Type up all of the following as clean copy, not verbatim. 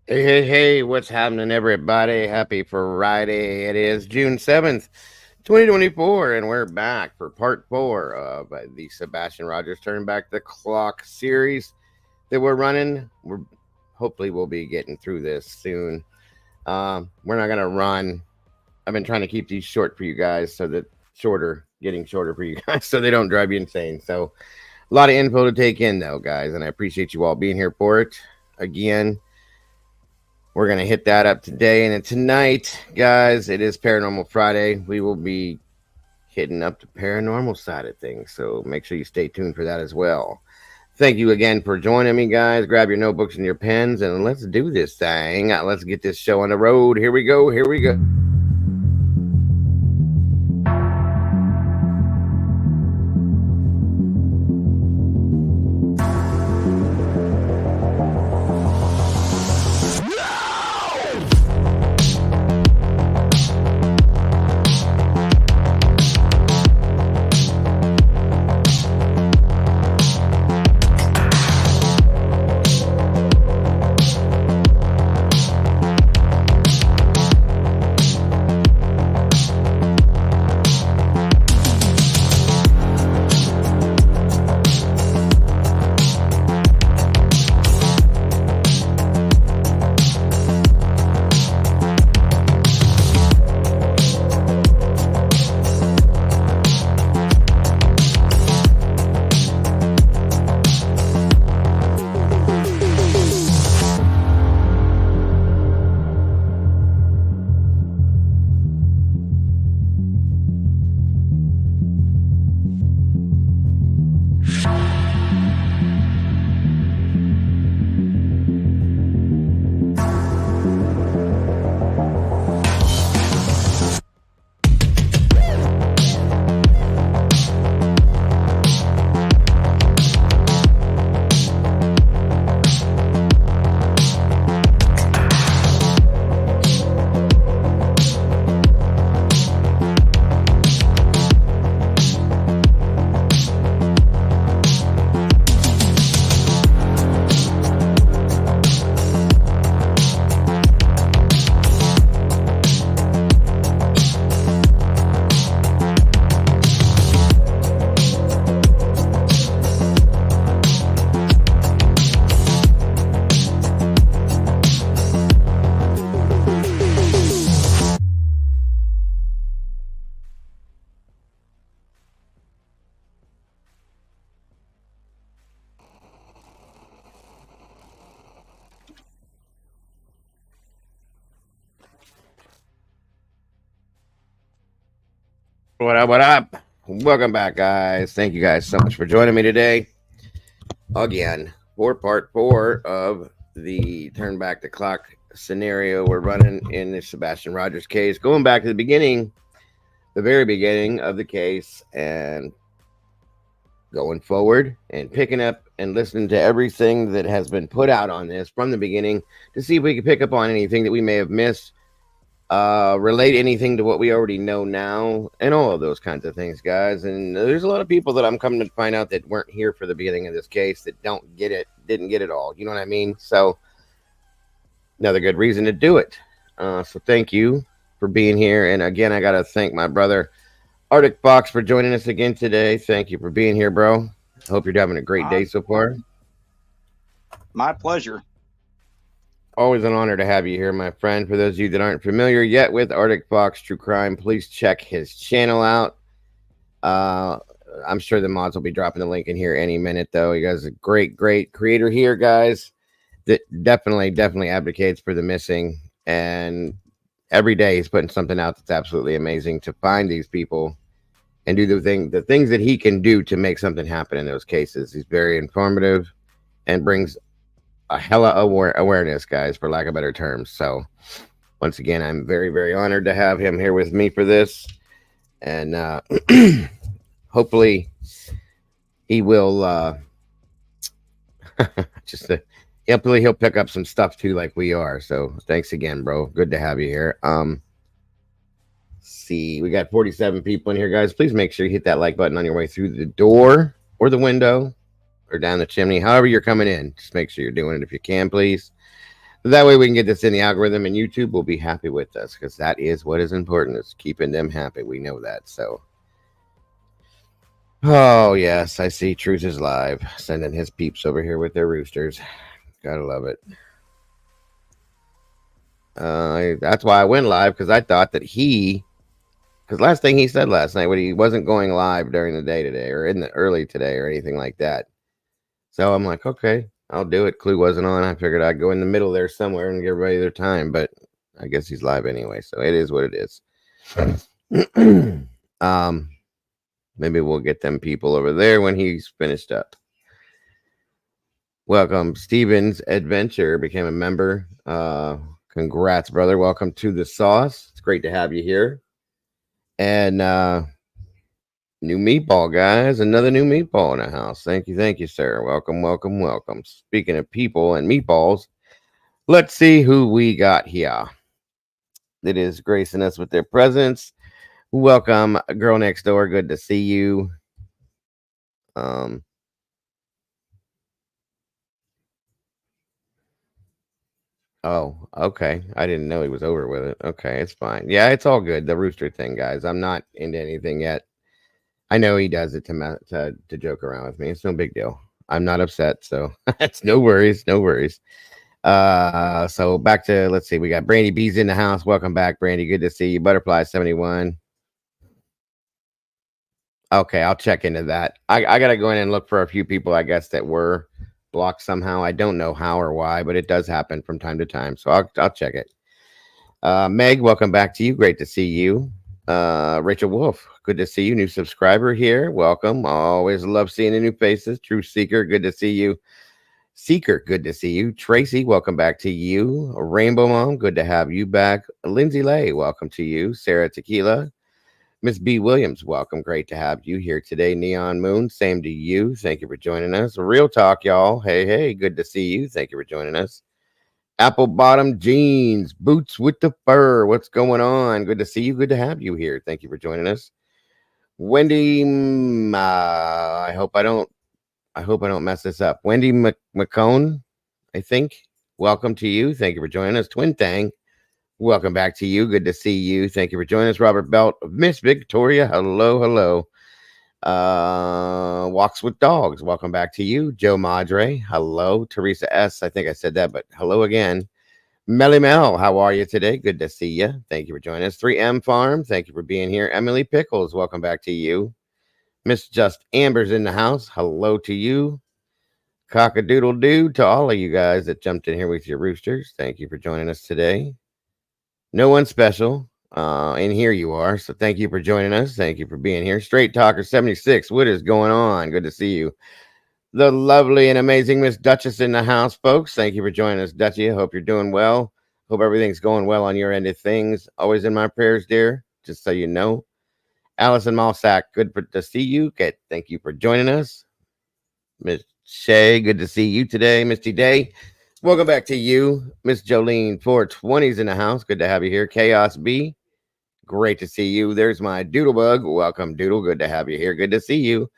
Hey, what's happening, everybody? Happy Friday. It is June 7th, 2024, and we're back for part four of the Sebastian Rogers Turn Back the Clock series that we're running. Hopefully, we'll be getting through this soon. We're not going to run. I've been trying to keep these short for you guys getting shorter for you guys so they don't drive you insane. So, a lot of info to take in, though, guys, and I appreciate you all being here for it. Again, we're going to hit that up today. And tonight, guys, it is Paranormal Friday. We will be hitting up the paranormal side of things. So make sure you stay tuned for that as well. Thank you again for joining me, guys. Grab your notebooks and your pens and let's do this thing. Let's get this show on the road. Here we go. Here we go. What up? What up? Welcome back, guys. Thank you guys so much for joining me today. Again, for part four of the Turn Back the Clock scenario we're running in the Sebastian Rogers case. Going back to the beginning, the very beginning of the case, and going forward and picking up and listening to everything that has been put out on this from the beginning to see if we can pick up on anything that we may have missed, relate anything to what we already know now, and all of those kinds of things, guys. And there's a lot of people that I'm coming to find out that weren't here for the beginning of this case that didn't get it all. You know what I mean? So another good reason to do it. So thank you for being here. And again, I got to thank my brother Arctic Fox for joining us again today. Thank you for being here, bro. Hope you're having a great day so far. My pleasure. Always an honor to have you here, my friend. For those of you that aren't familiar yet with Arctic Fox True Crime, please check his channel out. I'm sure the mods will be dropping the link in here any minute, though. You guys are a great creator here, guys. That definitely advocates for the missing, and every day he's putting something out that's absolutely amazing to find these people and do the things that he can do to make something happen in those cases. He's very informative and brings a hella awareness, guys, for lack of better terms. So once again, I'm very honored to have him here with me for this, and hopefully he will hopefully he'll pick up some stuff too, like we are. So thanks again, bro. Good to have you here. See, we got 47 people in here, guys. Please make sure you hit that like button on your way through the door or the window or down the chimney, however you're coming in. Just make sure you're doing it if you can, please. That way we can get this in the algorithm, and YouTube will be happy with us because that is what is important, is keeping them happy. We know that. So, oh yes, I see. Truth is live, sending his peeps over here with their roosters. Gotta love it. That's why I went live, because I thought that because last thing he said last night, when he wasn't going live during the day today or in the early today or anything like that. So I'm like, okay, I'll do it. Clue wasn't on. I figured I'd go in the middle there somewhere and give everybody their time, but I guess he's live anyway, so it is what it is. Maybe we'll get them people over there when he's finished up. Welcome, Steven's Adventure became a member. Congrats, brother. Welcome to the sauce. It's great to have you here. And new meatball, guys. Another new meatball in the house. Thank you, sir. Welcome, welcome, welcome. Speaking of people and meatballs, let's see who we got here that is gracing us with their presence. Welcome, girl next door. Good to see you. Oh, okay. I didn't know he was over with it. Okay, it's fine. Yeah, it's all good. The rooster thing, guys. I'm not into anything yet. I know he does it to joke around with me. It's no big deal. I'm not upset, so it's no worries. No worries. So back to, let's see. We got Brandy B's in the house. Welcome back, Brandy. Good to see you. Butterfly 71. Okay, I'll check into that. I gotta go in and look for a few people, I guess, that were blocked somehow. I don't know how or why, but it does happen from time to time. So I'll check it. Meg, welcome back to you. Great to see you. Rachel Wolf, good to see you. New subscriber here. Welcome. Always love seeing the new faces. True Seeker, good to see you. Seeker, good to see you. Tracy, welcome back to you. Rainbow Mom, good to have you back. Lindsay Lay, welcome to you. Sarah Tequila. Miss B. Williams, welcome. Great to have you here today. Neon Moon, same to you. Thank you for joining us. Real Talk, y'all. Hey, good to see you. Thank you for joining us. Apple Bottom Jeans, Boots with the Fur. What's going on? Good to see you. Good to have you here. Thank you for joining us. Wendy, I hope I don't mess this up. Wendy McCone, I think. Welcome to you. Thank you for joining us. Twin Thang, welcome back to you. Good to see you. Thank you for joining us. Robert Belt, Miss Victoria. Hello. Walks with Dogs, welcome back to you. Joe Madre, hello. Teresa S, I think I said that, but hello again. Melly Mel, how are you today? Good to see you. Thank you for joining us. 3M Farm, thank you for being here. Emily Pickles, welcome back to you. Miss Just Amber's in the house, hello to you. Cock-a-doodle doo to all of you guys that jumped in here with your roosters. Thank you for joining us today. No one special. And here you are. So thank you for joining us. Thank you for being here. Straight Talker 76. What is going on? Good to see you. The lovely and amazing Miss Dutchess in the house, folks. Thank you for joining us, Dutchie. I hope you're doing well. Hope everything's going well on your end of things. Always in my prayers, dear. Just so you know. Allison Malsack, to see you. Okay, thank you for joining us. Miss Shay, good to see you today. Misty Day, welcome back to you. Miss Jolene 420's in the house. Good to have you here. Chaos B, great to see you. There's my Doodlebug. Welcome, Doodle. Good to have you here. Good to see you.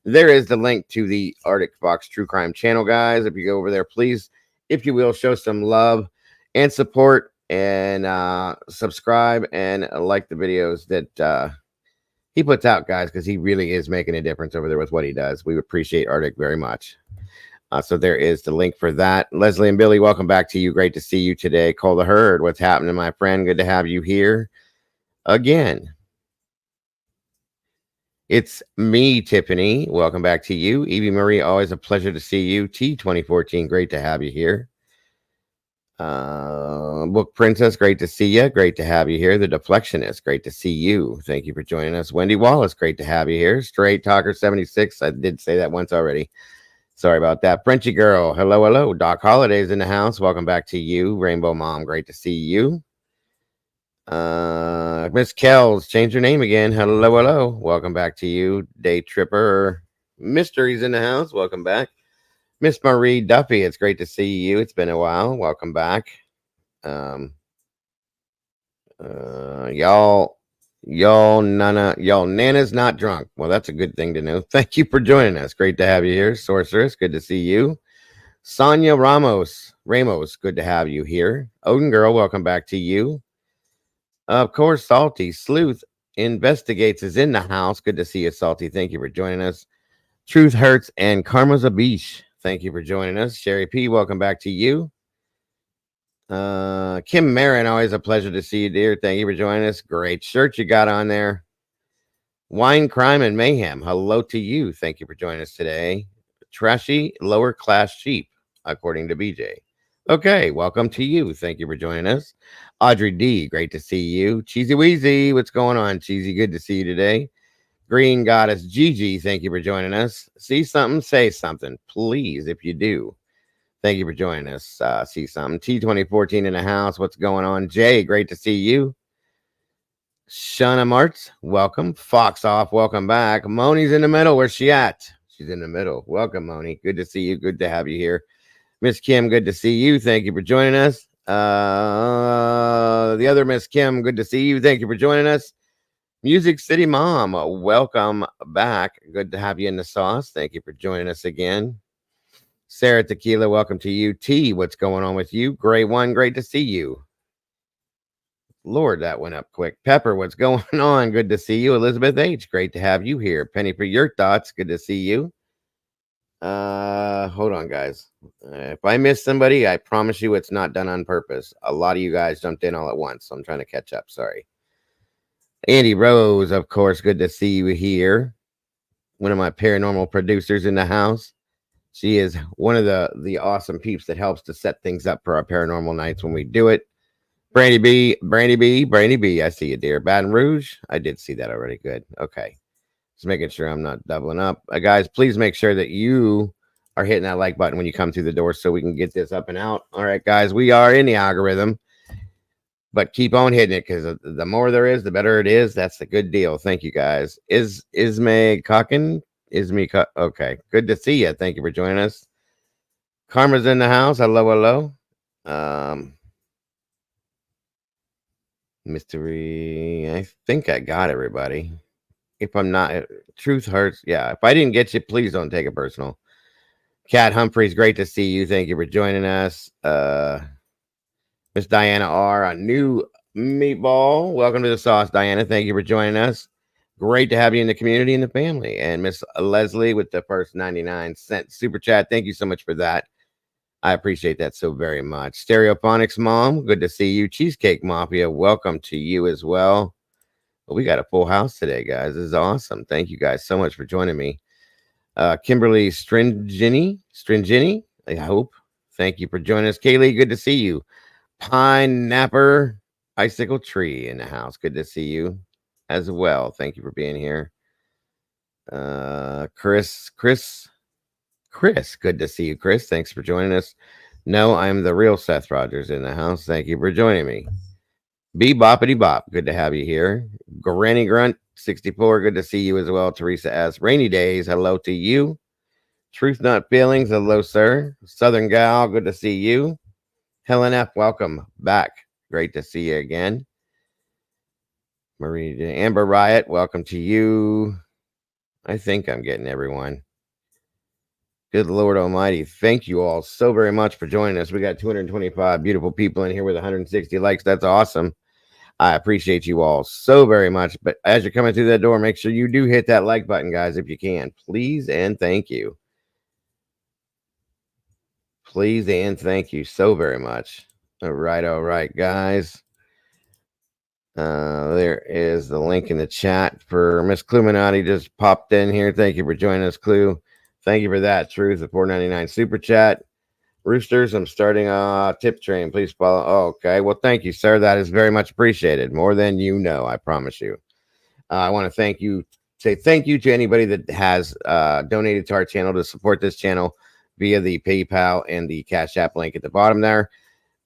There is the link to the Arctic Fox True Crime channel, guys. If you go over there, please, if you will, show some love and support and subscribe and like the videos that he puts out, guys, because he really is making a difference over there with what he does. We appreciate Arctic very much. So there is the link for that. Leslie and Billy, welcome back to you. Great to see you today. Call the Herd. What's happening, my friend? Good to have you here again. It's me, Tiffany. Welcome back to you. Evie Marie, always a pleasure to see you. T2014, great to have you here. Book Princess, great to see you. Great to have you here. The Deflectionist, great to see you. Thank you for joining us. Wendy Wallace, great to have you here. Straight Talker 76, I did say that once already. Sorry about that. Frenchy Girl, hello. Doc Holiday's in the house. Welcome back to you. Rainbow Mom, great to see you. Miss Kells, change your name again. Hello. Welcome back to you. Day Tripper Mysteries in the house. Welcome back. Miss Marie Duffy, it's great to see you. It's been a while. Welcome back. Y'all Nana's not drunk. Well, that's a good thing to know. Thank you for joining us. Great to have you here. Sorceress, good to see you. Sonia Ramos, Ramos, good to have you here. Odin Girl, welcome back to you. Of course, Salty Sleuth Investigates is in the house. Good to see you, Salty. Thank you for joining us. Truth Hurts and Karma's a Beach. Thank you for joining us. Sherry P, welcome back to you. Kim Marin, always a pleasure to see you, dear. Thank you for joining us. Great shirt you got on there. Wine, Crime, and Mayhem. Hello to you. Thank you for joining us today. Trashy, lower class sheep, according to BJ. Okay, welcome to you. Thank you for joining us. Audrey D, great to see you. Cheesy Weezy, what's going on, Cheesy? Good to see you today. Green Goddess Gigi, thank you for joining us. See something, say something, please, if you do. Thank you for joining us. See something. T2014 in the house. What's going on? Jay, great to see you. Shauna Martz, welcome. Fox Off, welcome back. Moni's in the middle. Where's she at? She's in the middle. Welcome, Moni. Good to see you. Good to have you here. Miss Kim, good to see you. Thank you for joining us. The other Miss Kim, good to see you. Thank you for joining us. Music City Mom, welcome back. Good to have you in the sauce. Thank you for joining us again. Sarah Tequila, welcome to you. T, what's going on with you? Gray One, great to see you. Lord, that went up quick. Pepper, what's going on? Good to see you. Elizabeth H, great to have you here. Penny for your thoughts, good to see you. Hold on, guys. If I miss somebody, I promise you it's not done on purpose. A lot of you guys jumped in all at once, so I'm trying to catch up. Sorry. Andy Rose, of course, good to see you here. One of my paranormal producers in the house. She is one of the awesome peeps that helps to set things up for our paranormal nights when we do it. Brandy B, I see you, dear. Baton Rouge, I did see that already. Good. Okay. Just making sure I'm not doubling up. Guys, please make sure that you are hitting that like button when you come through the door so we can get this up and out. All right, guys, we are in the algorithm, but keep on hitting it because the more there is, the better it is. That's a good deal. Thank you, guys. Ismay Cockin? Okay, good to see you. Thank you for joining us. Karma's in the house. Hello. Mystery. I think I got everybody. If I'm not, Truth Hurts. Yeah, if I didn't get you, please don't take it personal. Kat Humphreys, great to see you. Thank you for joining us. Miss Diana R, a new meatball. Welcome to the sauce, Diana. Thank you for joining us. Great to have you in the community and the family. And Miss Leslie with the first 99-cent super chat. Thank you so much for that. I appreciate that so very much. Stereophonics Mom, good to see you. Cheesecake Mafia, welcome to you as well. We got a full house today, guys. This is awesome. Thank you guys so much for joining me. Kimberly Stringini, I hope. Thank you for joining us. Kaylee, good to see you. Pine Napper Icicle Tree in the house. Good to see you as well. Thank you for being here. Chris, good to see you, Chris. Thanks for joining us. No, I'm the real Seth Rogers in the house. Thank you for joining me. Be boppity bop. Good to have you here. Granny Grunt 64. Good to see you as well. Teresa S. Rainy Days. Hello to you. Truth Not Feelings. Hello, sir. Southern Gal. Good to see you. Helen F. Welcome back. Great to see you again. Marie Amber Riot. Welcome to you. I think I'm getting everyone. Good Lord Almighty. Thank you all so very much for joining us. We got 225 beautiful people in here with 160 likes. That's awesome. I appreciate you all so very much. But as you're coming through that door, make sure you do hit that like button, guys, if you can. Please and thank you. Please and thank you so very much. All right, guys. There is the link in the chat for Miss Cluminati just popped in here. Thank you for joining us, Clue. Thank you for that, Truth, the $4.99 super chat. Roosters, I'm starting a tip train. Please follow. Oh, okay. Well, thank you, sir. That is very much appreciated. More than you know, I promise you. I want to say thank you to anybody that has donated to our channel to support this channel via the PayPal and the Cash App link at the bottom there.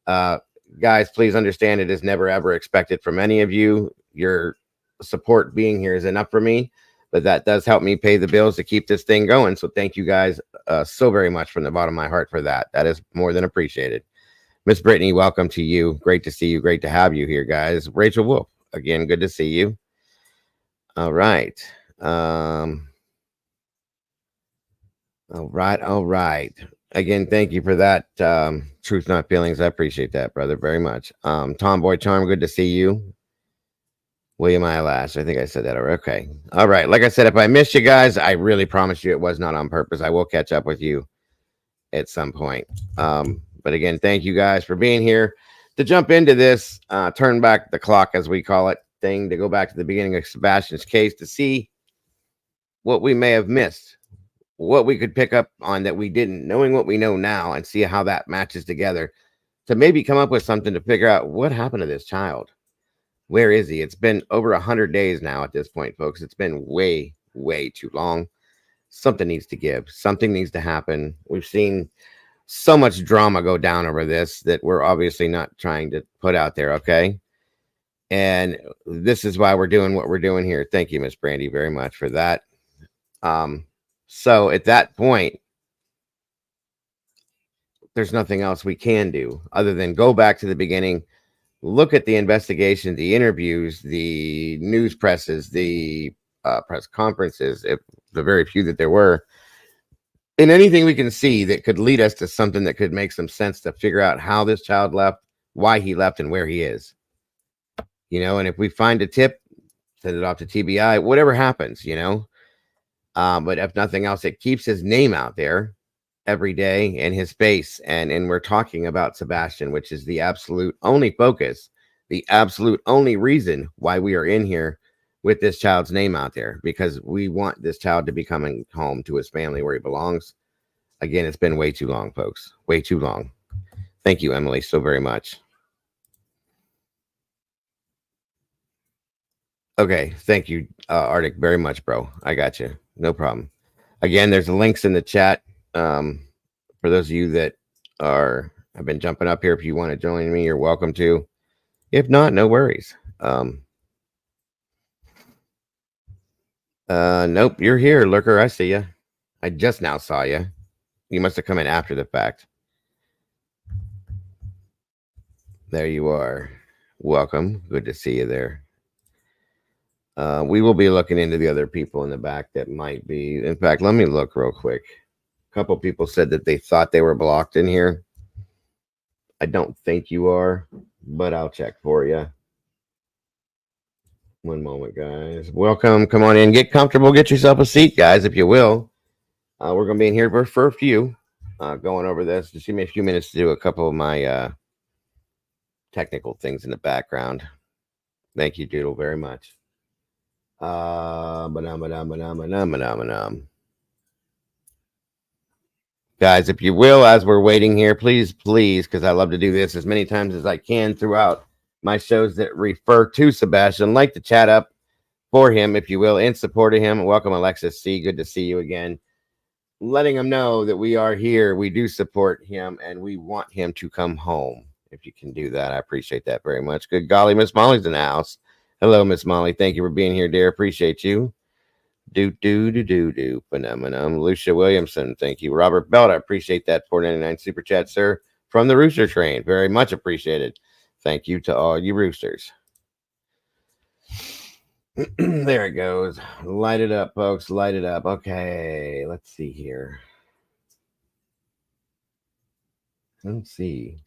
Guys, please understand it is never, ever expected from any of you. Your support being here is enough for me, but that does help me pay the bills to keep this thing going. So thank you guys so very much from the bottom of my heart for that. That is more than appreciated. Miss Brittany, welcome to you. Great to see you. Great to have you here, guys. Rachel Wolf, again, good to see you. All right. All right. Again, thank you for that. Truth Not Feelings. I appreciate that, brother, very much. Tomboy Charm, good to see you. William Eyelash. I think I said that already. Okay. All right. Like I said, if I missed you guys, I really promise you it was not on purpose. I will catch up with you at some point. But again, thank you guys for being here. To jump into this, turn back the clock, as we call it, thing, to go back to the beginning of Sebastian's case to see what we may have missed, what we could pick up on that we didn't, knowing what we know now, and see how that matches together to maybe come up with something to figure out what happened to this child. Where is he? It's been over 100 days now at this point, folks. It's been way, way too long. Something needs to give. Something needs to happen. We've seen so much drama go down over this that we're obviously not trying to put out there, okay? And this is why we're doing what we're doing here. Thank you, Miss Brandy, very much for that. So at that point, there's nothing else we can do other than go back to the beginning, look at the investigation, the interviews, the news presses, the press conferences, if the very few that there were, and anything we can see that could lead us to something that could make some sense to figure out how this child left, why he left, and where he is. And if we find a tip, send it off to TBI, whatever happens, but if nothing else, it keeps his name out there every day and his face. And we're talking about Sebastian, which is the absolute only focus, the absolute only reason why we are in here with this child's name out there, because we want this child to be coming home to his family where he belongs. Again, it's been way too long, folks. Way too long. Thank you, Emily, so very much. Okay, thank you, Arctic, very much, bro. I got you. No problem. Again, there's links in the chat. For those of you that have been jumping up here, if you want to join me, you're welcome to. If not, no worries. Nope, you're here, Lurker. I see you. I just now saw you. You must have come in after the fact. There you are. Welcome. Good to see you there. We will be looking into the other people in the back that might be. In fact, let me look real quick. A couple people said that they thought they were blocked in here. I don't think you are, but I'll check for you. One moment, guys. Welcome. Come on in. Get comfortable. Get yourself a seat, guys, if you will. We're going to be in here for a few, going over this. Just give me a few minutes to do a couple of my technical things in the background. Thank you, Doodle, very much. Guys, if you will, as we're waiting here, please, because I love to do this as many times as I can throughout my shows that refer to Sebastian, like to chat up for him, if you will, in support of him. Welcome, Alexis C. Good to see you again. Letting him know that we are here, we do support him, and we want him to come home. If you can do that, I appreciate that very much. Good golly, Miss Molly's in the house. Hello, Miss Molly. Thank you for being here, dear. Appreciate you. Phenomenon. Lucia Williamson, thank you. Robert Belt, I appreciate that $4.99 super chat, sir, from the Rooster Train. Very much appreciated. Thank you to all you roosters. There it goes. Light it up, folks. Light it up. Okay, let's see here. Let's see.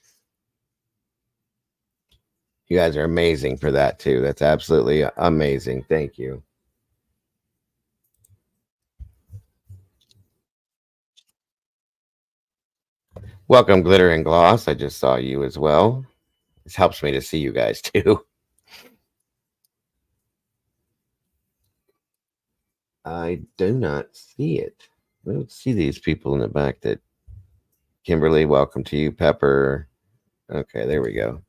You guys are amazing for that, too. That's absolutely amazing. Thank you. Welcome, Glitter and Gloss. I just saw you as well. This helps me to see you guys, too. I do not see it. I don't see these people in the back that... Kimberly, welcome to you. Pepper. Okay, there we go.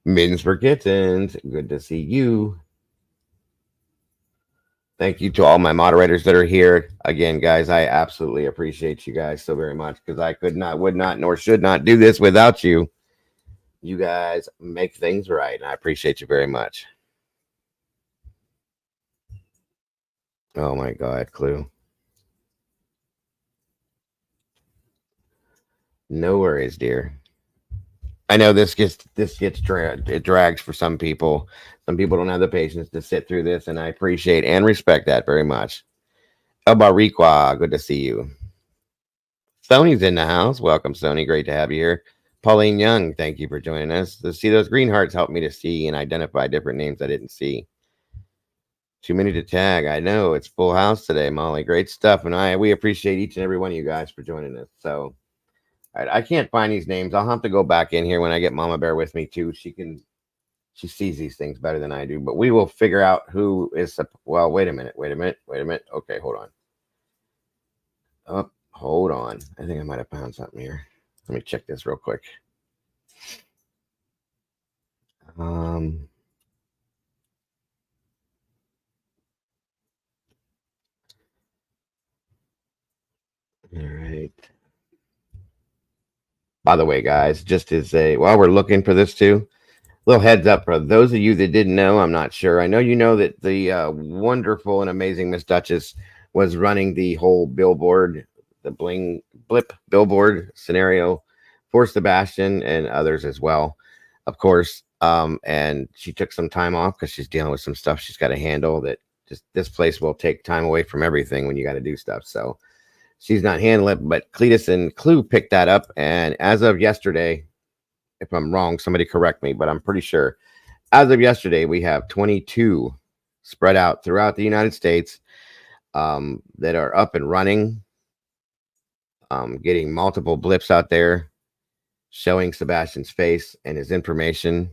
Mittens for Kittens. Good to see you. Thank you to all my moderators that are here. Again, guys, I absolutely appreciate you guys so very much, because I could not, would not, nor should not do this without you. You guys make things right, and I appreciate you very much. Oh my God, Clue. No worries, dear. I know this gets dragged. It drags for some people. Some people don't have the patience to sit through this, and I appreciate and respect that very much. Obariqua, good to see you. Sony's in the house. Welcome, Sony. Great to have you here. Pauline Young, thank you for joining us. To see those green hearts help me to see and identify different names I didn't see. Too many to tag. I know it's full house today, Molly. Great stuff, and we appreciate each and every one of you guys for joining us. So, I can't find these names. I'll have to go back in here when I get Mama Bear with me too. She sees these things better than I do. But we will figure out who is. Well, wait a minute. Okay, hold on. Oh, hold on. I think I might have found something here. Let me check this real quick. All right. By the way, guys, just as while we're looking for this too, little heads up for those of you that didn't know. I'm not sure. I know you know that the wonderful and amazing Miss Dutchess was running the whole Billboard, the bling blip Billboard scenario for Sebastian and others as well, of course. And she took some time off because she's dealing with some stuff she's got to handle. That just this place will take time away from everything when you got to do stuff. So she's not handling it. But Cletus and Clue picked that up, and as of yesterday, if I'm wrong, somebody correct me, but I'm pretty sure as of yesterday, we have 22 spread out throughout the United States that are up and running, getting multiple blips out there, showing Sebastian's face and his information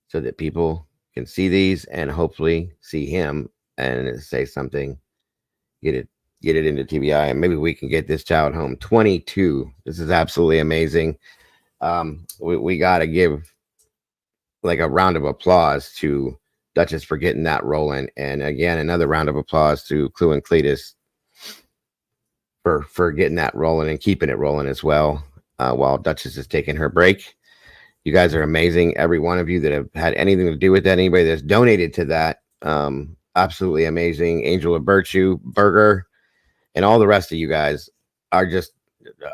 so that people can see these and hopefully see him and say something, get it into TBI, and maybe we can get this child home. 22. This is absolutely amazing. We got to give like a round of applause to Dutchess for getting that rolling, and again another round of applause to Clue and Cletus for getting that rolling and keeping it rolling as well, while Dutchess is taking her break. You guys are amazing, every one of you that have had anything to do with that, anybody that's donated to that, absolutely amazing. Angel of Virtue, Burger, and all the rest of you guys are just,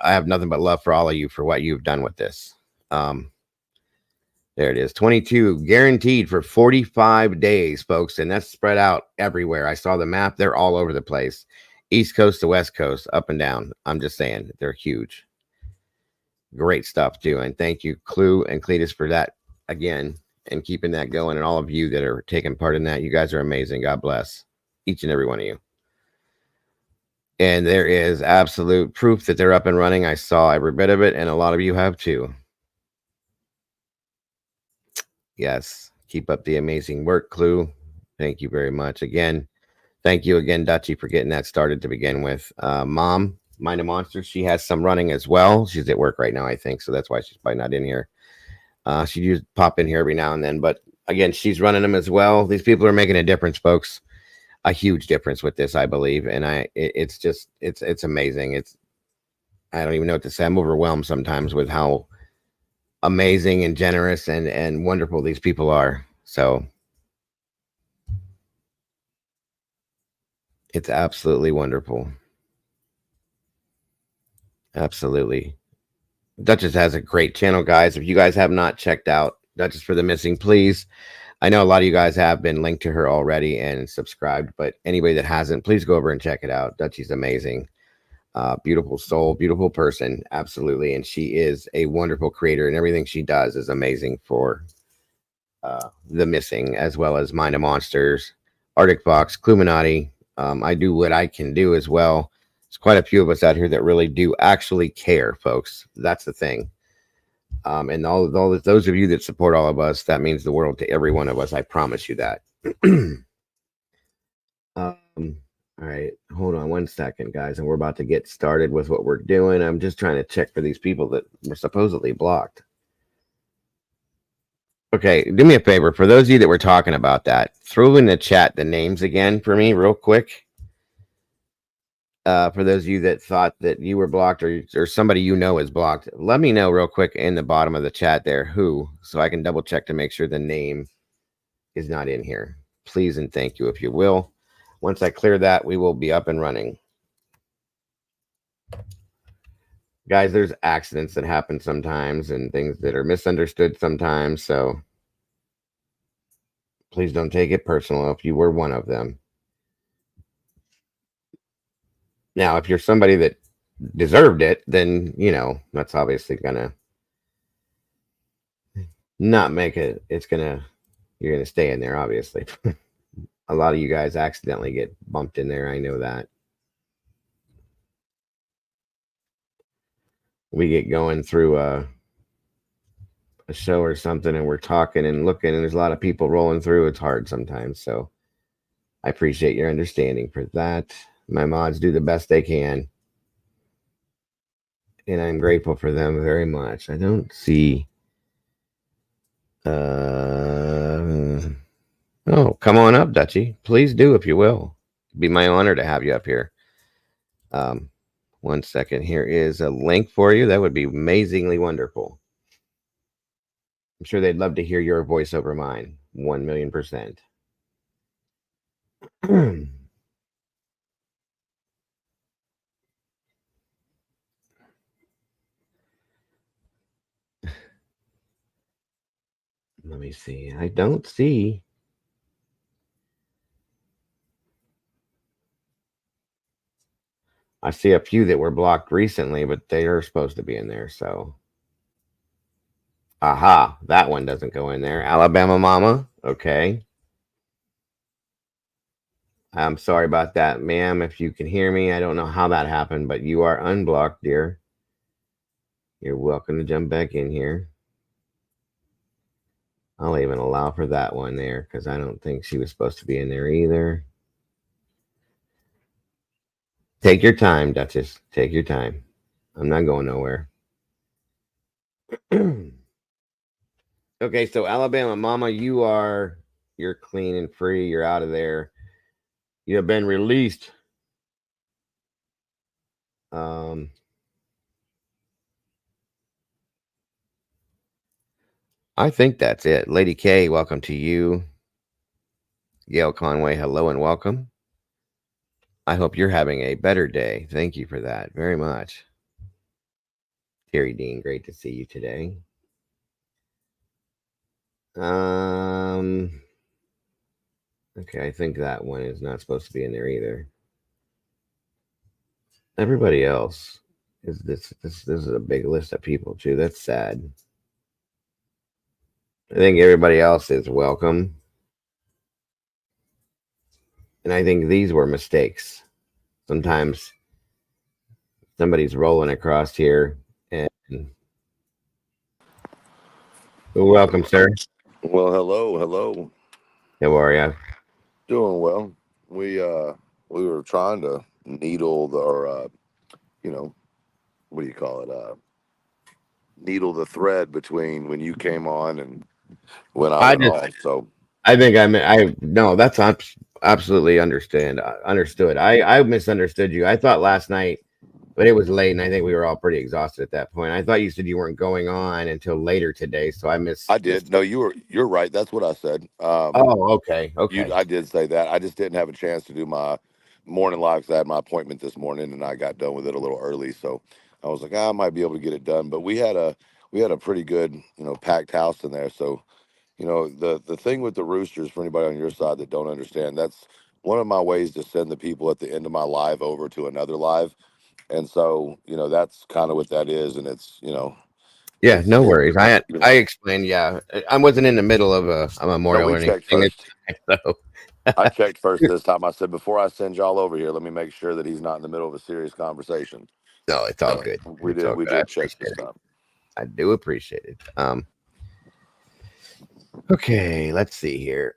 I have nothing but love for all of you for what you've done with this. There it is, 22 guaranteed for 45 days, folks, and that's spread out everywhere. I saw the map; they're all over the place, East Coast to West Coast, up and down. I'm just saying, they're huge. Great stuff too, and thank you, Clue and Cletus, for that again and keeping that going, and all of you that are taking part in that. You guys are amazing. God bless each and every one of you. And there is absolute proof that they're up and running. I saw every bit of it, and a lot of you have too. Yes, keep up the amazing work, Clue. Thank you very much. Again, thank you again, Dutchie, for getting that started to begin with. Mom, Mind of Monsters, she has some running as well. She's at work right now, I think, so that's why she's probably not in here. She used pop in here every now and then, but again, she's running them as well. These people are making a difference, folks. A huge difference with this, I believe, and it's just it's amazing. I don't even know what to say. I'm overwhelmed sometimes with how amazing and generous and wonderful these people are. So it's absolutely wonderful. Absolutely. Dutchess has a great channel, guys. If you guys have not checked out Dutchess for the Missing, please. I know a lot of you guys have been linked to her already and subscribed, but anybody that hasn't, please go over and check it out. Dutchie's amazing. Beautiful soul, beautiful person, absolutely. And she is a wonderful creator, and everything she does is amazing for the Missing, as well as Mind of Monsters, Arctic Fox, Cluminati. I do what I can do as well. There's quite a few of us out here that really do actually care, folks. That's the thing. And all those of you that support all of us, that means the world to every one of us. I promise you that. All right, hold on one second, guys, and we're about to get started with what we're doing. I'm just trying to check for these people that were supposedly blocked. Okay, do me a favor. For those of you that were talking about that, throw in the chat the names again for me real quick. For those of you that thought that you were blocked or somebody you know is blocked, let me know real quick in the bottom of the chat there who, so I can double check to make sure the name is not in here. Please and thank you, if you will. Once I clear that, we will be up and running. Guys, there's accidents that happen sometimes and things that are misunderstood sometimes, so please don't take it personal if you were one of them. Now, if you're somebody that deserved it, then that's obviously gonna not make it. You're gonna stay in there. Obviously, a lot of you guys accidentally get bumped in there. I know that. We get going through a show or something, and we're talking and looking, and there's a lot of people rolling through. It's hard sometimes, so I appreciate your understanding for that. My mods do the best they can, and I'm grateful for them very much. I don't see. Uh, oh, come on up, Dutchy. Please do if you will. It'd be my honor to have you up here. Um, one second. Here is a link for you. That would be amazingly wonderful. I'm sure they'd love to hear your voice over mine. 1,000,000%. Let me see. I don't see. I see a few that were blocked recently, but they are supposed to be in there. So, aha, that one doesn't go in there. Alabama Mama. Okay. I'm sorry about that, ma'am. If you can hear me, I don't know how that happened, but you are unblocked, dear. You're welcome to jump back in here. I'll even allow for that one there because I don't think she was supposed to be in there either. Take your time, Duchess. Take your time. I'm not going nowhere. Okay, so Alabama Mama, you're clean and free. You're out of there. You have been released. Um, I think that's it. Lady K, welcome to you. Gail Conway, hello and welcome. I hope you're having a better day. Thank you for that very much. Terry Dean, great to see you today. Okay, I think that one is not supposed to be in there either. Everybody else this is a big list of people too. That's sad. I think everybody else is welcome. And I think these were mistakes. Sometimes somebody's rolling across here and welcome, sir. Well, hello. How are you? Doing well. We were trying to needle the or you know, what do you call it? Needle the thread between when you came on and when I I went just off. So I think I no, that's absolutely understood. I misunderstood you. I thought last night, but it was late, and I think we were all pretty exhausted at that point. I thought you said you weren't going on until later today, so I I miss. did. No, you're right. That's what I said. Oh, okay, okay. I did say that. I just didn't have a chance to do my morning live because I had my appointment this morning and I got done with it a little early. So I was like, I might be able to get it done. But we had a pretty good, packed house in there. So the thing with the roosters, for anybody on your side that don't understand, that's one of my ways to send the people at the end of my live over to another live. And so that's kind of what that is. And Yeah, no it's worries. I explained. Yeah, I wasn't in the middle of a no, memorial we or checked anything. first. So I checked first this time. I said, before I send y'all over here, let me make sure that he's not in the middle of a serious conversation. no, it's all good. We It's did all we good. I did check appreciate this it. time. I do appreciate it. Okay, let's see here.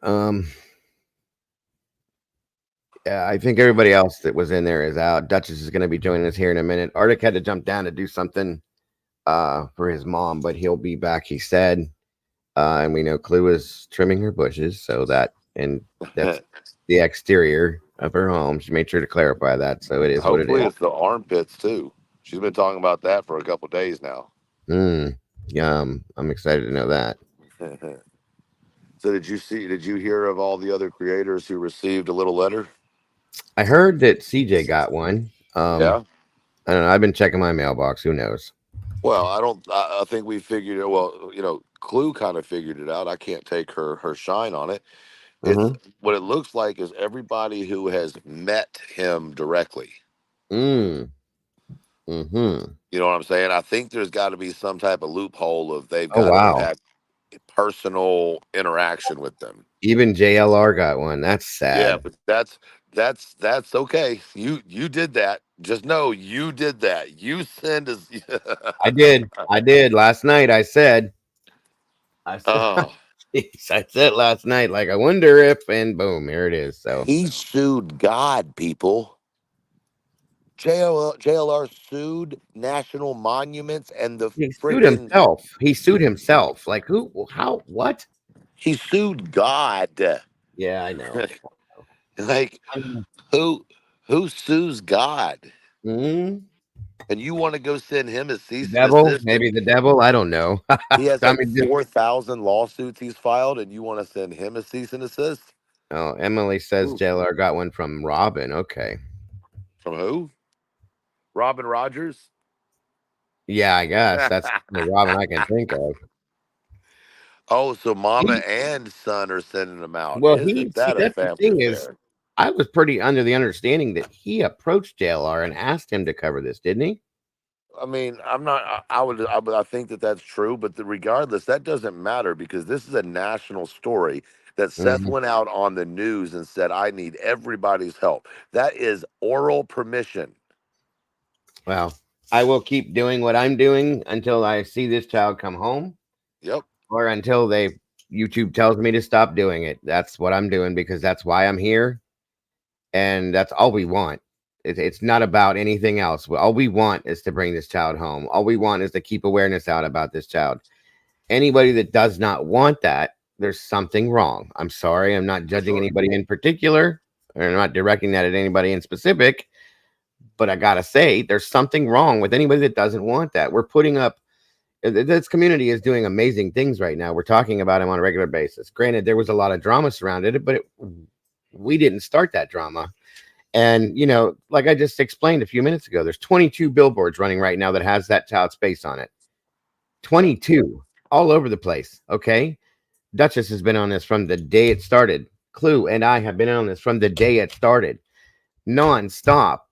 Yeah, I think everybody else that was in there is out. Dutchess is going to be joining us here in a minute. Arctic had to jump down to do something for his mom, but he'll be back. He said, and we know Clue is trimming her bushes, so that's the exterior of her home. She made sure to clarify that, so it is what it Hopefully is. it's the armpits too. She's been talking about that for a couple days now. Yum. I'm excited to know that. So did you hear of all the other creators who received a little letter? I heard that CJ got one. Yeah. I don't know. I've been checking my mailbox. Who knows? Well, I think we figured it. Well, Clue kind of figured it out. I can't take her shine on it. It's Mm-hmm. what it looks like is everybody who has met him directly. Mm. Mm-hmm. You know what I'm saying? I think there's got to be some type of loophole of they've Oh got to have wow. had personal interaction with them. Even JLR got one. That's Yeah, sad. but that's okay. You did that. Just know you did that. You send us. I did. I did last night. I said, Oh, I said last night, like, I wonder if, and boom, here it is. So he sued God, people. JLR sued national monuments and the he sued freaking. himself. He sued himself. Like who? How? What? He sued God. Yeah, I know. Like I know. who who sues God? Mm, And you want to go send him a cease and devil, desist? maybe the devil. I don't know. He has I like mean, just, 4,000 lawsuits he's filed, and you want to send him a cease and desist? oh, Emily says Ooh. JLR got one from Robin. Okay. From who? Robin Rogers? Yeah, I guess that's the only Robin I can think of. Oh, so mama He, and son are sending him out. well, he Isn't see that a that's the family thing is, affair? I was pretty under the understanding that he approached JLR and asked him to cover this, didn't he? I mean, I'm not. I think that that's true, but regardless, that doesn't matter because this is a national story that Seth Mhm. went out on the news and said, "I need everybody's help." That is oral permission. Well, I will keep doing what I'm doing until I see this child come home Yep. or until YouTube tells me to stop doing it. That's what I'm doing because that's why I'm here. And that's all we want. It's not about anything else. All we want is to bring this child home. All we want is to keep awareness out about this child. Anybody that does not want that, there's something wrong. I'm sorry. I'm not For judging sure. anybody in particular, or I'm not directing that at anybody in specific. But I gotta say, there's something wrong with anybody that doesn't want that. We're putting up this community is doing amazing things right now. We're talking about him on a regular basis. Granted, there was a lot of drama surrounded it, but we didn't start that drama. And like I just explained a few minutes ago, there's 22 billboards running right now that has that child's face on it. Yep. 22 all over the place. Okay. Dutchess has been on this from the day it started. Clue and I have been on this from the day it started, non-stop.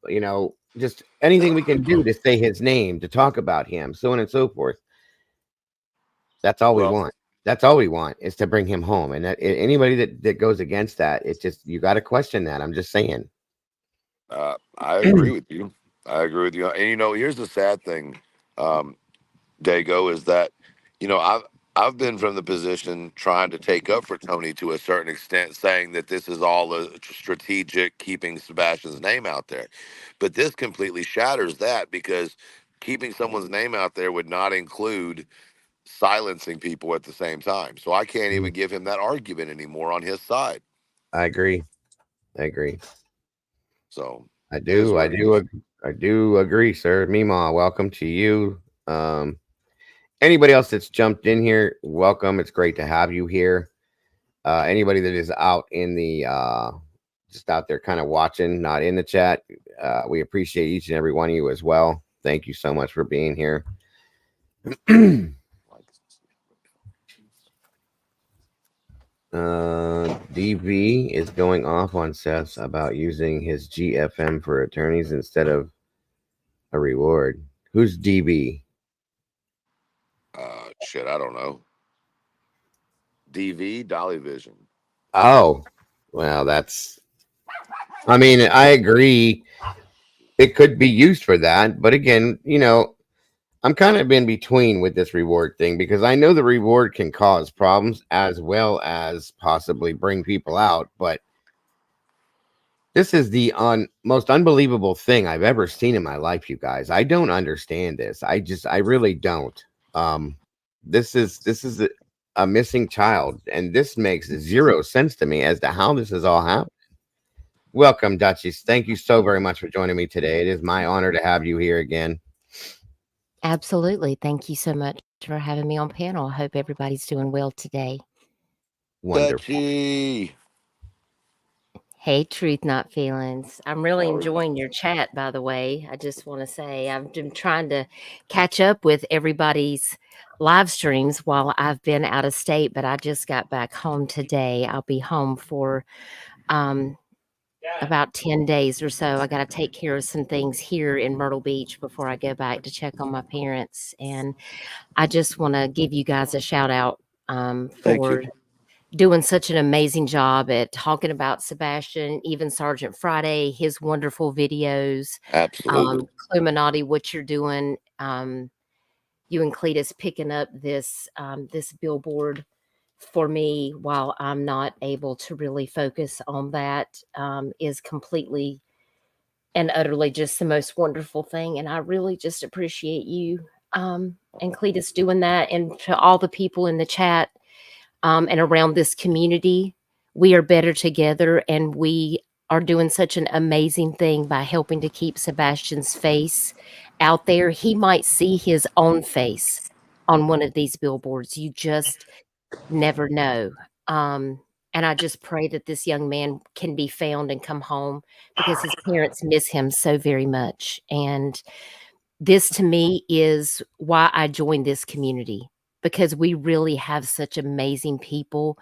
Just anything we can do to say his name, to talk about him, so on and so forth. That's all we Well, want. That's all we want is to bring him home. And anybody that goes against that, it's just you got to question that. I'm just saying. I agree with you. I agree with you. And here's the sad thing, um, Dago, is that I've been from the position trying to take up for Tony to a certain extent, saying that this is all a strategic keeping Sebastian's name out there, but this completely shatters that because keeping someone's name out there would not include silencing people at the same time. So I can't Mm, even give him that argument anymore on his side. I agree. I agree. So I it is do. what it is. I do agree, sir. Mima, welcome to you. Anybody else that's jumped in here, welcome. It's great to have you here. Anybody that is out in the just out there kind of watching, not in the chat, we appreciate each and every one of you as well. Thank you so much for being here. DV is going off on Seth about using his GFM for attorneys instead of a reward. Who's DB? Shit, I don't know. DV, Dolly Vision. Oh, well, I mean, I agree. It could be used for that. But again, I'm kind of in between with this reward thing because I know the reward can cause problems as well as possibly bring people out. But this is the most unbelievable thing I've ever seen in my life, you guys. I don't understand this. I really don't. Um, this is a missing child, and this makes zero sense to me as to how this has all happened. Welcome, Dutchess. Thank you so very much for joining me today. It is my honor to have you here again. Absolutely. Thank you so much for having me on panel. I hope everybody's doing well today. Wonderful. Dutchy. Hey, Truth Not Feelings. I'm really Oh, enjoying your chat, by the way. I just want to say I've been trying to catch up with everybody's live streams while I've been out of state, but I just got back home today. I'll be home for about 10 days or so. I got to take care of some things here in Myrtle Beach before I go back to check on my parents. And I just want to give you guys a shout out Thank you. for doing such an amazing job at talking about Sebastian, even Sergeant Friday, his wonderful videos. Absolutely. Cluminati, what you're doing. You and Cletus picking up this this billboard for me while I'm not able to really focus on that is completely and utterly just the most wonderful thing. And I really just appreciate you and Cletus doing that. And to all the people in the chat and around this community, we are better together, and we are doing such an amazing thing by helping to keep Sebastian's face out there. He might see his own face on one of these billboards. You just never know. And I just pray that this young man can be found and come home because his parents miss him so very much. And this to me is why I joined this community, because we really have such amazing people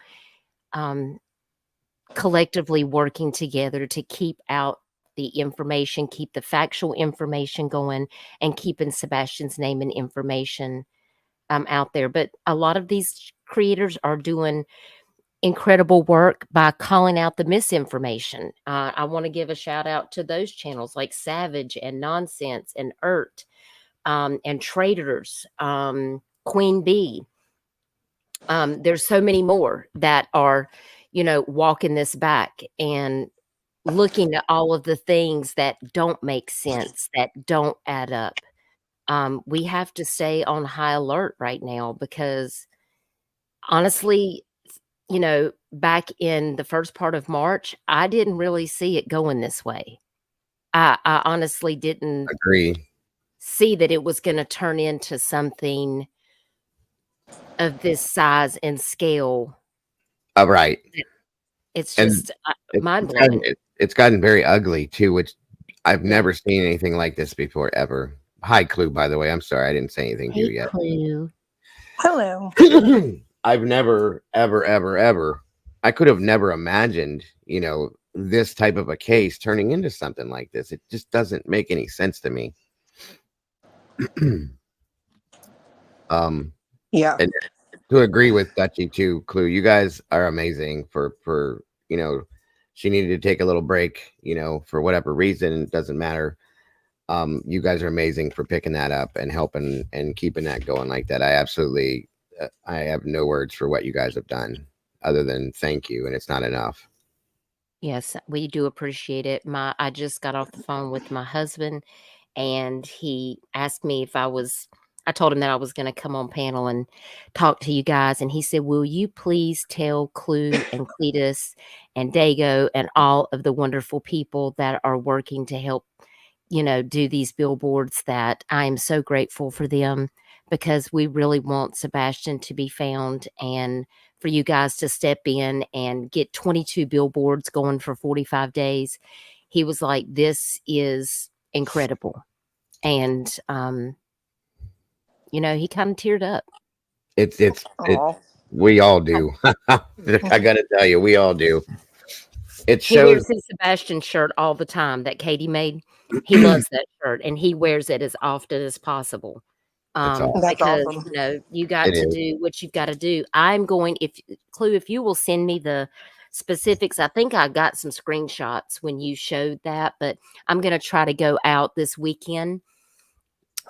collectively working together to keep out the information, keep the factual information going, and keeping Sebastian's name and information out there. But a lot of these creators are doing incredible work by calling out the misinformation. I want to give a shout out to those channels like Savage and Nonsense and and Traders, Queen Bee. There's so many more that are, walking this back and looking at all of the things that don't make sense, that don't add up. We have to stay on high alert right now because honestly, back in the first part of March, I didn't really see it going this way. I honestly didn't Agree. see that it was going to turn into something of this size and scale. Right. It's And just It's mind gotten, blowing. it's gotten very ugly too, which I've never seen anything like this before ever. Hi, Clue, by the way. I'm sorry I didn't say anything to you Hey, yet. Clue. Hello. I've never, ever, I could have never imagined, this type of a case turning into something like this. It just doesn't make any sense to me. Yeah. And to agree with Dutchie too, Clue, you guys are amazing for she needed to take a little break, for whatever reason, it doesn't matter. You guys are amazing for picking that up and helping and keeping that going like that. I absolutely I have no words for what you guys have done other than thank you, and it's not enough. Yes, we do appreciate it. I just got off the phone with my husband, and he asked me if I told him that I was going to come on panel and talk to you guys. And he said, will you please tell Clue and Cletus and Dago and all of the wonderful people that are working to help, do these billboards, that I am so grateful for them, because we really want Sebastian to be found, and for you guys to step in and get 22 billboards going for 45 days. He was like, this is incredible. And, he kind of teared up. It's Oh. we all do. I gotta tell you, we all do. It He shows. wears his Sebastian shirt all the time that Katie made. He loves that shirt, and he wears it as often as possible. awesome. That's Because awesome. you got It to is. do what you've got to do. I'm going, if Clue, if you will send me the specifics, I think I got some screenshots when you showed that, but I'm going to try to go out this weekend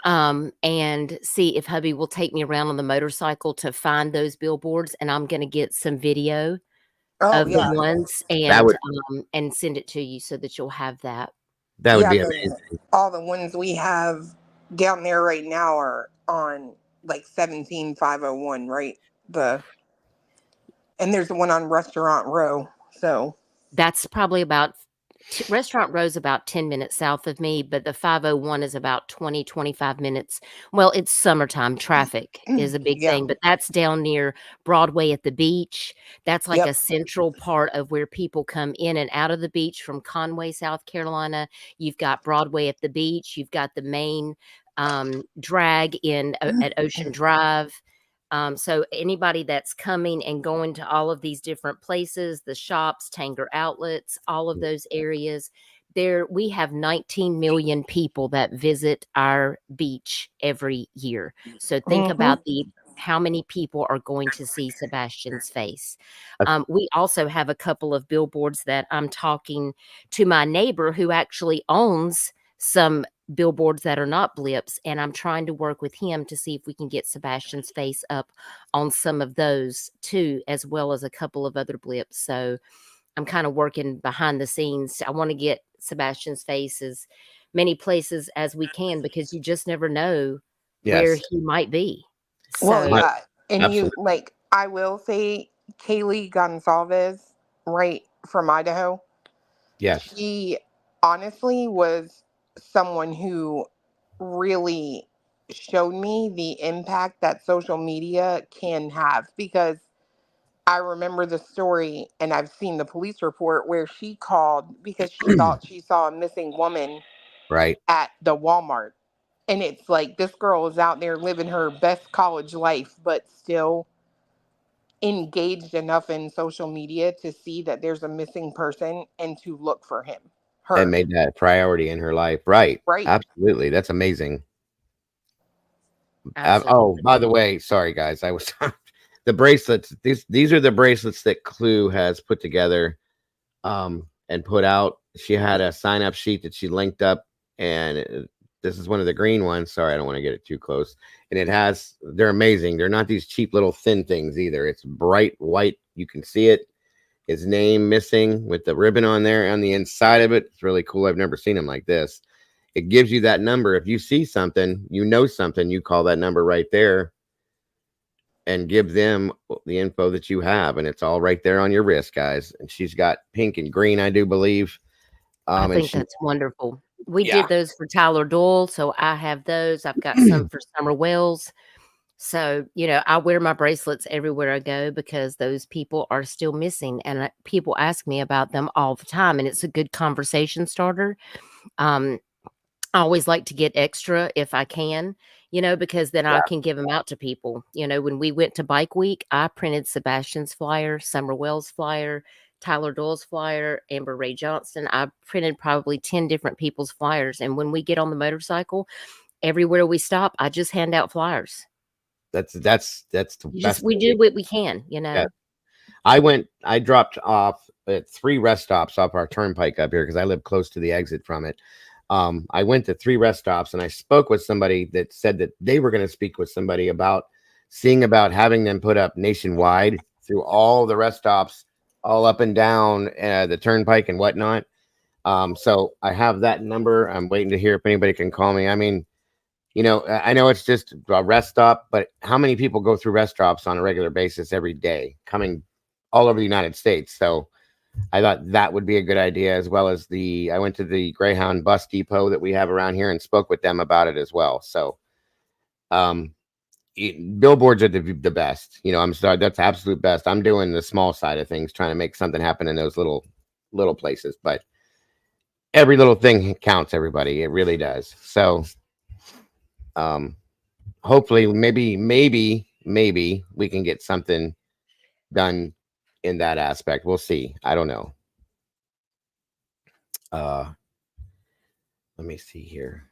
and see if hubby will take me around on the motorcycle to find those billboards, and I'm going to get some video Oh of the yeah. ones That would and send it to you so that you'll have that. Yeah, be because amazing. all the ones we have down there right now are on like 17501, right? And there's the one on Restaurant Row. So That's probably about Restaurant Row's about 10 minutes south of me, but the 501 is about 25 minutes. Well, it's summertime. Traffic is a big yeah. thing, but that's down near Broadway at the beach. That's like Yep. a central part of where people come in and out of the beach from Conway, South Carolina. You've got Broadway at the beach. You've got the main drag in at Ocean Drive. So anybody that's coming and going to all of these different places, the shops, Tanger outlets, all of those areas, there we have 19 million people that visit our beach every year. So think about how many people are going to see Sebastian's face. We also have a couple of billboards that I'm talking to my neighbor who actually owns some billboards that are not blips, and I'm trying to work with him to see if we can get Sebastian's face up on some of those too, as well as a couple of other blips. So I'm kind of working behind the scenes. I want to get Sebastian's face as many places as we can, because you just never know where Yes. he might be. Well, So yeah, and you Absolutely. like I will say Kaylee Gonsalves, right from Idaho. Yes. She honestly was someone who really showed me the impact that social media can have, because I remember the story and I've seen the police report where she called because she thought she saw a missing woman Right. at the Walmart. And it's like this girl is out there living her best college life, but still engaged enough in social media to see that there's a missing person and to look for him. And Her. made that a priority in her life. Right. Right. Absolutely. That's amazing. Oh, absolutely. by the way, sorry guys, I was the bracelets. These are the bracelets that Clue has put together, and put out. She had a sign up sheet that she linked up, and this is one of the green ones. Sorry, I don't want to get it too close. And it has. They're amazing. They're not these cheap little thin things either. It's bright white. You can see it. His name missing with the ribbon on there on the inside of it. It's really cool. I've never seen them like this. It gives you that number. If you see something, you know something, you call that number right there and give them the info that you have. And it's all right there on your wrist, guys. And she's got pink and green, I do believe. I And think she, that's wonderful. We yeah, did those for Tyler Doyle, so I have those. I've got some for Summer Wells. So, I wear my bracelets everywhere I go because those people are still missing, and people ask me about them all the time, and it's a good conversation starter. Um, I always like to get extra if I can, because then I can give them out to people. When we went to Bike Week, I printed Sebastian's flyer, Summer Wells flyer, Tyler Doyle's flyer, Amber Ray Johnson. I printed probably 10 different people's flyers. And when we get on the motorcycle, everywhere we stop, I just hand out flyers. that's the best. We do what we can, Yeah. I dropped off at 3 rest stops off our turnpike up here because I live close to the exit from it. I went to 3 rest stops and I spoke with somebody that said that they were going to speak with somebody about having them put up nationwide through all the rest stops, all up and down the turnpike and whatnot. So I have that number. I'm waiting to hear if anybody can call me. I mean, I know it's just a rest stop, but how many people go through rest stops on a regular basis every day coming all over the United States? So I thought that would be a good idea, as well as I went to the Greyhound bus depot that we have around here and spoke with them about it as well. So, billboards are the best, I'm sorry. That's absolute best. I'm doing the small side of things, trying to make something happen in those little places, but every little thing counts, everybody. It really does. So, hopefully maybe we can get something done in that aspect. We'll see. I don't know. Let me see here.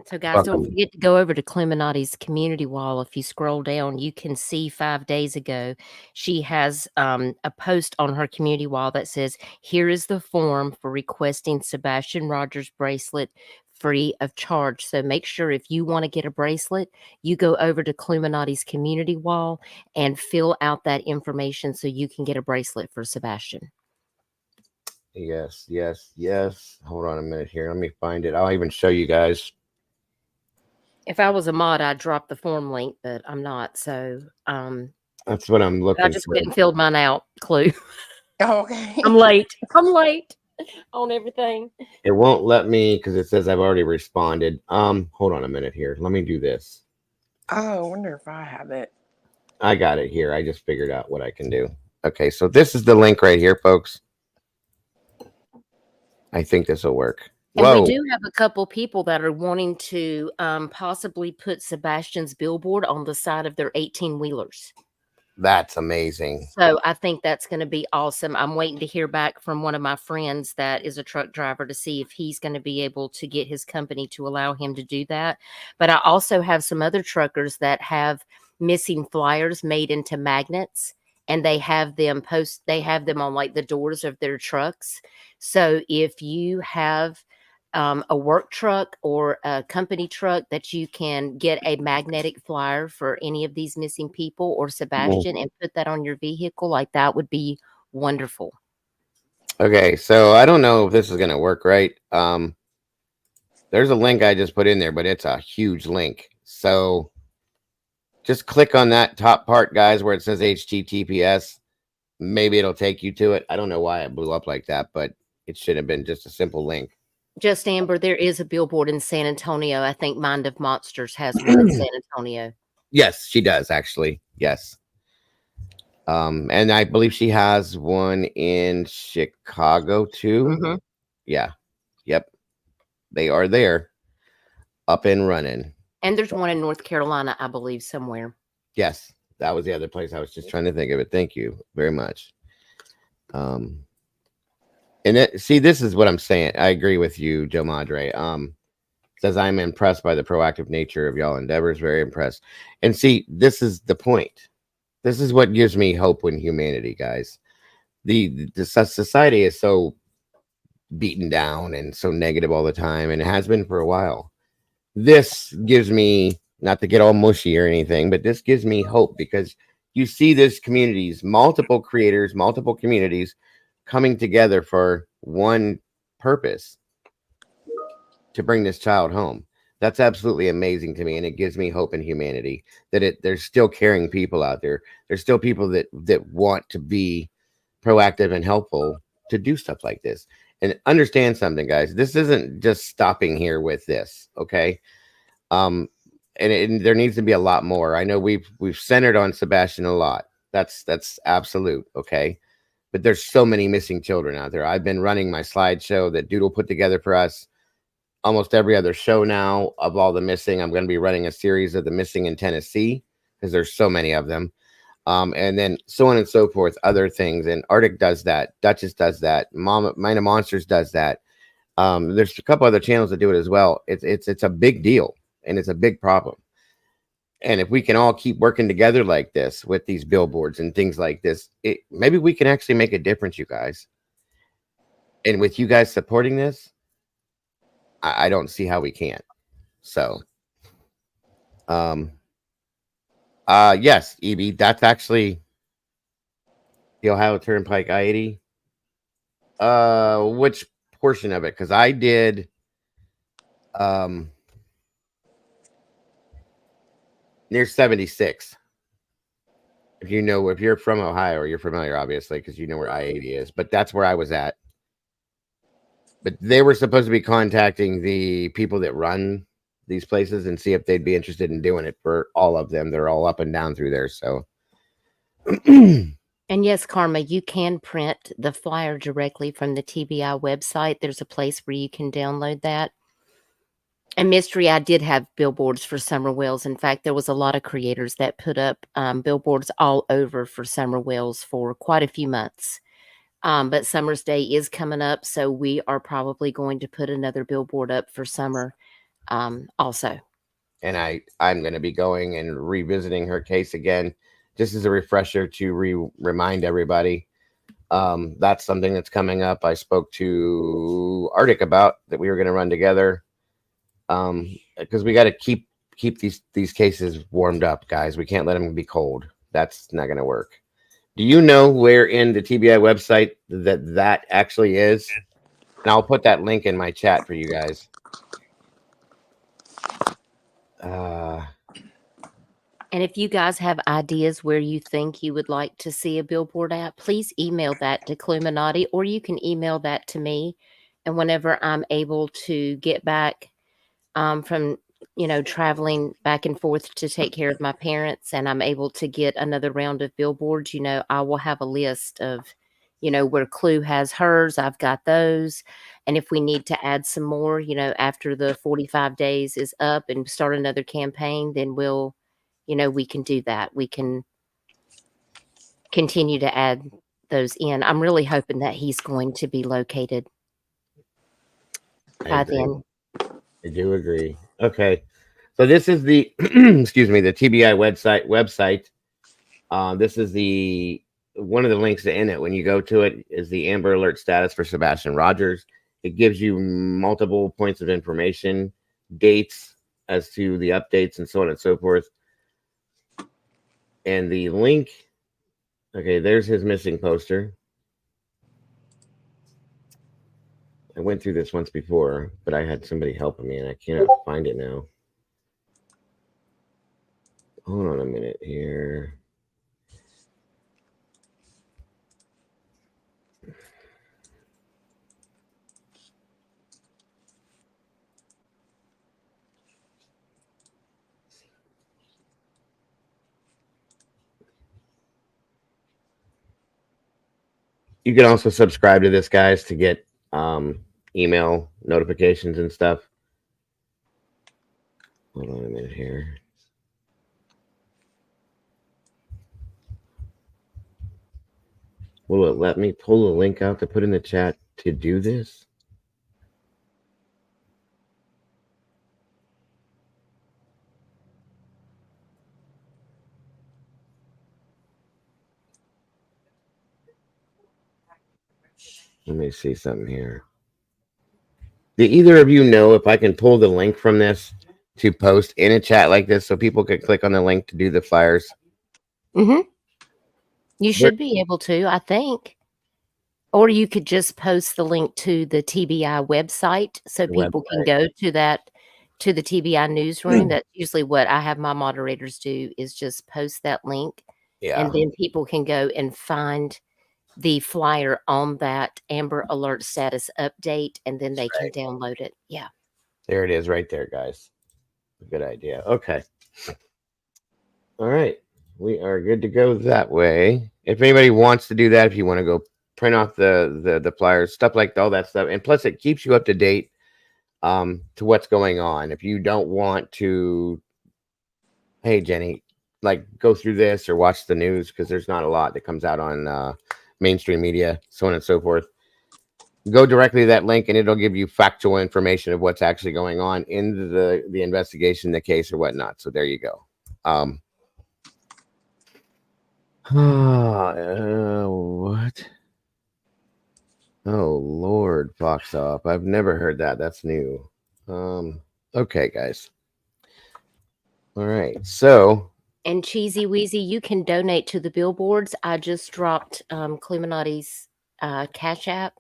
So, guys, don't forget to go over to Clemenati's community wall. If you scroll down, you can see 5 days ago, she has a post on her community wall that says, "Here is the form for requesting Sebastian Rogers bracelet free of charge." So make sure if you want to get a bracelet, you go over to Clemenati's community wall and fill out that information so you can get a bracelet for Sebastian. Yes. Hold on a minute here. Let me find it. I'll even show you guys. If I was a mod, I'd drop the form link, but I'm not. So that's what I'm looking I just went and filled mine out, Clue. Okay. I'm late on everything. It won't let me because it says I've already responded. Hold on a minute here. Let me do this. Oh, I wonder if I have it. I got it here. I just figured out what I can do. Okay, so this is the link right here, folks. I think this will work. And we Whoa, do have a couple people that are wanting to possibly put Sebastian's billboard on the side of their 18-wheelers. that's amazing. So I think that's going to be awesome. I'm waiting to hear back from one of my friends that is a truck driver to see if he's going to be able to get his company to allow him to do that. But I also have some other truckers that have missing flyers made into magnets, and they have them on like the doors of their trucks. So if you have a work truck or a company truck that you can get a magnetic flyer for any of these missing people or Sebastian and put that on your vehicle, like that would be wonderful. Okay, so I don't know if this is gonna work right. There's a link I just put in there, but it's a huge link. So just click on that top part, guys, where it says HTTPS. Maybe it'll take you to it. I don't know why it blew up like that, but it should have been just a simple link. Just Amber, there is a billboard in San Antonio. I think Mind of Monsters has one in San Antonio. Yes, she does actually. Yes. And I believe she has one in Chicago too. Mm-hmm. Yeah. Yep. They are there, up and running. And there's one in North Carolina, I believe, somewhere. Yes, that was the other place I was just trying to think of it. Thank you very much. See, this is what I'm saying. I agree with you, Joe Madre. Says I'm impressed by the proactive nature of y'all endeavors. Very impressed. And see, this is the point. This is what gives me hope in humanity, guys. The society is so beaten down and so negative all the time, and it has been for a while. This gives me, not to get all mushy or anything, but this gives me hope because you see this communities, multiple creators, multiple communities coming together for one purpose, to bring this child home. That's absolutely amazing to me, and it gives me hope in humanity that there's still caring people out there. There's still people that want to be proactive and helpful to do stuff like this. And understand something, guys. This isn't just stopping here with this, okay? And there needs to be a lot more. I know we've centered on Sebastian a lot. That's absolute, okay? But there's so many missing children out there. I've been running my slideshow that Doodle put together for us almost every other show now of all the missing. I'm going to be running a series of the missing in Tennessee because there's so many of them. And then so on and so forth, other things. And Arctic does that. Dutchess does that. Mind of Monsters does that. There's a couple other channels that do it as well. It's a big deal, and it's a big problem. And if we can all keep working together like this with these billboards and things like this, maybe we can actually make a difference, you guys. And with you guys supporting this, I don't see how we can't. So, yes, EB, that's actually the Ohio Turnpike I-80. Which portion of it? Because I did, near 76. If you know, if you're from Ohio, or you're familiar, obviously, because you know where I-80 is. But that's where I was at. But they were supposed to be contacting the people that run these places and see if they'd be interested in doing it for all of them. They're all up and down through there. So, and yes, Karma, you can print the flyer directly from the TBI website. There's a place where you can download that. And Mystery, I did have billboards for Summer Wells. In fact, there was a lot of creators that put up billboards all over for Summer Wells for quite a few months. But Summer's Day is coming up, so we are probably going to put another billboard up for Summer also. And I'm going to be going and revisiting her case again, just as a refresher to remind everybody. That's something that's coming up. I spoke to Arctic about that we were going to run together, because we got to keep these cases warmed up, guys. We can't let them be cold. That's not going to work. Do you know where in the TBI website that actually is? And I'll put that link in my chat for you guys. And if you guys have ideas where you think you would like to see a billboard at, please email that to Cluminati, or you can email that to me. And whenever I'm able to get back from traveling back and forth to take care of my parents, and I'm able to get another round of billboards, I will have a list of where Clue has hers, I've got those. And if we need to add some more, after the 45 days is up and start another campaign, then we can do that. We can continue to add those in. I'm really hoping that he's going to be located I by agree. then. I do agree. Okay. So this is the excuse me, the TBI website. This is the one of the links in it. When you go to it is the Amber Alert status for Sebastian Rogers. It gives you multiple points of information, dates as to the updates and so on and so forth. And the link, okay, there's his missing poster. I went through this once before, but I had somebody helping me and I cannot find it now. Hold on a minute here. You can also subscribe to this, guys, to get email notifications and stuff. Hold on a minute here. Will it let me pull the link out to put in the chat to do this? Let me see something here. Do either of you know if I can pull the link from this to post in a chat like this so people can click on the link to do the flyers? Mm-hmm. You should be able to, I think. Or you could just post the link to the TBI website so people can go to the TBI newsroom. That's usually what I have my moderators do, is just post that link. Yeah. And then people can go and find the flyer on that Amber Alert status update, and then they can download it. Yeah. There it is right there, guys. Good idea. Okay. All right. We are good to go that way. If anybody wants to do that, if you want to go print off the flyers, stuff like all that stuff. And plus it keeps you up to date to what's going on. If you don't want to, hey Jenny, like go through this or watch the news, because there's not a lot that comes out on mainstream media, so on and so forth. Go directly to that link and it'll give you factual information of what's actually going on in the investigation, the case, or whatnot. So there you go. What? Oh Lord, Fox Up. I've never heard that. That's new. Okay, guys. All right. So, and Cheesy Wheezy, you can donate to the billboards. I just dropped Cluminati's Cash App.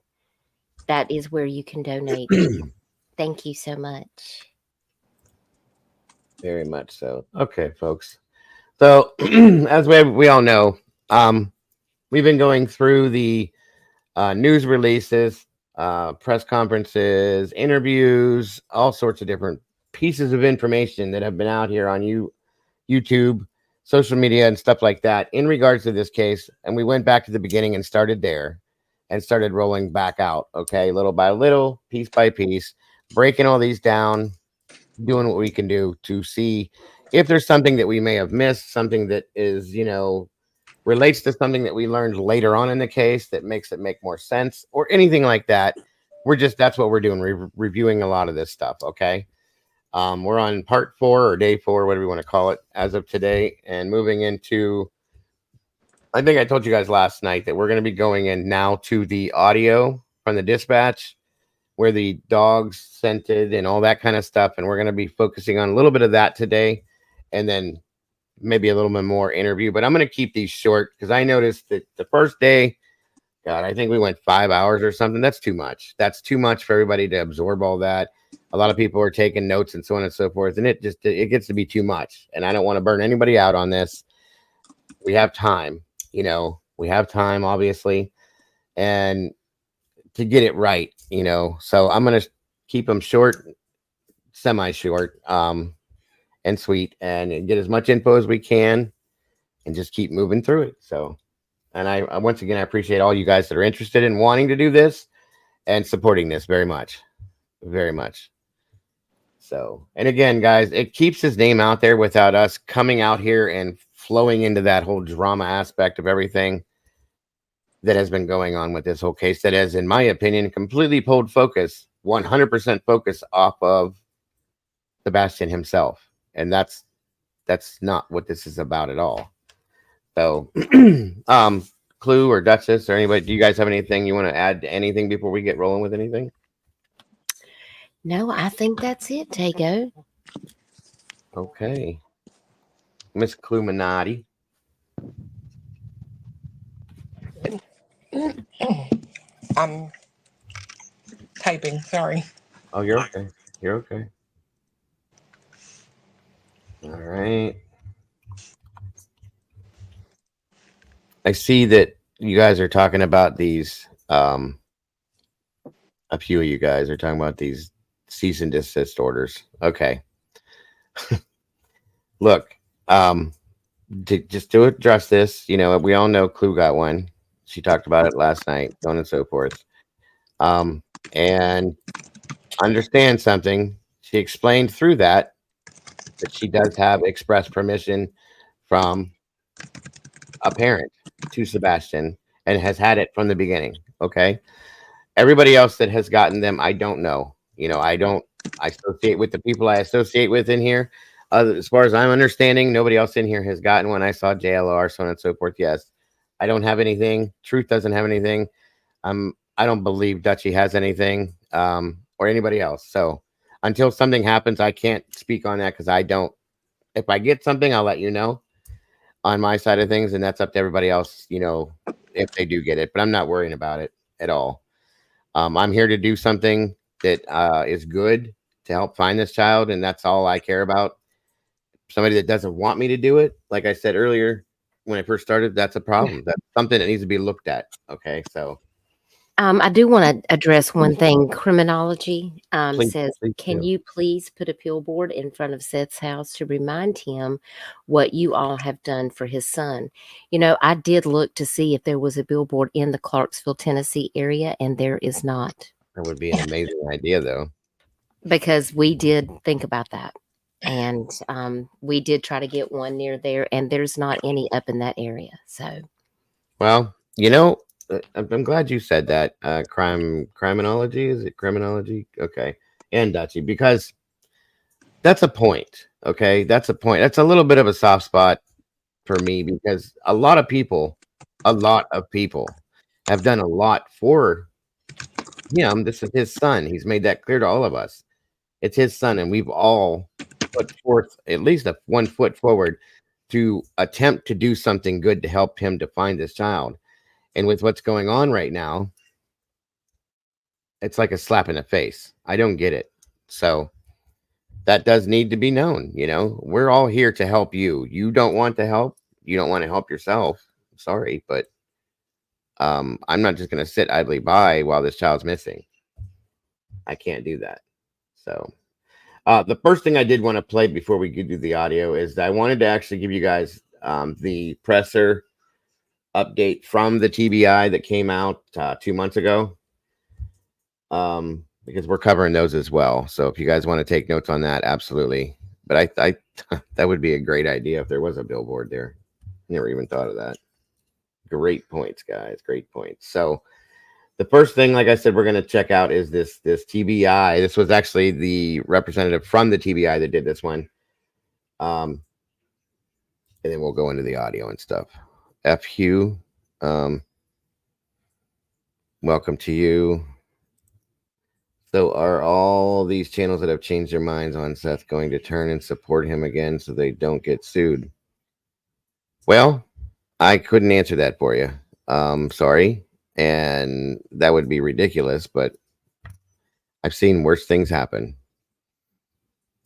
That is where you can donate. Thank you so much. Very much so. Okay, folks. So, as we all know, we've been going through the news releases, press conferences, interviews, all sorts of different pieces of information that have been out here on YouTube, social media, and stuff like that in regards to this case. And we went back to the beginning and started there and started rolling back out. Okay, little by little, piece by piece, breaking all these down, doing what we can do to see if there's something that we may have missed, something that is, relates to something that we learned later on in the case that makes it make more sense, or anything like that. That's what we're doing, reviewing a lot of this stuff. Okay. We're on part 4 or day 4, whatever you want to call it, as of today, and moving into, I think I told you guys last night that we're going to be going in now to the audio from the dispatch where the dogs scented and all that kind of stuff. And we're going to be focusing on a little bit of that today, and then maybe a little bit more interview. But I'm going to keep these short because I noticed that the first day, God, I think we went 5 hours or something. That's too much. That's too much for everybody to absorb all that. A lot of people are taking notes and so on and so forth. And it gets to be too much. And I don't want to burn anybody out on this. We have time, we have time, obviously, and to get it right, so I'm going to keep them short, semi-short, and sweet, and get as much info as we can and just keep moving through it. So, And I once again, I appreciate all you guys that are interested in wanting to do this and supporting this very much. Very much. So, and again, guys, it keeps his name out there without us coming out here and flowing into that whole drama aspect of everything that has been going on with this whole case that has, in my opinion, completely pulled focus, 100% focus off of Sebastian himself. And that's not what this is about at all. So, Clue or Dutchess or anybody, do you guys have anything you want to add to anything before we get rolling with anything? No, I think that's it, Tago. Okay. Miss Cluminati. I'm typing. Sorry. Oh, you're okay. You're okay. All right. I see that you guys are talking about these. A few of you guys are talking about these cease and desist orders. Okay. Look, just to address this, you know, we all know Clue got one. She talked about it last night, so on and so forth. And understand something. She explained through that she does have express permission from a parent to Sebastian and has had it from the beginning. Okay. Everybody else that has gotten them, I don't know. You know, I associate with the people I associate with in here. As far as I'm understanding, nobody else in here has gotten one. I saw JLR, so on and so forth. Yes. I don't have anything. Truth doesn't have anything. I don't believe Dutchie has anything, or anybody else. So until something happens, I can't speak on that because I don't. If I get something, I'll let you know on my side of things, and that's up to everybody else, you know, if they do get it. But I'm not worrying about it at all. I'm here to do something that is good to help find this child, and that's all I care about. Somebody that doesn't want me to do it, like I said earlier when I first started, that's a problem. That's something that needs to be looked at. Okay, so I do want to address one thing. Criminology says, please can do. you please put a billboard in front of Seth's house to remind him what you all have done for his son? You know, I did look to see if there was a billboard in the Clarksville, Tennessee area, and there is not. That would be an amazing idea, though. Because we did think about that. And we did try to get one near there, and there's not any up in that area. So, Well, you know, I'm glad you said that. Criminology, is it criminology? Okay, and Dutchie, because that's a point. Okay, that's a point. That's a little bit of a soft spot for me because a lot of people have done a lot for him. This is his son. He's made that clear to all of us. It's his son, and we've all put forth at least one foot forward to attempt to do something good to help him to find this child. And with what's going on right now, it's like a slap in the face. I don't get it. So that does need to be known. You know, we're all here to help you. You don't want to help. You don't want to help yourself. Sorry, but I'm not just going to sit idly by while this child's missing. I can't do that. So the first thing I did want to play before we do the audio is that I wanted to actually give you guys the presser update from the TBI that came out 2 months ago, because we're covering those as well. So if you guys want to take notes on that, absolutely. But I that would be a great idea if there was a billboard there. Never even thought of that. Great points, guys. Great points. So the first thing, like I said, we're going to check out is this TBI. This was actually the representative from the TBI that did this one. And then we'll go into the audio and stuff. F. Hugh, welcome to you. So are all these channels that have changed their minds on Seth going to turn and support him again so they don't get sued? Well, I couldn't answer that for you. Sorry. And that would be ridiculous, but I've seen worse things happen.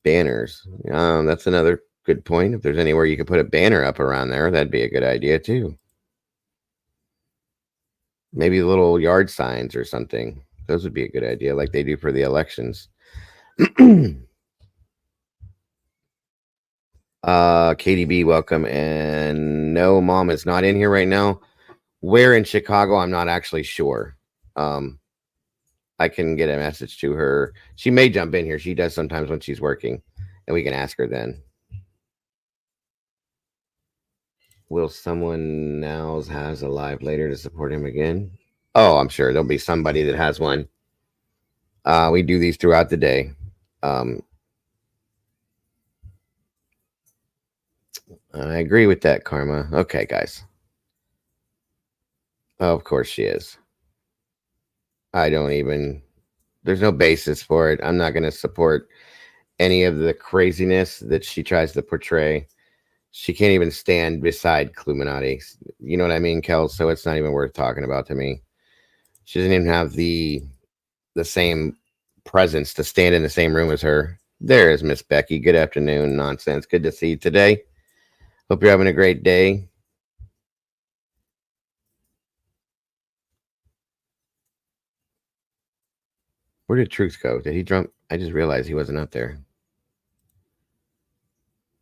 Banners. That's another good point. If there's anywhere you could put a banner up around there, that'd be a good idea too. Maybe little yard signs or something. Those would be a good idea, like they do for the elections. KDB, welcome. And no, mom is not in here right now. Where in Chicago, I'm not actually sure. I can get a message to her. She may jump in here. She does sometimes when she's working, and we can ask her then. Will someone else has a live later to support him again? Oh, I'm sure there'll be somebody that has one. We do these throughout the day. I agree with that, Karma. Okay, guys. Oh, of course she is. I don't even, there's no basis for it. I'm not going to support any of the craziness that she tries to portray. She can't even stand beside Illuminati. You know what I mean, Kel? So it's not even worth talking about to me. She doesn't even have the same presence to stand in the same room as her. There is Miss Becky. Good afternoon, nonsense. Good to see you today. Hope you're having a great day. Where did Truth go? Did he jump? I just realized he wasn't up there.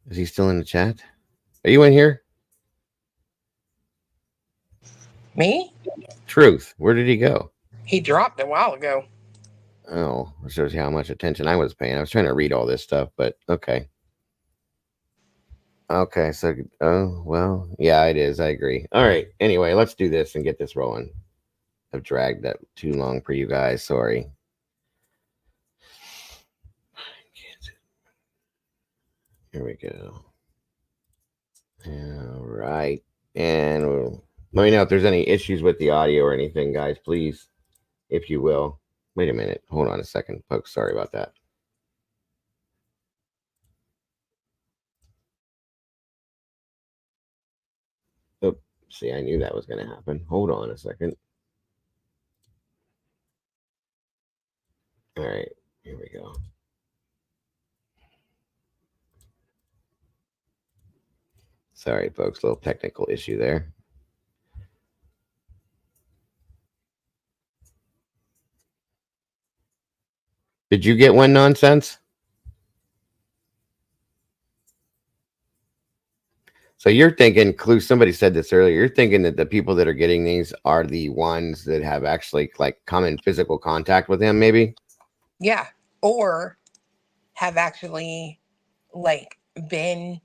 Is he still in the chat? Are you in here? Me? Truth. Where did he go? He dropped a while ago. Oh, that shows you how much attention I was paying. I was trying to read all this stuff, but okay. Okay, so, oh, well, yeah, it is. I agree. All right. Anyway, let's do this and get this rolling. I've dragged that too long for you guys. Sorry. Here we go. All right. And let me know if there's any issues with the audio or anything, guys, please, if you will. Wait a minute. Hold on a second, folks. Sorry about that. Oh, see, I knew that was going to happen. Hold on a second. All right. Here we go. Sorry, folks. Little technical issue there. Did you get one, nonsense? So you're thinking, Clue, somebody said this earlier, you're thinking that the people that are getting these are the ones that have actually like come in physical contact with him, maybe? Yeah. Or have actually like been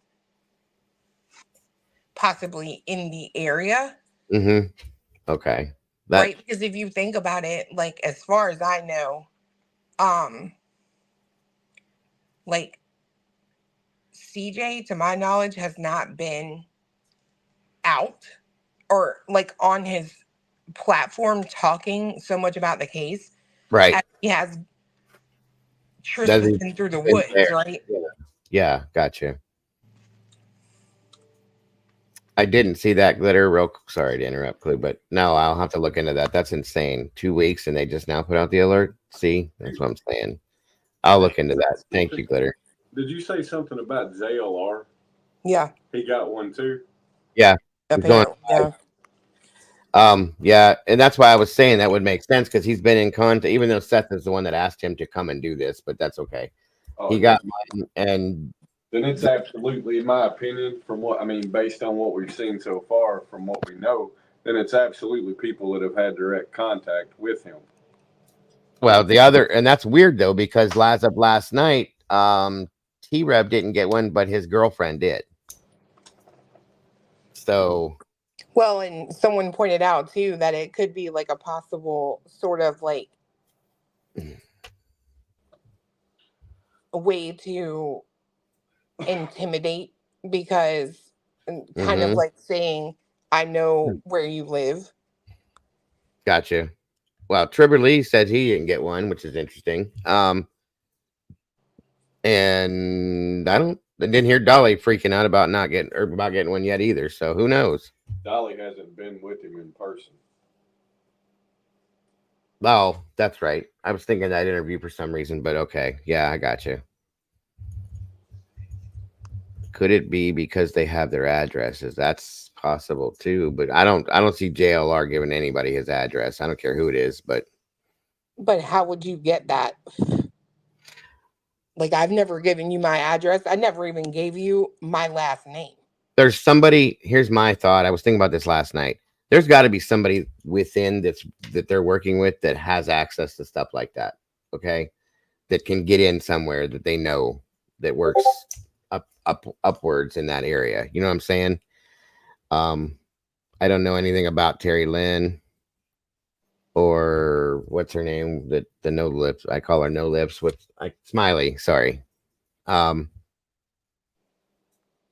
possibly in the area. Mm-hmm. Okay. Right. Because if you think about it, like as far as I know, like CJ, to my knowledge, has not been out or like on his platform talking so much about the case. Right. As he has Tristan through the woods, there. right? Yeah, gotcha. I didn't see that, Glitter. Sorry to interrupt, Clue, but no, I'll have to look into that. That's insane. 2 weeks and they just now put out the alert. See, that's what I'm saying. I'll look into that. Thank you, Glitter. Did you say something about JLR? Yeah. He got one too? Yeah. Apparently, yeah. Yeah, and that's why I was saying that would make sense because he's been in contact, even though Seth is the one that asked him to come and do this, but that's okay. Oh, he got mine, and then it's absolutely, in my opinion, from what I mean, based on what we've seen so far, from what we know, then it's absolutely people that have had direct contact with him. Well, the other, and that's weird though, because as of last night, T-Rev didn't get one, but his girlfriend did. So, well, and someone pointed out too that it could be like a possible sort of like a way to intimidate, because kind of like saying, I know where you live. Gotcha. Well, Trevor Lee said he didn't get one, which is interesting. And I didn't hear Dolly freaking out about getting one yet either. So who knows? Dolly hasn't been with him in person. Oh, that's right. I was thinking that interview for some reason, but okay. Yeah, I got you. Could it be because they have their addresses? That's possible too, but I don't see JLR giving anybody his address. I don't care who it is, but how would you get that? Like, I've never given you my address. I never even gave you my last name. There's somebody, here's my thought. I was thinking about this last night. There's got to be somebody within that they're working with that has access to stuff like that. Okay, that can get in somewhere that they know that works upwards in that area. You know what I'm saying? I don't know anything about Terry Lynn or what's her name, the no lips. I call her no lips with Smiley. Sorry.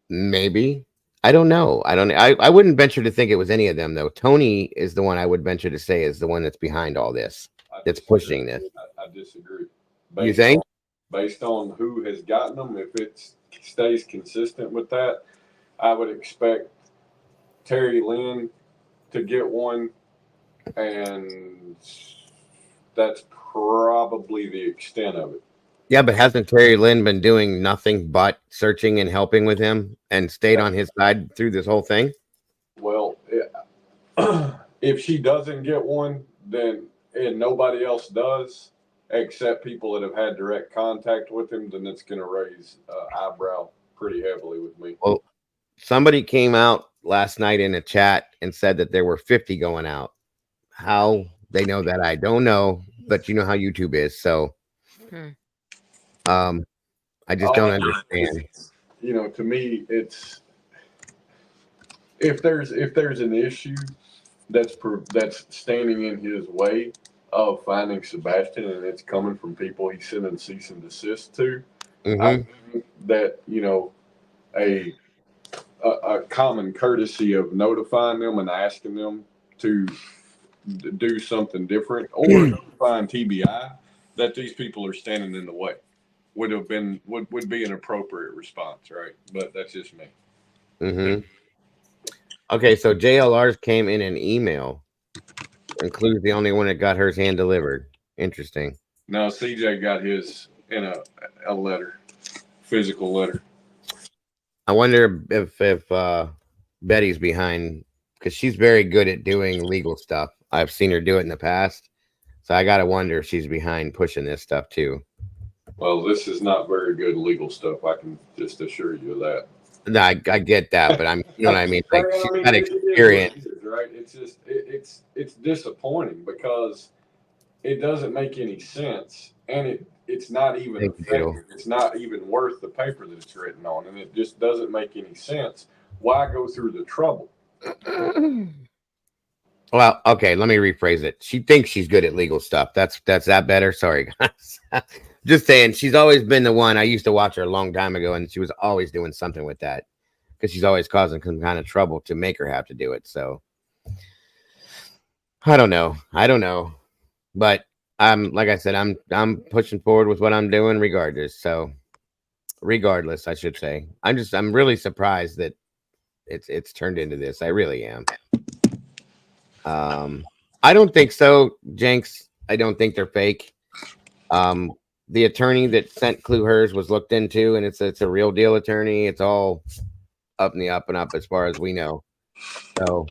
Maybe. I don't know. I wouldn't venture to think it was any of them though. Tony is the one I would venture to say is the one that's behind all this. That's pushing this. I disagree. You think? Based on who has gotten them, if it stays consistent with that, I would expect Terry Lynn to get one, and that's probably the extent of it. Yeah, but hasn't Terry Lynn been doing nothing but searching and helping with him and stayed on his side through this whole thing? Well, if she doesn't get one, then and nobody else does, except people that have had direct contact with him, then it's going to raise eyebrow pretty heavily with me. Well, somebody came out last night in a chat and said that there were 50 going out. How they know that, I don't know, but you know how YouTube is. So, I just don't understand. You know, to me, it's if there's an issue that's standing in his way of finding Sebastian, and it's coming from people he's sending cease and desist to, I think that, you know, a common courtesy of notifying them and asking them to do something different, or notifying TBI that these people are standing in the way would be an appropriate response, right? But that's just me. Okay, so JLR's came in an email. Includes the only one that got hers hand delivered. Interesting. No, CJ got his in a letter, physical letter. I wonder if Betty's behind, because she's very good at doing legal stuff. I've seen her do it in the past, so I gotta wonder if she's behind pushing this stuff too. Well, this is not very good legal stuff. I can just assure you of that. No, I get that, but you know what I mean. Like she's got experience, right? It's just it's disappointing because it doesn't make any sense, and it's not even effective. It's not even worth the paper that it's written on, and it just doesn't make any sense. Why go through the trouble? Well, okay, let me rephrase it. She thinks she's good at legal stuff. That's that better. Sorry, guys. Just saying, she's always been the one. I used to watch her a long time ago, and she was always doing something with that because she's always causing some kind of trouble to make her have to do it. So I don't know, but like I said, I'm pushing forward with what I'm doing, regardless. So regardless, I should say, I'm really surprised that it's turned into this. I really am. I don't think so, Jenks. I don't think they're fake. The attorney that sent Clue hers was looked into, and it's a real deal attorney. It's all up and up as far as we know. So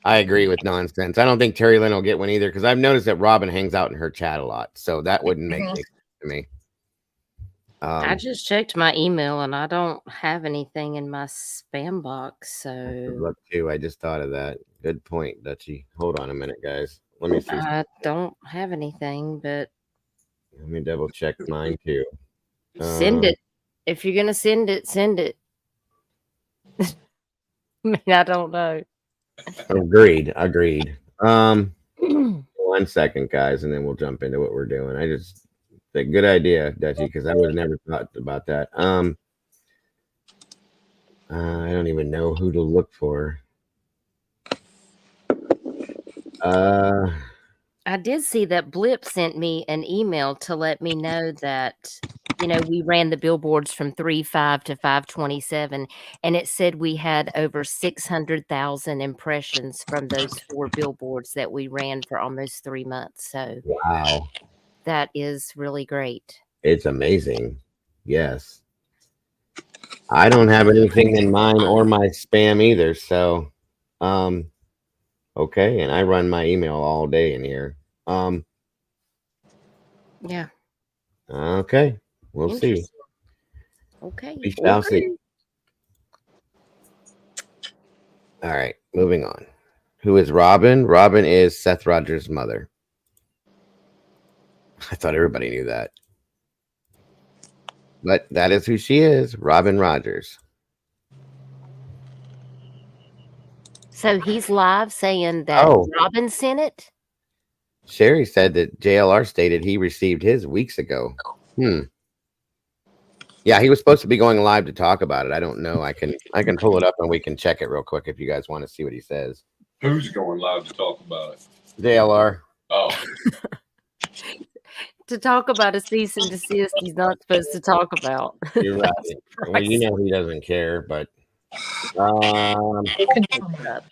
I agree with nonsense. I don't think Terry Lynn will get one either, because I've noticed that Robin hangs out in her chat a lot. So that wouldn't make any sense to me. I just checked my email and I don't have anything in my spam box. So look too. I just thought of that. Good point, Dutchie. Hold on a minute, guys. Let me see. I don't have anything, but let me double check mine too. Send it. If you're gonna send it, send it. I mean, I don't know. Agreed. 1 second, guys, and then we'll jump into what we're doing. A good idea, Dutchie, because I would have never thought about that. I don't even know who to look for. I did see that Blip sent me an email to let me know that, you know, we ran the billboards from 3.5 to 527, and it said we had over 600,000 impressions from those 4 billboards that we ran for almost 3 months. So wow, that is really great. It's amazing. Yes. I don't have anything in mine or my spam either. So, okay. And I run my email all day in here. Yeah. Okay. We'll see. Okay. We shall see. All right, moving on. Who is Robin? Robin is Seth Rogers' mother. I thought everybody knew that. But that is who she is, Robin Rogers. So he's live saying that Oh. Robin sent it. Sherry said that JLR stated he received his weeks ago. Yeah, he was supposed to be going live to talk about it. I don't know. I can pull it up and we can check it real quick if you guys want to see what he says. Who's going live to talk about it? JLR. Oh, To talk about a cease and desist he's not supposed to talk about. You're right. Well, you know he doesn't care, but iPad.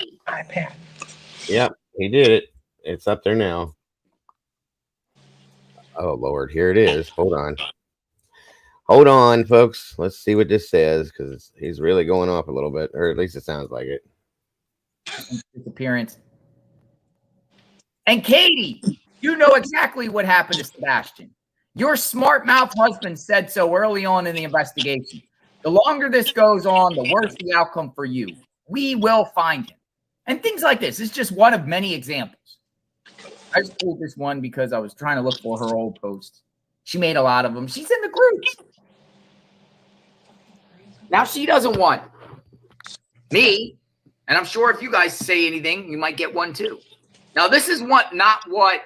yep, he did it. It's up there now. Oh Lord, here it is. Hold on, folks. Let's see what this says because he's really going off a little bit, or at least it sounds like it. Disappearance. And Katie, you know exactly what happened to Sebastian. Your smart mouth husband said so early on in the investigation. The longer this goes on, the worse the outcome for you. We will find him. And things like this is just one of many examples. I just pulled this one because I was trying to look for her old posts. She made a lot of them. She's in the groups. Now she doesn't want me, and I'm sure if you guys say anything, you might get one too. Now this is not what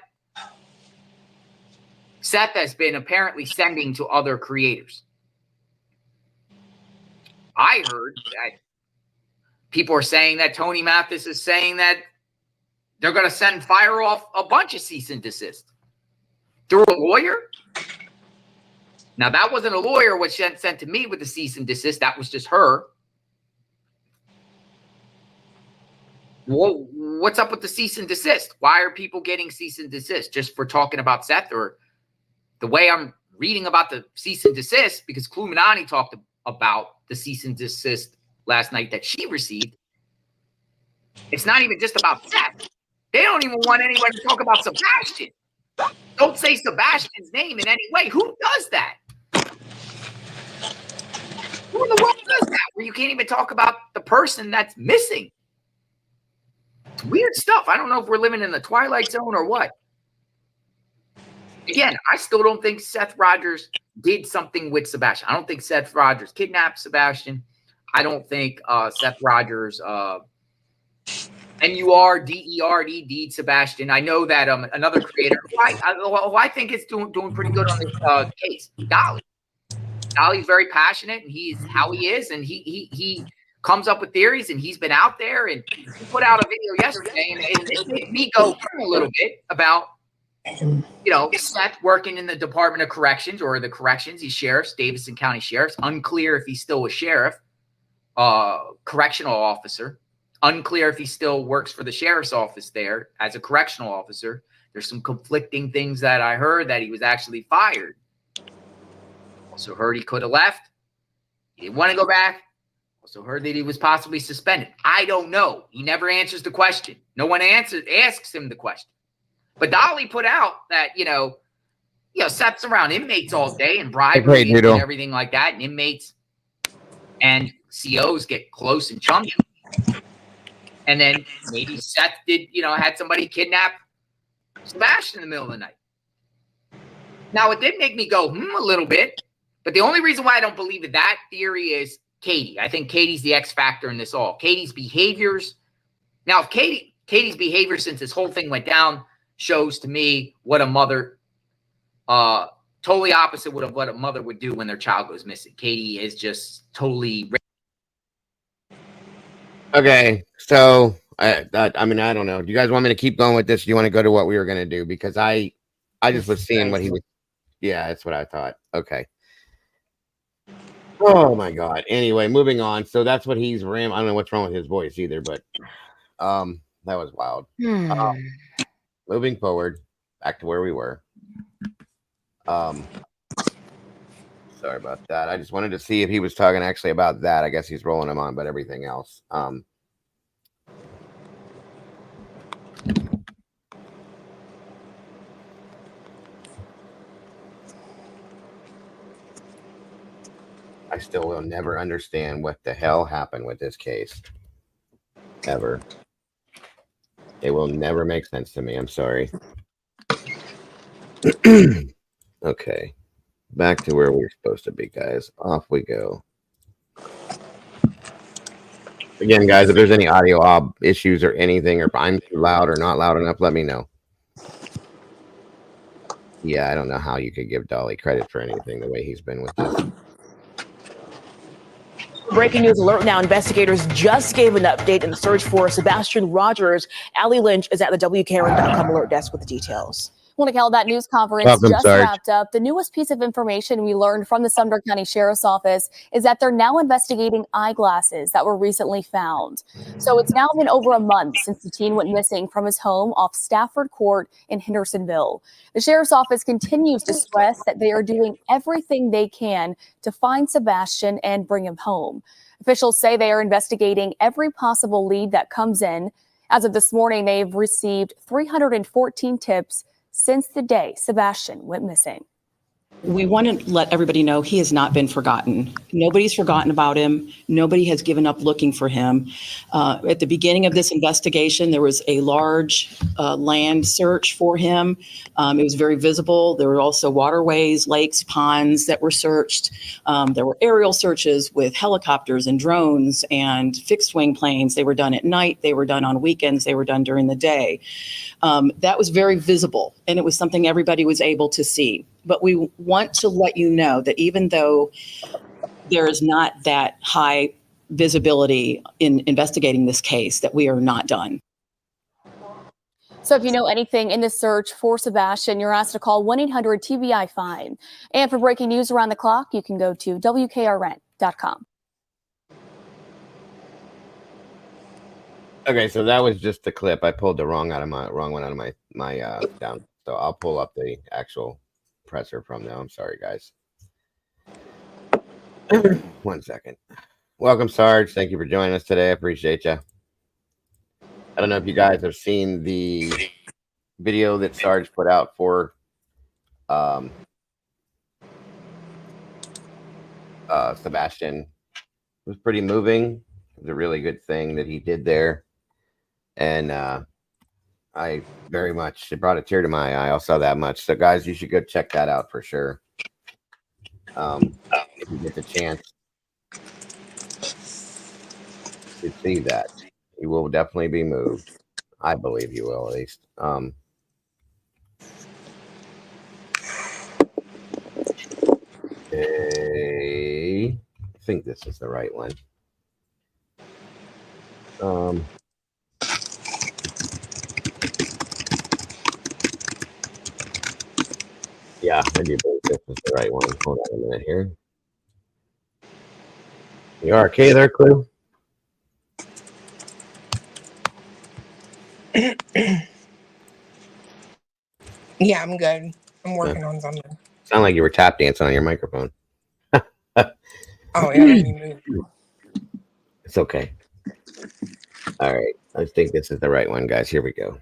Seth has been apparently sending to other creators. I heard that people are saying that Tony Mathis is saying that they're going to fire off a bunch of cease and desist through a lawyer. Now, that wasn't a lawyer which sent to me with the cease and desist. That was just her. Well, what's up with the cease and desist? Why are people getting cease and desist? Just for talking about Seth? Or the way I'm reading about the cease and desist, because Klumanani talked about the cease and desist last night that she received. It's not even just about Seth. They don't even want anyone to talk about Sebastian. Don't say Sebastian's name in any way. Who does that? Who in the world does that? Where you can't even talk about the person that's missing. It's weird stuff. I don't know if we're living in the Twilight Zone or what. Again, I still don't think Seth Rogers did something with Sebastian. I don't think Seth Rogers kidnapped Sebastian. I don't think Seth Rogers NURDERD Sebastian. I know that another creator who I think is doing pretty good on this case, Dolly. Dolly's very passionate, and he's how he is, and he comes up with theories, and he's been out there, and he put out a video yesterday, and it made me go a little bit about, Seth working in the Department of Corrections or the Corrections. He's sheriffs, Davidson County Sheriffs. Unclear if he's still a sheriff, correctional officer. Unclear if he still works for the sheriff's office there as a correctional officer. There's some conflicting things that I heard that he was actually fired. Also heard he could have left. He didn't want to go back. Also heard that he was possibly suspended. I don't know. He never answers the question. No one asks him the question. But Dolly put out that, Seth's around inmates all day and bribery and everything like that. And inmates and COs get close and chummy. And then maybe Seth did, had somebody kidnap Sebastian in the middle of the night. Now, it did make me go, a little bit. But the only reason why I don't believe that theory is Katie. I think Katie's the X factor in this all. Katie's behaviors. Now, if Katie's behavior since this whole thing went down shows to me what a mother, totally opposite of what a mother would do when their child goes missing. Katie is just totally. Okay, so I don't know. Do you guys want me to keep going with this? Or do you want to go to what we were going to do? Because I just was seeing what he was. Yeah, that's what I thought. Okay. Oh my God. Anyway, moving on. So that's what he's I don't know what's wrong with his voice either, but that was wild. Moving forward, back to where we were. Sorry about that. I just wanted to see if he was talking actually about that. I guess he's rolling him on, but everything else. I still will never understand what the hell happened with this case. ever. It will never make sense to me. I'm sorry. Okay. Back to where we're supposed to be, guys. Off we go. Again, guys, if there's any audio issues or anything, or if I'm too loud or not loud enough, let me know. Yeah, I don't know how you could give Dolly credit for anything the way he's been with this. Breaking news alert now. Investigators just gave an update in the search for Sebastian Rogers. Allie Lynch is at the WKRN.com alert desk with the details. Monica, that news conference Welcome, just Sarge. wrapped up. The newest piece of information we learned from the Sumter County Sheriff's Office is that they're now investigating eyeglasses that were recently found. So it's now been over a month since the teen went missing from his home off Stafford Court in Hendersonville. The Sheriff's Office continues to stress that they are doing everything they can to find Sebastian and bring him home. Officials say they are investigating every possible lead that comes in. As of this morning, they've received 314 tips since the day Sebastian went missing. We want to let everybody know he has not been forgotten. Nobody's forgotten about him. Nobody has given up looking for him. At the beginning of this investigation, there was a large land search for him. It was very visible. There were also waterways, lakes, ponds that were searched. There were aerial searches with helicopters and drones and fixed wing planes. They were done at night. They were done on weekends. They were done during the day. That was very visible, and it was something everybody was able to see. But we want to let you know that even though there is not that high visibility in investigating this case, that we are not done. So if you know anything in the search for Sebastian, you're asked to call 1-800-TBI-FINE. And for breaking news around the clock, you can go to WKRN.com. Okay, so that was just the clip. I pulled the wrong one out of my down. So I'll pull up the actual presser from now. I'm sorry, guys. 1 second. Welcome, Sarge. Thank you for joining us today. I appreciate you. I don't know if you guys have seen the video that Sarge put out for Sebastian. It was pretty moving. It was a really good thing that he did there. And I very much, it brought a tear to my eye. I'll say that much. So, guys, you should go check that out for sure. If you get the chance to see that, you will definitely be moved. I believe you will, at least. Okay. I think this is the right one. Yeah, I do believe this is the right one. Hold on a minute here. You are okay there, Clue? Yeah, I'm good. I'm working on something. Sound like you were tap dancing on your microphone. Oh, yeah, let me move. It's okay. All right. I think this is the right one, guys. Here we go.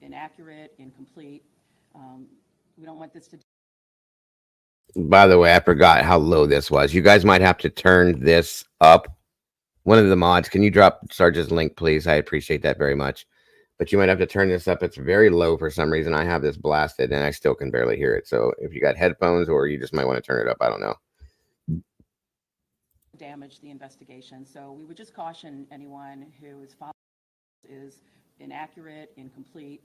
Inaccurate, incomplete. We don't want this to. By the way, I forgot how low this was. You guys might have to turn this up. One of the mods, can you drop Sarge's link, please? I appreciate that very much. But you might have to turn this up. It's very low for some reason. I have this blasted and I still can barely hear it. So if you got headphones, or you just might want to turn it up, I don't know. Damage the investigation. So we would just caution anyone who is following is inaccurate, incomplete,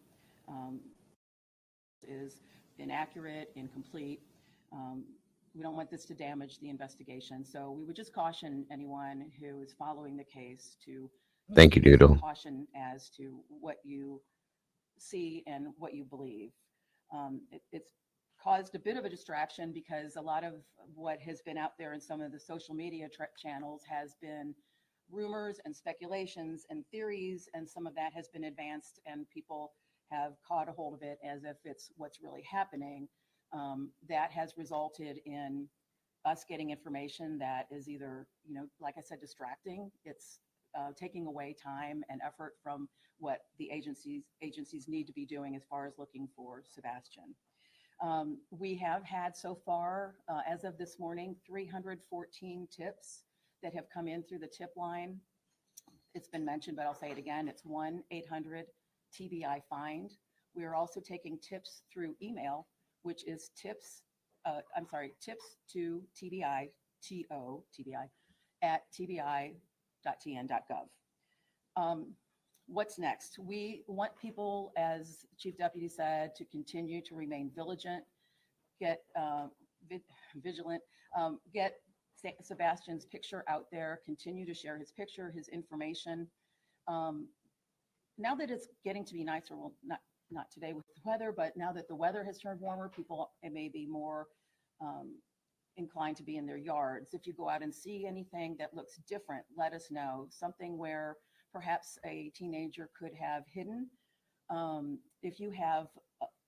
we don't want this to damage the investigation. So we would just caution anyone who is following the case to thank you, Doodle. Caution as to what you see and what you believe. It's caused a bit of a distraction because a lot of what has been out there in some of the social media channels has been rumors and speculations and theories, and some of that has been advanced and people have caught a hold of it as if it's what's really happening. That has resulted in us getting information that is either, like I said, distracting. It's taking away time and effort from what the agencies need to be doing as far as looking for Sebastian. We have had so far, as of this morning, 314 tips that have come in through the tip line. it's been mentioned, but I'll say it again. It's 1-800-TBI-FIND. We are also taking tips through email, which is tips to TBI, TBI, at tbi.tn.gov. What's next? We want people, as Chief Deputy said, to continue to remain vigilant, get Sebastian's picture out there, continue to share his picture, his information. Now that it's getting to be nicer, well, not today with the weather, but now that the weather has turned warmer, people may be more inclined to be in their yards. If you go out and see anything that looks different, let us know. Something where perhaps a teenager could have hidden. If you have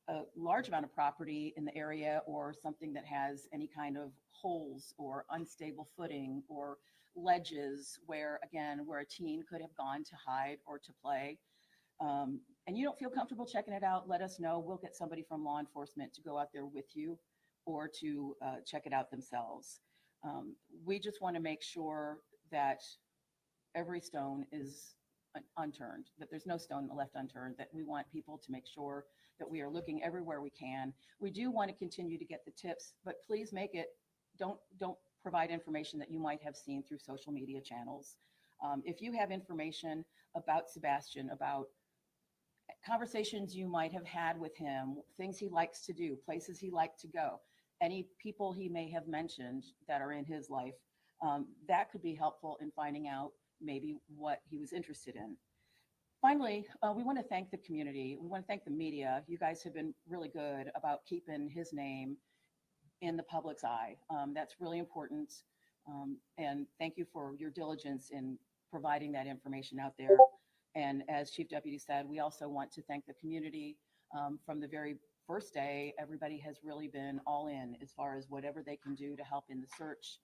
a large amount of property in the area, or something that has any kind of holes or unstable footing or ledges where a teen could have gone to hide or to play, and you don't feel comfortable checking it out, let us know. We'll get somebody from law enforcement to go out there with you, or to check it out themselves. We just want to make sure that every stone is unturned, that there's no stone left unturned, that we want people to make sure that we are looking everywhere we can. We do want to continue to get the tips, but please don't provide information that you might have seen through social media channels. If you have information about Sebastian, about conversations you might have had with him, things he likes to do, places he liked to go, any people he may have mentioned that are in his life, that could be helpful in finding out maybe what he was interested in. Finally, we want to thank the community. We want to thank the media. You guys have been really good about keeping his name in the public's eye. That's really important. And thank you for your diligence in providing that information out there. And as Chief Deputy said, we also want to thank the community. From the very first day, everybody has really been all in as far as whatever they can do to help in the search,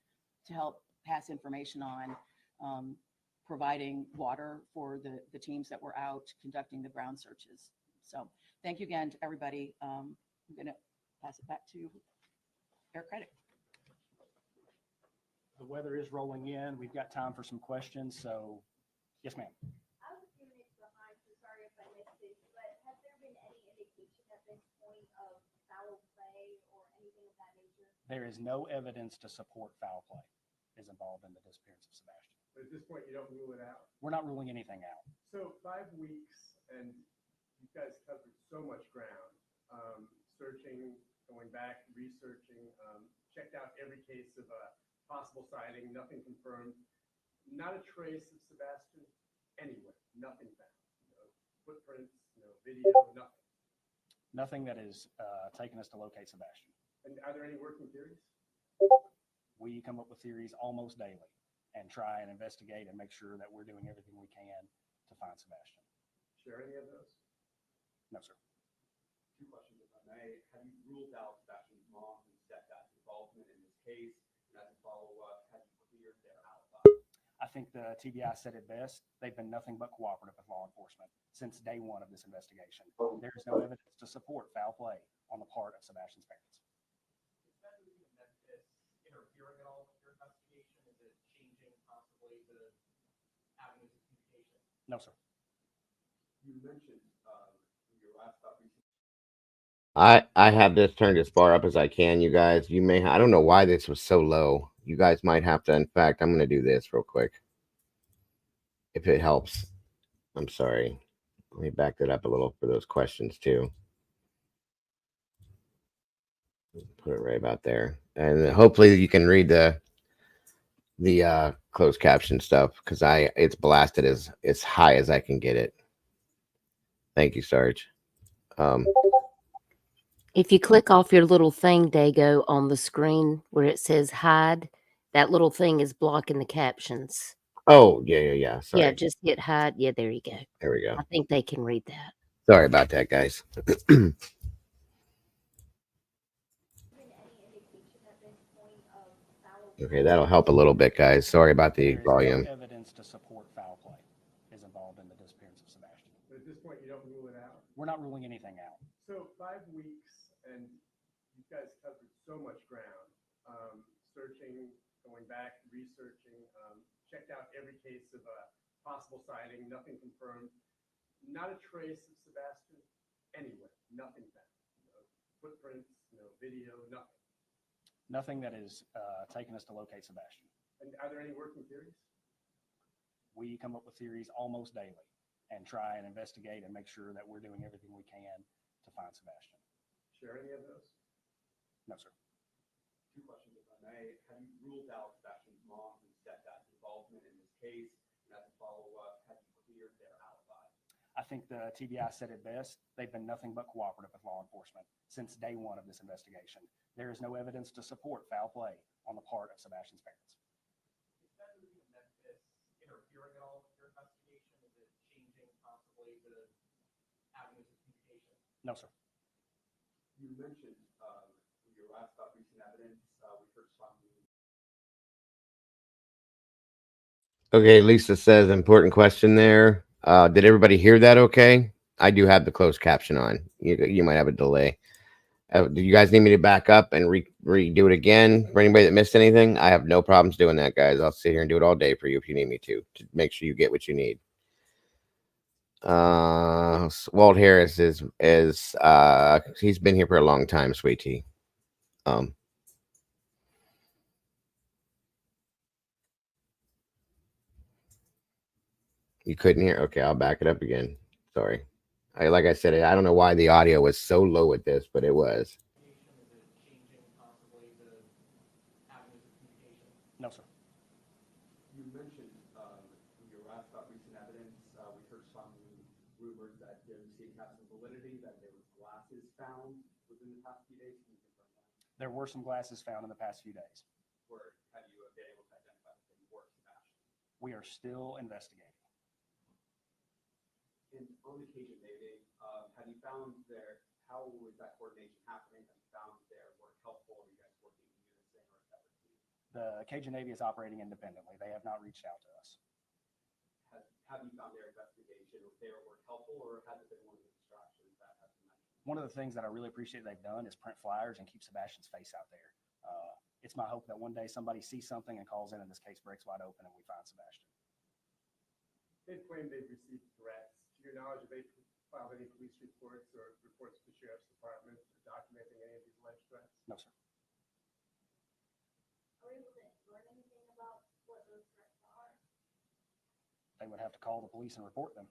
to help pass information on, providing water for the teams that were out conducting the ground searches. So thank you again to everybody. I'm going to pass it back to Eric Credit. The weather is rolling in. We've got time for some questions. So yes, ma'am. I was a few minutes behind, so sorry if I missed this, but has there been any indication at this point of foul play or anything of that nature? There is no evidence to support foul play is involved in the disappearance of Sebastian. But at this point, you don't rule it out. We're not ruling anything out. So 5 weeks, and you guys covered so much ground, searching, going back, researching, checked out every case of a possible sighting, nothing confirmed, not a trace of Sebastian anywhere, nothing found, no footprints, no video, nothing. Nothing that is taking us to locate Sebastian. And are there any working theories? We come up with theories almost daily and try and investigate and make sure that we're doing everything we can to find Sebastian. Share any of those? No, sir. 2 questions, if I may. Have you ruled out Sebastian's mom and stepdad's involvement in this case? And as a follow-up, have you cleared their alibi? I think the TBI said it best. They've been nothing but cooperative with law enforcement since day one of this investigation. There is no evidence to support foul play on the part of Sebastian's parents. Is that interfering at all with your investigation? Is it changing possibly the avenues of communication? No, sir. You mentioned in your last thought recently. I have this turned as far up as I can, you guys. You may, I don't know why this was so low. You guys might have to, in fact, I'm going to do this real quick. If it helps. I'm sorry. Let me back that up a little for those questions too. Put it right about there. And hopefully you can read the closed caption stuff, because it's blasted as high as I can get it. Thank you, Sarge. If you click off your little thing, Dago, on the screen where it says hide, that little thing is blocking the captions. Oh, yeah. Sorry. Yeah, just hit hide. Yeah, there you go. There we go. I think they can read that. Sorry about that, guys. Okay, that'll help a little bit, guys. Sorry about the volume. No evidence to support foul play is involved in the disappearance of Sebastian. But at this point, you don't rule it out? We're not ruling anything out. So 5 weeks, and you guys covered so much ground, searching, going back, researching, checked out every case of a possible sighting, nothing confirmed, not a trace of Sebastian anywhere, nothing found. No footprints, no video, nothing. Nothing that is taken us to locate Sebastian. And are there any working theories? We come up with theories almost daily and try and investigate and make sure that we're doing everything we can to find Sebastian. Share any of those? No, sir. Two questions, if I may. Have you ruled out Sebastian's mom and stepdad's involvement in this case? And as a follow-up, have you cleared their alibi? I think the TBI said it best. They've been nothing but cooperative with law enforcement since day one of this investigation. There is no evidence to support foul play on the part of Sebastian's parents. Is that moving to Memphis interfering at all with your investigation? Is it changing possibly the avenues of communication? No, sir. You mentioned when you were asked about recent evidence, we heard some. Okay, Lisa says important question there. Did everybody hear that okay? I do have the closed caption on. You might have a delay. Do you guys need me to back up and redo it again for anybody that missed anything? I have no problems doing that, guys. I'll sit here and do it all day for you if you need me to make sure you get what you need. Walt Harris is he's been here for a long time, sweetie. You couldn't hear? Okay, I'll back it up again. Sorry. Like I said, I don't know why the audio was so low with this, but it was. No, sir. You mentioned when you were asked about recent evidence, we heard some rumors that there seemed to have some validity, that there were glasses found within the past few days. Can you confirm that? There were some glasses found in the past few days. Or have you been able to identify that they were Sebastian? We are still investigating. And on the Cajun Navy, have you found how was that coordination happening? Have you found their work helpful? Are you guys working in unison or separately? The Cajun Navy is operating independently. They have not reached out to us. Have you found their investigation, was their work helpful, or has it been one of the distractions that has been mentioned? One of the things that I really appreciate they've done is print flyers and keep Sebastian's face out there. It's my hope that one day somebody sees something and calls in and this case breaks wide open and we find Sebastian. They've claimed they've received threats. To your knowledge, have they filed any police reports or reports to the Sheriff's Department documenting any of these alleged threats? No, sir. Are we able to learn anything about what those threats are? They would have to call the police and report them.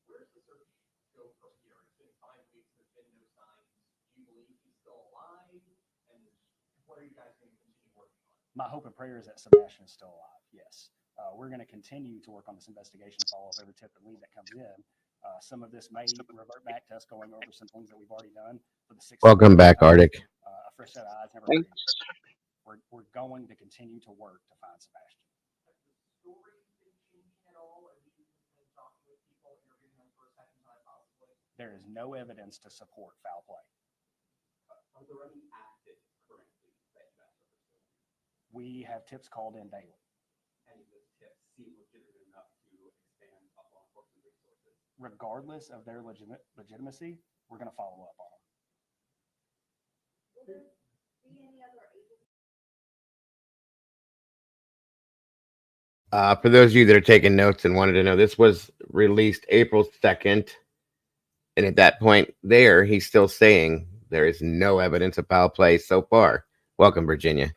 Where's the search go from here? It's been 5 weeks, there's been no signs. Do you believe he's still alive? And what are you guys going to continue working on? My hope and prayer is that Sebastian is still alive, yes. We're going to continue to work on this investigation, follow up every tip and lead that comes in. Some of this may revert back to us going over some things that we've already done for the 6 Welcome back, Arctic. A fresh set of eyes never hurt anybody. We're going to continue to work to find Sebastian. Has the story been changing at all? Have you been talking with people, interviewing them for a second time possibly? There is no evidence to support foul play. Are there any active currently that you guys are pursuing? We have tips called in daily. Any of those tips seem legitimate enough to expand up law enforcement resources? Regardless of their legitimacy, we're going to follow up on them. Will there be any other agencies? For those of you that are taking notes and wanted to know, this was released April 2nd. And at that point there, he's still saying there is no evidence of foul play so far. Welcome, Virginia.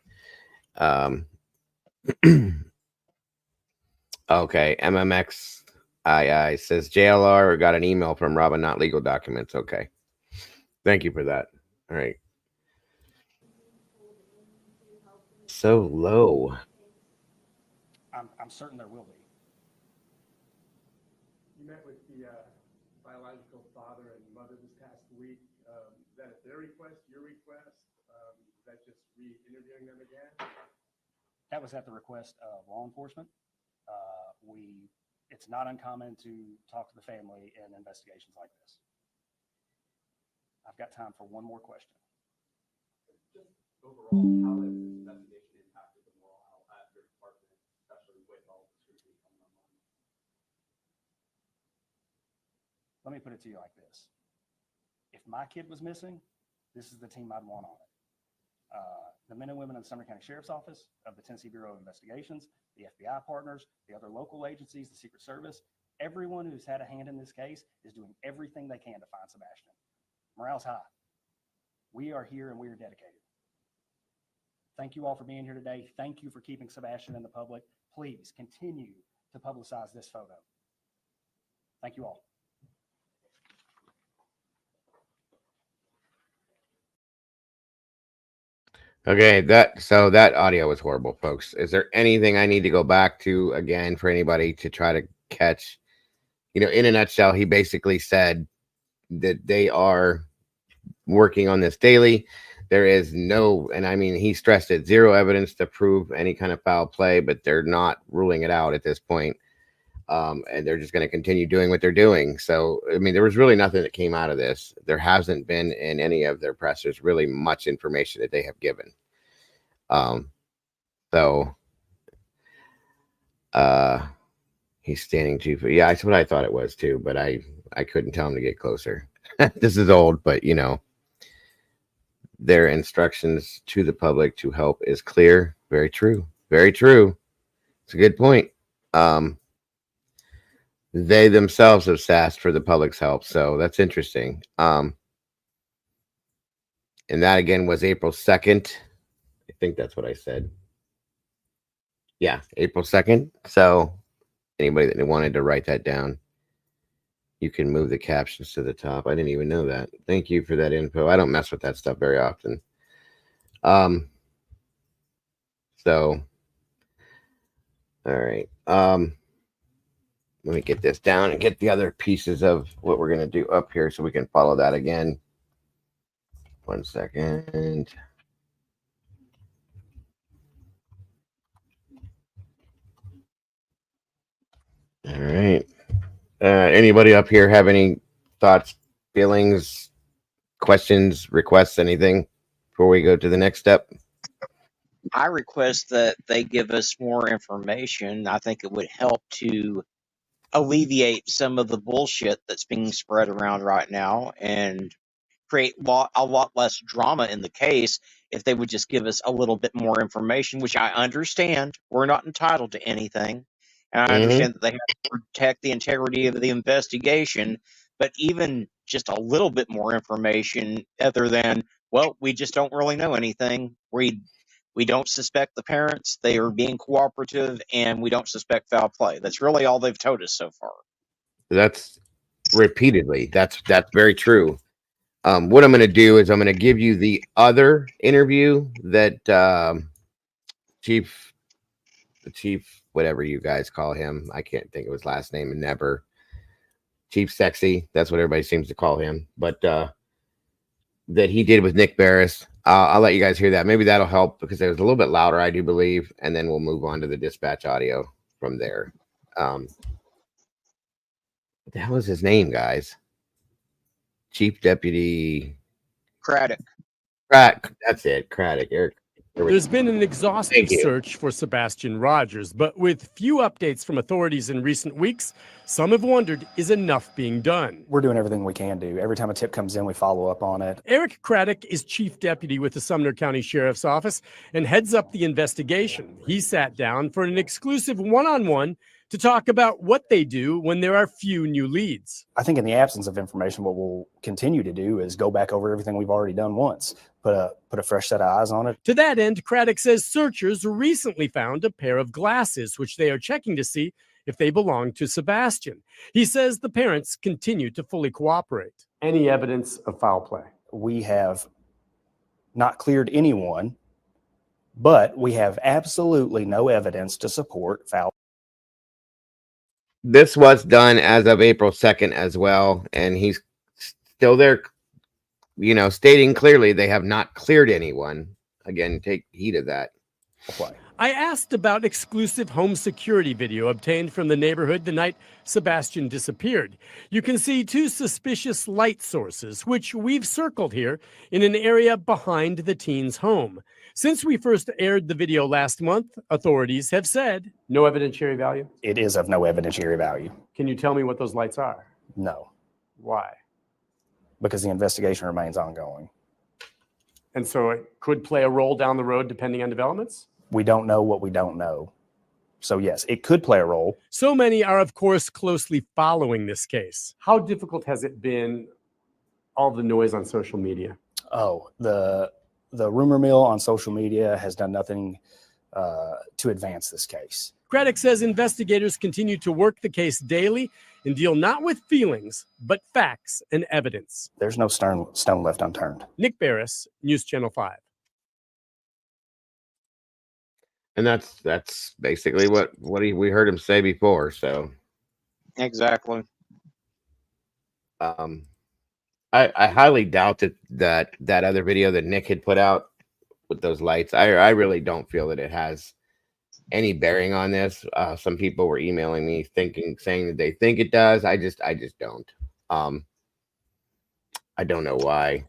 Okay, MMX II says JLR got an email from Robin, not legal documents. Okay. Thank you for that. All right. So low. I'm certain there will be. You met with the biological father and mother this past week. Is that at their request, your request? Is that just re-interviewing them again? That was at the request of law enforcement. It's not uncommon to talk to the family in investigations like this. I've got time for one more question. Just overall, how has this investigation impacted the morale at your department, especially with all the scrutiny coming online? Let me put it to you like this. If my kid was missing, this is the team I'd want on it. The men and women of the Sumner County Sheriff's Office, of the Tennessee Bureau of Investigations, the FBI partners, the other local agencies, the Secret Service, everyone who's had a hand in this case is doing everything they can to find Sebastian. Morale's high. We are here and we are dedicated. Thank you all for being here today. Thank you for keeping Sebastian in the public. Please continue to publicize this photo. Thank you all. Okay, that audio was horrible, folks. Is there anything I need to go back to again for anybody to try to catch? You know, in a nutshell, he basically said that they are working on this daily. There is no, and I mean, he stressed it, zero evidence to prove any kind of foul play, but they're not ruling it out at this point. And they're just going to continue doing what they're doing. So, I mean, there was really nothing that came out of this. There hasn't been in any of their pressers really much information that they have given. He's standing too. Yeah, that's what I thought it was too, but I couldn't tell him to get closer. This is old, but you know, their instructions to the public to help is clear. Very true. Very true. It's a good point. They themselves have asked for the public's help, so that's interesting. And that again was April 2nd. I think that's what I said. Yeah, April 2nd. So anybody that wanted to write that down, you can move the captions to the top. I didn't even know that. Thank you for that info. I don't mess with that stuff very often. So all right. Let me get this down and get the other pieces of what we're going to do up here so we can follow that again. 1 second. All right. Anybody up here have any thoughts, feelings, questions, requests, anything before we go to the next step? I request that they give us more information. I think it would help to alleviate some of the bullshit that's being spread around right now and create a lot less drama in the case if they would just give us a little bit more information, which I understand we're not entitled to anything. And I understand that they have to protect the integrity of the investigation, but even just a little bit more information other than, well, we just don't really know anything. We don't suspect the parents. They are being cooperative, and we don't suspect foul play. That's really all they've told us so far. That's repeatedly. That's very true. What I'm going to do is I'm going to give you the other interview that Chief, whatever you guys call him. I can't think of his last name. And never Chief Sexy. That's what everybody seems to call him. But that he did with Nick Barris. I'll let you guys hear that. Maybe that'll help because it was a little bit louder, I do believe. And then we'll move on to the dispatch audio from there. What the hell is his name, guys? Chief Deputy Craddock. That's it. Craddock. Eric. There's been an exhaustive search for Sebastian Rogers, but with few updates from authorities in recent weeks, some have wondered, is enough being done? We're doing everything we can do. Every time a tip comes in, we follow up on it. Eric Craddock is chief deputy with the Sumner County Sheriff's Office and heads up the investigation. He sat down for an exclusive one-on-one to talk about what they do when there are few new leads. I think in the absence of information, what we'll continue to do is go back over everything we've already done once, put a fresh set of eyes on it. To that end, Craddock says searchers recently found a pair of glasses, which they are checking to see if they belong to Sebastian. He says the parents continue to fully cooperate. Any evidence of foul play? We have not cleared anyone, but we have absolutely no evidence to support foul. This was done as of April 2nd as well, and he's still there, you know, stating clearly they have not cleared anyone. Again, take heed of that. I asked about exclusive home security video obtained from the neighborhood the night Sebastian disappeared. You can see two suspicious light sources, which we've circled here in an area behind the teen's home. Since we first aired the video last month, authorities have said no evidentiary value? It is of no evidentiary value. Can you tell me what those lights are? No. Why? Because the investigation remains ongoing. And so it could play a role down the road depending on developments? We don't know what we don't know. So yes, it could play a role. So many are, of course, closely following this case. How difficult has it been, all the noise on social media? Oh, the rumor mill on social media has done nothing to advance this case. Craddock says investigators continue to work the case daily and deal not with feelings, but facts and evidence. There's no stone left unturned. Nick Barris, News Channel 5. And that's basically what we heard him say before. So Exactly. I highly doubt that other video that Nick had put out with those lights. I really don't feel that it has any bearing on this. Some people were emailing me saying that they think it does. I just don't. I don't know why,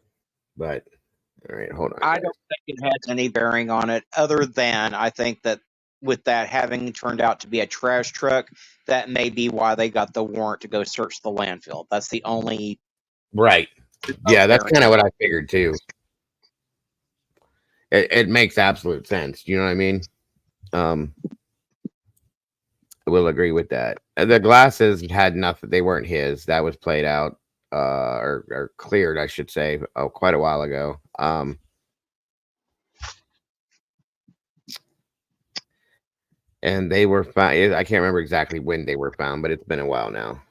but all right, hold on. I don't think it has any bearing on it, other than I think that with that having turned out to be a trash truck, that may be why they got the warrant to go search the landfill. That's the only. Right. Yeah, that's kind of what I figured too. It makes absolute sense. You know what I mean? I will agree with that. The glasses had nothing. They weren't his. That was played out or cleared, I should say, quite a while ago. And they were found. I can't remember exactly when they were found, but it's been a while now.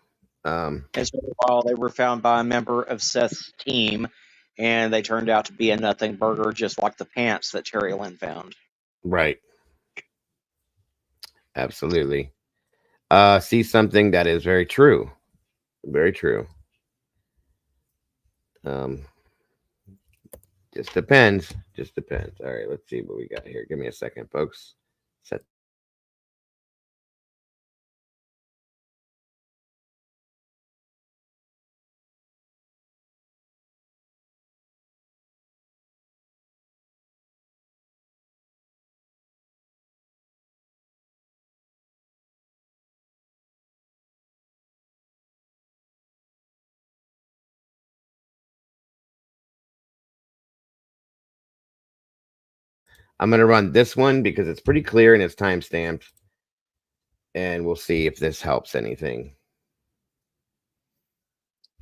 It's been a while. They were found by a member of Seth's team, and they turned out to be a nothing burger, just like the pants that Terry Lynn found. Right. Absolutely. See something that is very true. Very true. Just depends. Just depends. All right, let's see what we got here. Give me a second, folks. Set. I'm going to run this one because it's pretty clear and it's time stamped. And we'll see if this helps anything.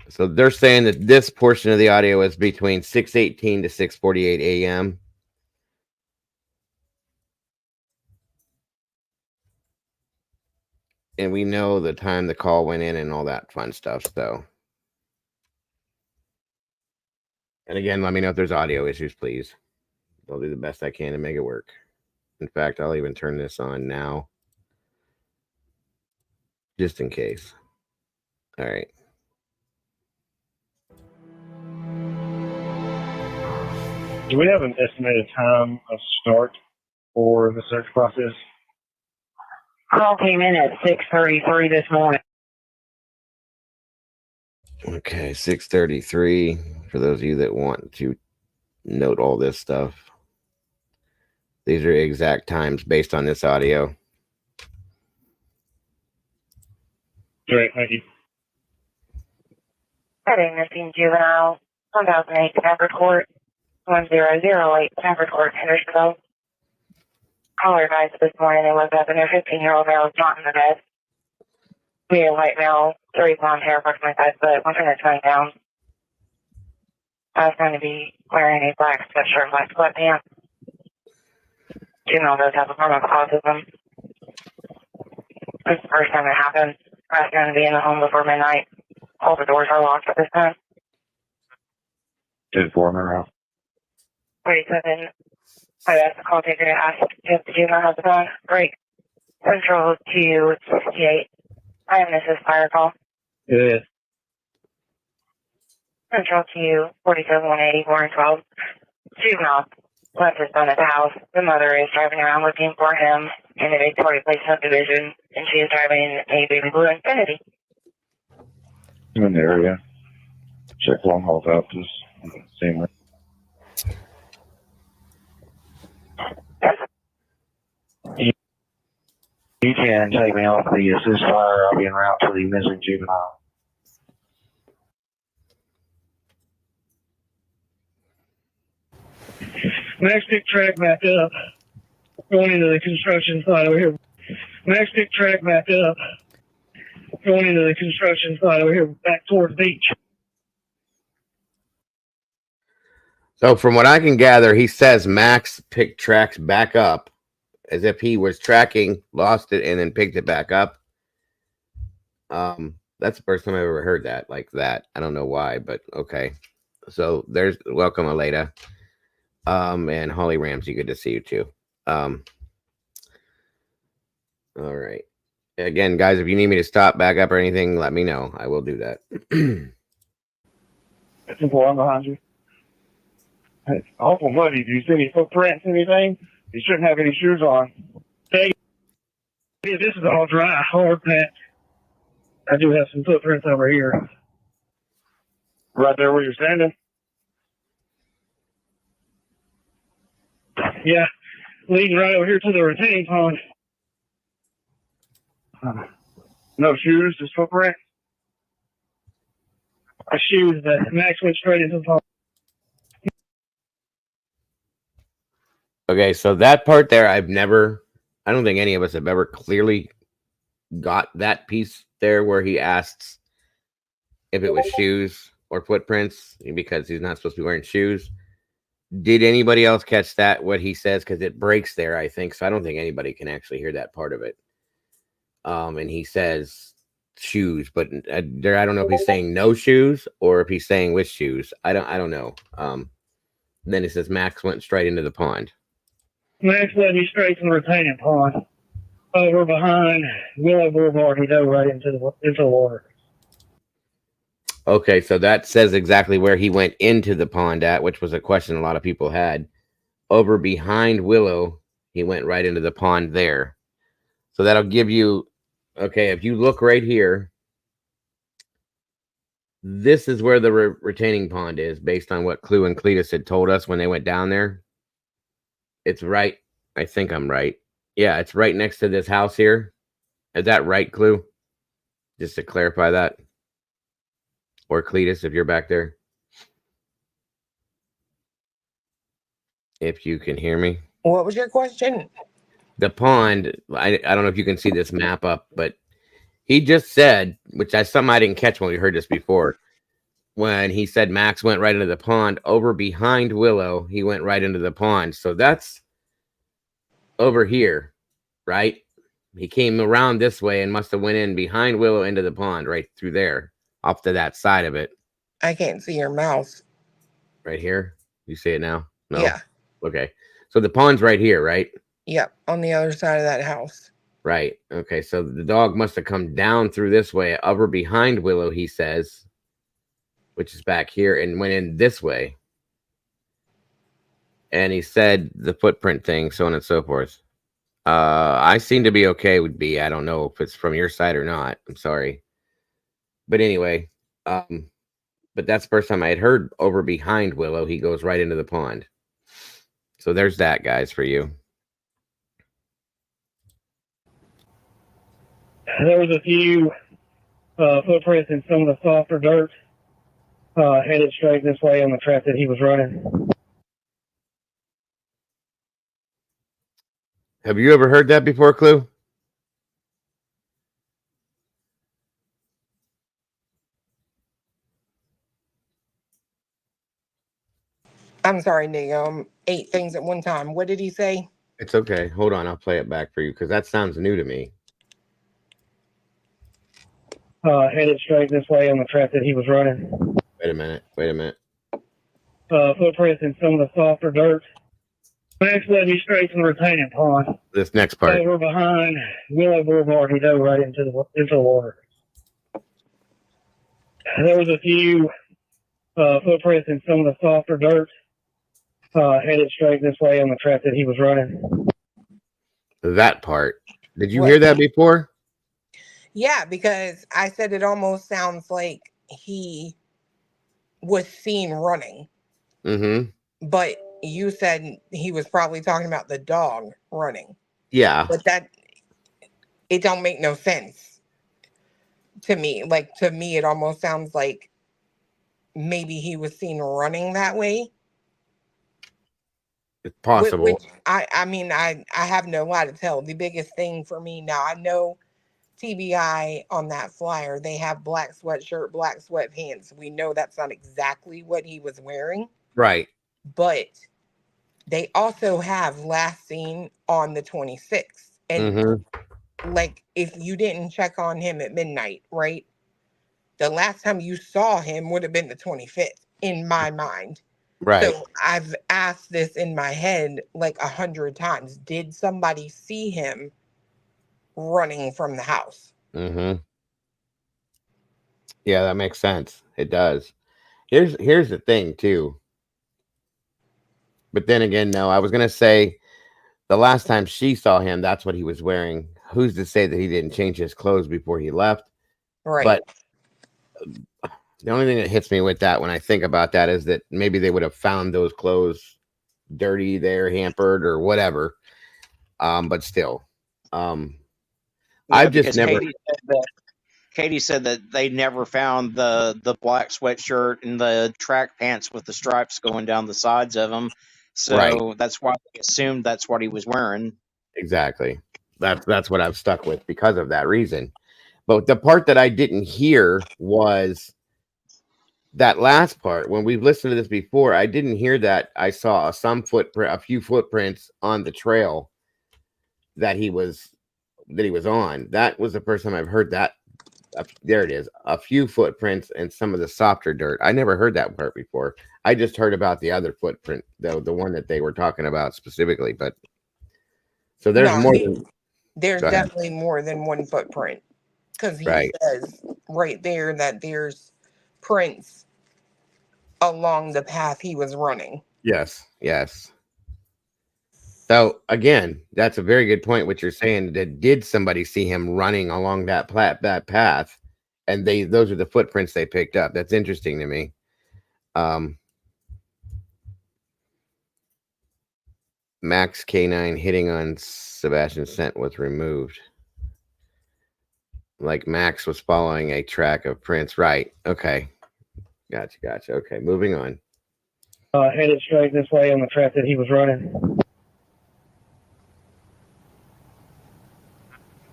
So they're saying that this portion of the audio is between 6:18 to 6:48 a.m. And we know the time the call went in and all that fun stuff. So, and again, let me know if there's audio issues, please. I'll do the best I can to make it work. In fact, I'll even turn this on now, just in case. All right. Do we have an estimated time of start for the search process? Call came in at 6:33 this morning. Okay, 6:33. For those of you that want to note all this stuff, these are exact times based on this audio. Great, thank you. Heading missing juvenile, 1008 Stafford Court, 1008 Stafford Court, Hendersonville. Caller advised this morning they woke up and their 15-year-old male was not in the bed. Medium white male, 30 blonde hair, approximately 5 foot, 120 pounds. I was going to be wearing a black sweatshirt, black sweatpants. Juvenile does have a form of autism. This is the first time it happened. I was going to be in the home before midnight. All the doors are locked at this time. 10-4 in a row. 37. I asked the call taker to ask if the juvenile has a phone. Break. Central to 68. I am Mrs. Fire Call. It is. Central to 47-180, 412. Juvenile left his son at the house. The mother is driving around looking for him in the Victoria Place subdivision, and she is driving a baby blue Infiniti. I'm in the area. Check long haul out. Just same way. You can take me off the assist fire. I'll be en route to the missing juvenile. Next big track back up. Going into the construction site over here. Next big track back up, going into the construction site over here back towards the beach. So from what I can gather, he says Max picked tracks back up as if he was tracking, lost it, and then picked it back up. That's the first time I've ever heard that like that. I don't know why, but okay. So there's welcome, Aleda. And Holly Ramsey, good to see you too. All right. Again, guys, if you need me to stop, back up, or anything, let me know. I will do that. It's important behind you. It's awful muddy. Do you see any footprints, anything? You shouldn't have any shoes on. Hey, this is all dry, hard packed. I do have some footprints over here. Right there where you're standing? Yeah, leading right over here to the retaining pond. No shoes, just footprints. Shoes that Max went straight into the pond. Okay, so that part there, I don't think any of us have ever clearly got that piece there where he asks if it was shoes or footprints because he's not supposed to be wearing shoes. Did anybody else catch that, what he says? Because it breaks there, I think. So I don't think anybody can actually hear that part of it. And he says shoes, but I don't know if he's saying no shoes or if he's saying with shoes. I don't know. Then he says Max went straight into the pond. Max led me straight to the retaining pond. Over behind Willow Boulevard, he dove right into the water. Okay, so that says exactly where he went into the pond at, which was a question a lot of people had. Over behind Willow, he went right into the pond there. So that'll give you, okay, if you look right here, this is where the retaining pond is based on what Clue and Cletus had told us when they went down there. It's right. I think I'm right. Yeah, it's right next to this house here. Is that right, Clue? Just to clarify that. Or Cletus, if you're back there. If you can hear me. What was your question? The pond, I don't know if you can see this map up, but he just said, which is something I didn't catch when we heard this before, when he said Max went right into the pond, over behind Willow, he went right into the pond. So that's over here, right? He came around this way and must have went in behind Willow into the pond, right through there, off to that side of it. I can't see your mouse. Right here? You see it now? No? Yeah. Okay. So the pond's right here, right? Yep, on the other side of that house. Right. Okay. So the dog must have come down through this way, over behind Willow, he says, which is back here, and went in this way. And he said the footprint thing, so on and so forth. I seem to be okay with B. I don't know if it's from your side or not. I'm sorry. But anyway, but that's the first time I had heard over behind Willow, he goes right into the pond. So there's that, guys, for you. There was a few footprints in some of the softer dirt headed straight this way on the track that he was running. Have you ever heard that before, Clue? I'm sorry, Nigo. I'm 8 things at one time. What did he say? It's okay. Hold on. I'll play it back for you because that sounds new to me. Headed straight this way on the track that he was running. Wait a minute. Wait a minute. Footprints in some of the softer dirt. Max led me straight to the retaining pond. This next part. Over behind Willow Boulevard, he dove right into the water. There was a few footprints in some of the softer dirt headed straight this way on the track that he was running. That part. Did you hear that before? Yeah, because I said it almost sounds like he was seen running. Mm-hmm. But you said he was probably talking about the dog running. Yeah. But it don't make no sense to me. Like, to me, it almost sounds like maybe he was seen running that way. It's possible. Which I mean, I have no lie to tell. The biggest thing for me now, I know TBI on that flyer, they have black sweatshirt, black sweatpants. We know that's not exactly what he was wearing, Right. but they also have last seen on the 26th. And like, if you didn't check on him at midnight, right? The last time you saw him would have been the 25th in my mind. Right. So I've asked this in my head like 100 times. Did somebody see him running from the house? Yeah, that makes sense. It does. Here's the thing too. But then again, no, I was gonna say the last time she saw him, that's what he was wearing. Who's to say that he didn't change his clothes before he left? Right. But the only thing that hits me with that when I think about that is that maybe they would have found those clothes dirty there, hampered or whatever. But still, I've just never. Katie said that they never found the black sweatshirt and the track pants with the stripes going down the sides of them. So Right. that's why they assumed that's what he was wearing. Exactly. That's what I've stuck with because of that reason. But the part that I didn't hear was that last part. When we've listened to this before, I didn't hear that. I saw a few footprints on the trail that he was on. That was the first time I've heard that. There it is. A few footprints and some of the softer dirt. I never heard that part before. I just heard about the other footprint, though, the one that they were talking about specifically. But so there's more than. There's Go ahead. definitely more than one footprint, because he Right. says right there that there's prints along the path he was running. Yes. Yes. So again, that's a very good point. What you're saying, that did somebody see him running along that path, and those are the footprints they picked up. That's interesting to me. Max K9 hitting on Sebastian's scent was removed. Like Max was following a track of prints. Right. Okay. Gotcha. Okay, moving on. Headed straight this way on the track that he was running.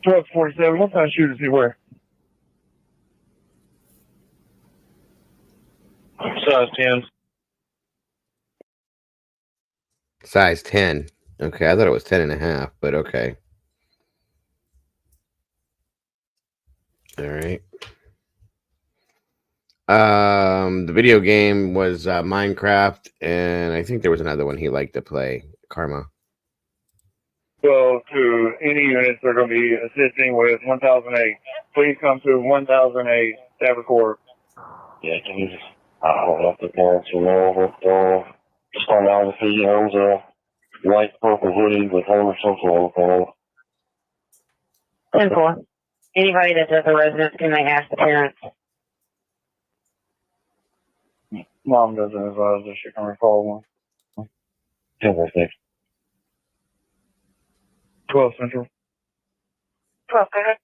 1247, what kind of shoe does he wear? Size 10. Size 10. Okay, I thought it was 10 and a half, but okay. All right. The video game was Minecraft, and I think there was another one he liked to play, Karma. Well, to any units that are going to be assisting with 1008, please come to 1008 staff report. Yeah, can you just let the parents know that just find out if he owns a white purple hoodie with Homer Simpson on it. 10-4. Anybody that's at the residence, can they ask the parents? Mom doesn't advise that she can recall one. 10-6. 12 Central. 12, go ahead.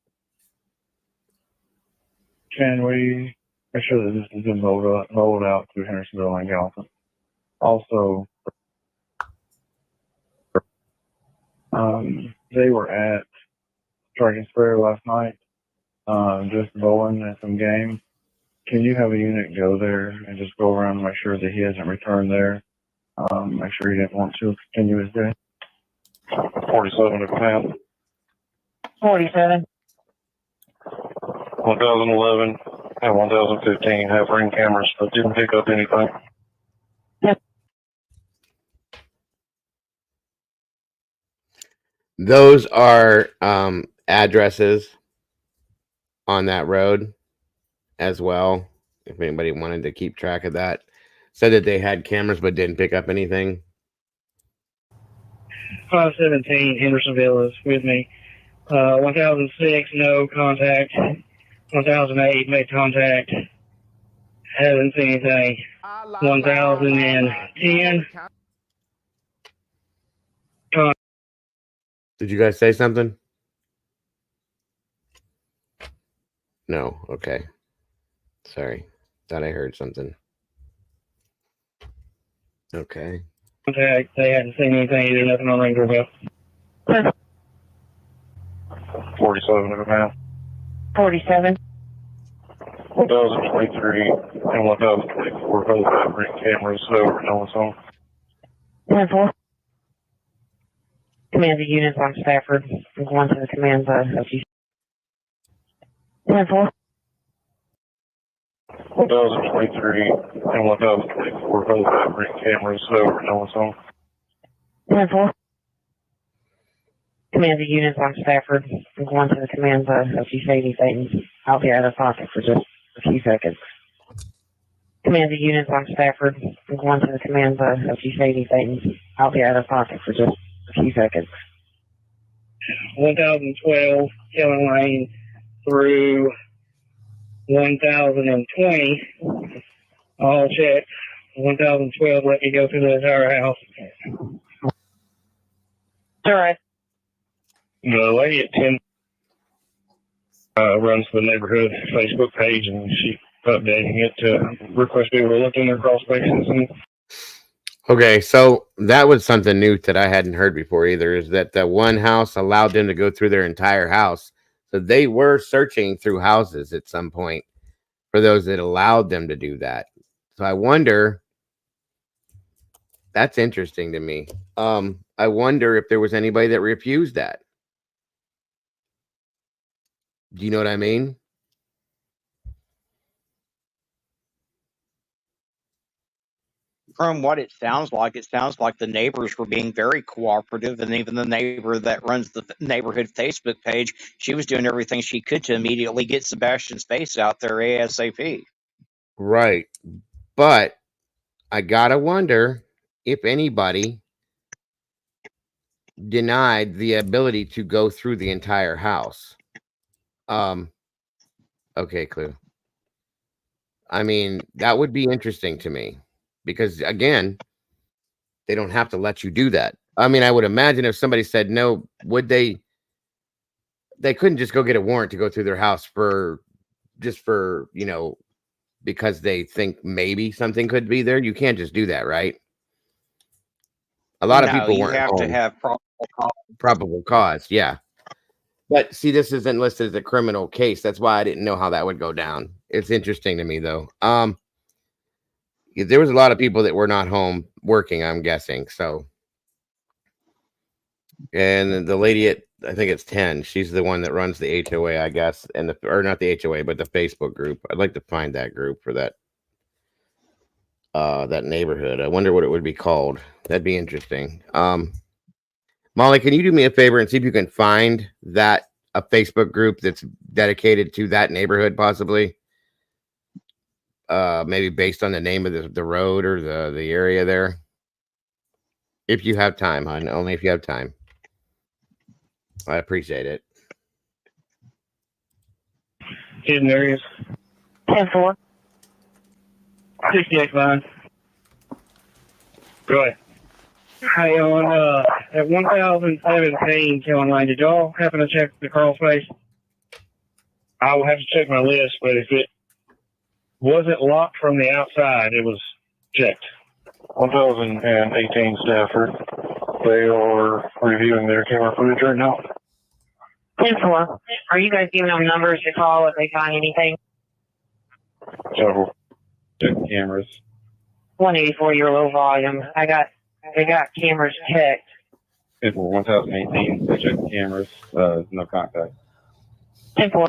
Can we make sure that this has been rolled out to Hendersonville and Gallatin? Also, they were at Dragon Square last night, just bowling at some games. Can you have a unit go there and just go around and make sure that he hasn't returned there? Make sure he didn't want to continue his day. 47 to command. 47. 1011 and 1015 have ring cameras, but didn't pick up anything. Yep. Those are addresses on that road as well. If anybody wanted to keep track of that, said that they had cameras but didn't pick up anything. 517 Hendersonville is with me. 1006 no contact. 1008 made contact. Haven't seen anything. 1010. Did you guys say something? No. Okay. Sorry. Thought I heard something. Okay. They hadn't seen anything either, nothing on ring doorbell. 47 of a man. 47. 1023 and 1024 both have ring cameras over and on its own. 10-4. Command the units on Stafford. I'm going to the command of you. 10-4. 1023 and 1024 both have ring cameras over and on its own. 10-4. Command the units on Stafford. I'm going to the command of you say anything. I'll be out of pocket for just a few seconds. Command the units on Stafford. I'm going to the command of you say anything. I'll be out of pocket for just a few seconds. 1012 Killing Lane through 1020. All check. 1012, let me go through the entire house. All right. The lady at 10 runs the neighborhood Facebook page, and she updating it to request people to look in their crawl spaces. And Okay, so that was something new that I hadn't heard before either, is that the one house allowed them to go through their entire house. So they were searching through houses at some point for those that allowed them to do that. So I wonder, that's interesting to me. I wonder if there was anybody that refused that. Do you know what I mean? From what it sounds like the neighbors were being very cooperative, and even the neighbor that runs the neighborhood Facebook page, she was doing everything she could to immediately get Sebastian's face out there ASAP. Right. But I gotta wonder if anybody denied the ability to go through the entire house. Okay, Clue. I mean, that would be interesting to me because, again, they don't have to let you do that. I mean, I would imagine if somebody said no, would they couldn't just go get a warrant to go through their house for because they think maybe something could be there. You can't just do that, right? A lot of No, people you weren't have to home. have Probable cause, yeah. But see, this isn't listed as a criminal case. That's why I didn't know how that would go down. It's interesting to me, though. There was a lot of people that were not home working, I'm guessing. So, and the lady at, I think it's 10, she's the one that runs the HOA, I guess, and or not the HOA, but the Facebook group. I'd like to find that group for that neighborhood. I wonder what it would be called. That'd be interesting. Molly, can you do me a favor and see if you can find that a Facebook group that's dedicated to that neighborhood, possibly? Maybe based on the name of the road or the area there. If you have time, hon, only if you have time. I appreciate it. hidden areas. 10-4. 68-9. Go ahead. Hey, on at 1017 Killing Lane, did y'all happen to check the crawl space? I will have to check my list, but if it wasn't locked from the outside, it was checked. 1018 Stafford. They are reviewing their camera footage right now. 10-4. Are you guys giving them numbers to call if they find anything? Several check cameras. 184, you're low volume. They got cameras checked. People 1018, they check the cameras. No contact. 10-4.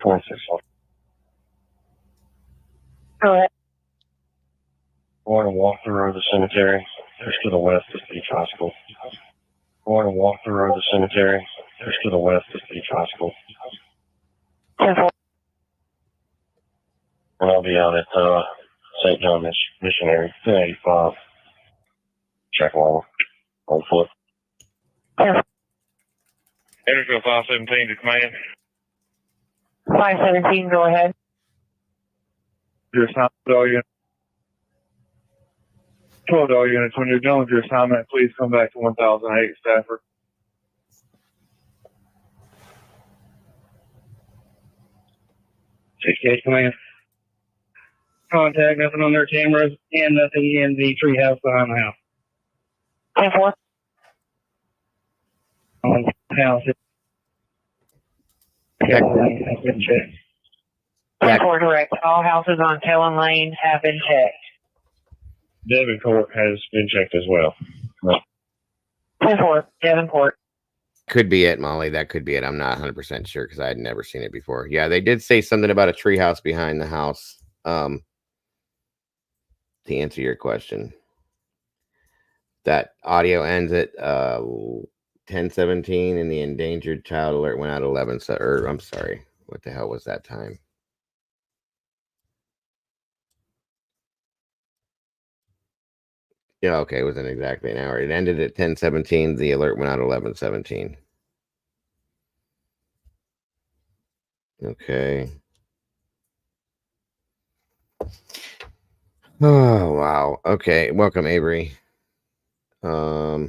464. Go ahead. Going to walk the road to the cemetery. Just to the west is Beach Hospital. Going to walk the road to the cemetery. Just to the west is Beach Hospital. 10-4. And I'll be out at St. John Missionary, 1085. Check along on foot. Intersville 517 to command. 517, go ahead. Your assignment, all units. 12 all units. When you're done with your assignment, please come back to 1008 Stafford. Command. contact, nothing on their cameras, and nothing in the treehouse behind the house. 10-4. On the house, has been checked. 10-4, correct. All houses on Taylor Lane have been checked. Davenport has been checked as well. 10-4, Davenport. Could be it, Molly. That could be it. I'm not 100% sure because I had never seen it before. Yeah, they did say something about a treehouse behind the house. To answer your question, that audio ends at 10:17, and the endangered child alert went out at 11. So, I'm sorry, what the hell was that time? Yeah, okay, it wasn't exactly an hour. It ended at 10:17. The alert went out at 11:17. Okay. Oh wow. Okay. Welcome, Avery. All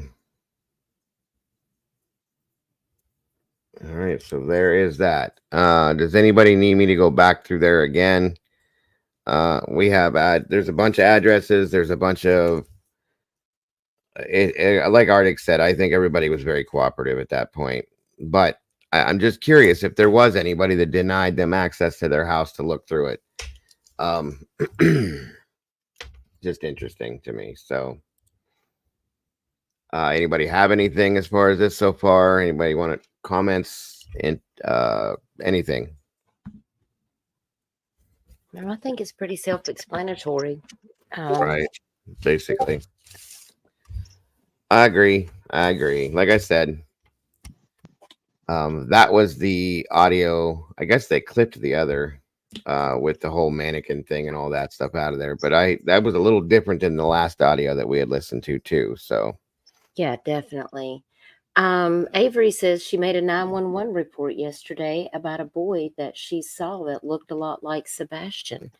right, so there is that. Does anybody need me to go back through there again? We have there's a bunch of addresses. There's a bunch of like Arctic said, I think everybody was very cooperative at that point. But I'm just curious if there was anybody that denied them access to their house to look through it. Just interesting to me. So, anybody have anything as far as this so far? Anybody want to comments and anything? No, I think it's pretty self-explanatory. Right, basically. I agree. Like I said, that was the audio. I guess they clipped the other with the whole mannequin thing and all that stuff out of there. But that was a little different than the last audio that we had listened to too. So yeah, definitely. Avery says she made a 911 report yesterday about a boy that she saw that looked a lot like Sebastian.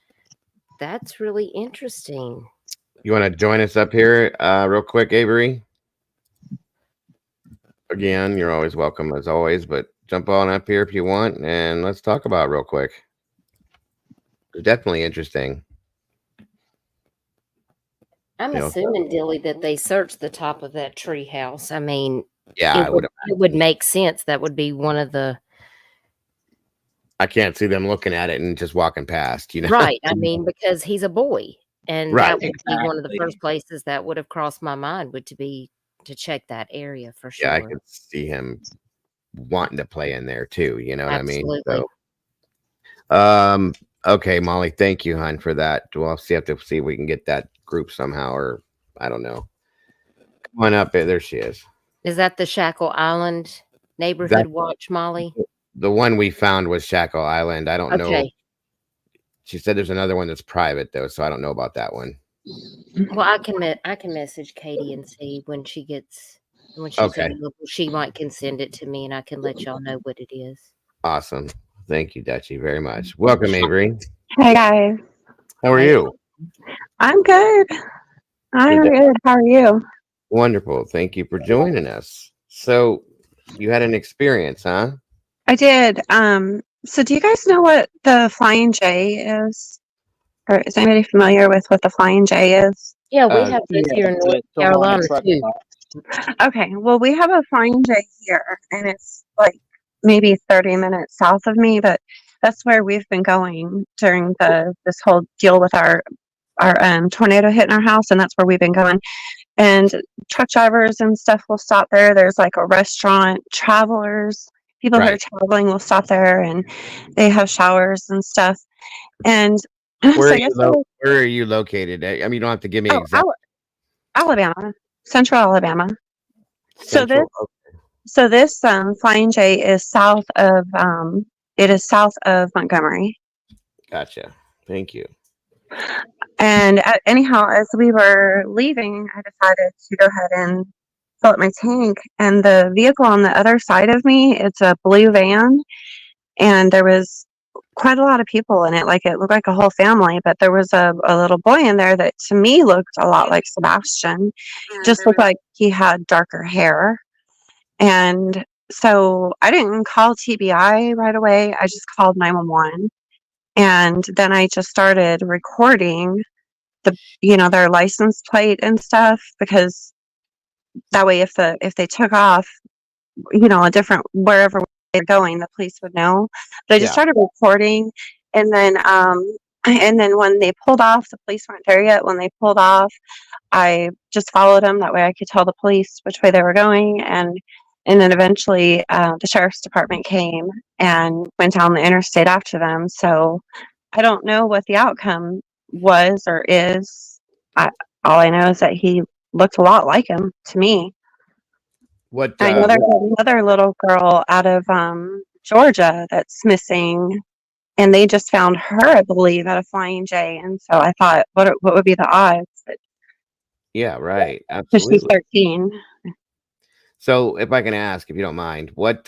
That's really interesting. you want to join us up here real quick, Avery? Again, you're always welcome as always, but jump on up here if you want and let's talk about it real quick. It's definitely interesting. I'm assuming, Dilly, that they searched the top of that tree house. I mean, yeah, it would make sense. That would be one of the. I can't see them looking at it and just walking past, you know? Right. I mean, because he's a boy. And Right. that would be one of the first places that would have crossed my mind would be to check that area for sure. Yeah, I could see him wanting to play in there too. You know what Absolutely. I mean? So, okay, Molly, thank you, hon, for that. We'll have to see if we can get that group somehow, or I don't know. Come on up. There she is. Is that the Shackle Island neighborhood watch, Molly? The one we found was Shackle Island. I don't know. She said there's another one that's private though, so I don't know about that one. Well, I can message Katie and see when she's available. She might can send it to me, and I can let y'all know what it is. Awesome. Thank you, Dutchie, very much. Welcome, Avery. Hey guys. How are you? I'm good. I'm good. How are you? Wonderful. Thank you for joining us. So you had an experience, huh? I did. So do you guys know what the Flying J is? Or is anybody familiar with what the Flying J is? Yeah, we have this here in North Carolina too. Okay, well, we have a Flying J here, and it's like maybe 30 minutes south of me, but that's where we've been going during this whole deal with our tornado hitting our house, and that's where we've been going. And truck drivers and stuff will stop there. There's like a restaurant, travelers, people who are traveling will stop there, and they have showers and stuff. And where are you located? I mean, you don't have to give me exact. Alabama, Central Alabama. So this Flying J is south of Montgomery. Gotcha. Thank you. And anyhow, as we were leaving, I decided to go ahead and fill up my tank. And the vehicle on the other side of me, it's a blue van, and there was quite a lot of people in it. Like, it looked like a whole family, but there was a little boy in there that to me looked a lot like Sebastian. Just looked like he had darker hair. And so I didn't call TBI right away. I just called 911. And then I just started recording their license plate and stuff, because that way if they took off, a different wherever they're going, the police would know. But I just Yeah. started recording, and then when they pulled off, the police weren't there yet. When they pulled off, I just followed them. That way I could tell the police which way they were going. And then eventually the sheriff's department came and went down the interstate after them. So I don't know what the outcome was or is. All I know is that he looked a lot like him to me. What? I know there's another little girl out of Georgia that's missing, and they just found her, I believe, at a Flying J. And so I thought, what would be the odds? Yeah, right. Because she's Absolutely. 13. So, if I can ask, if you don't mind, what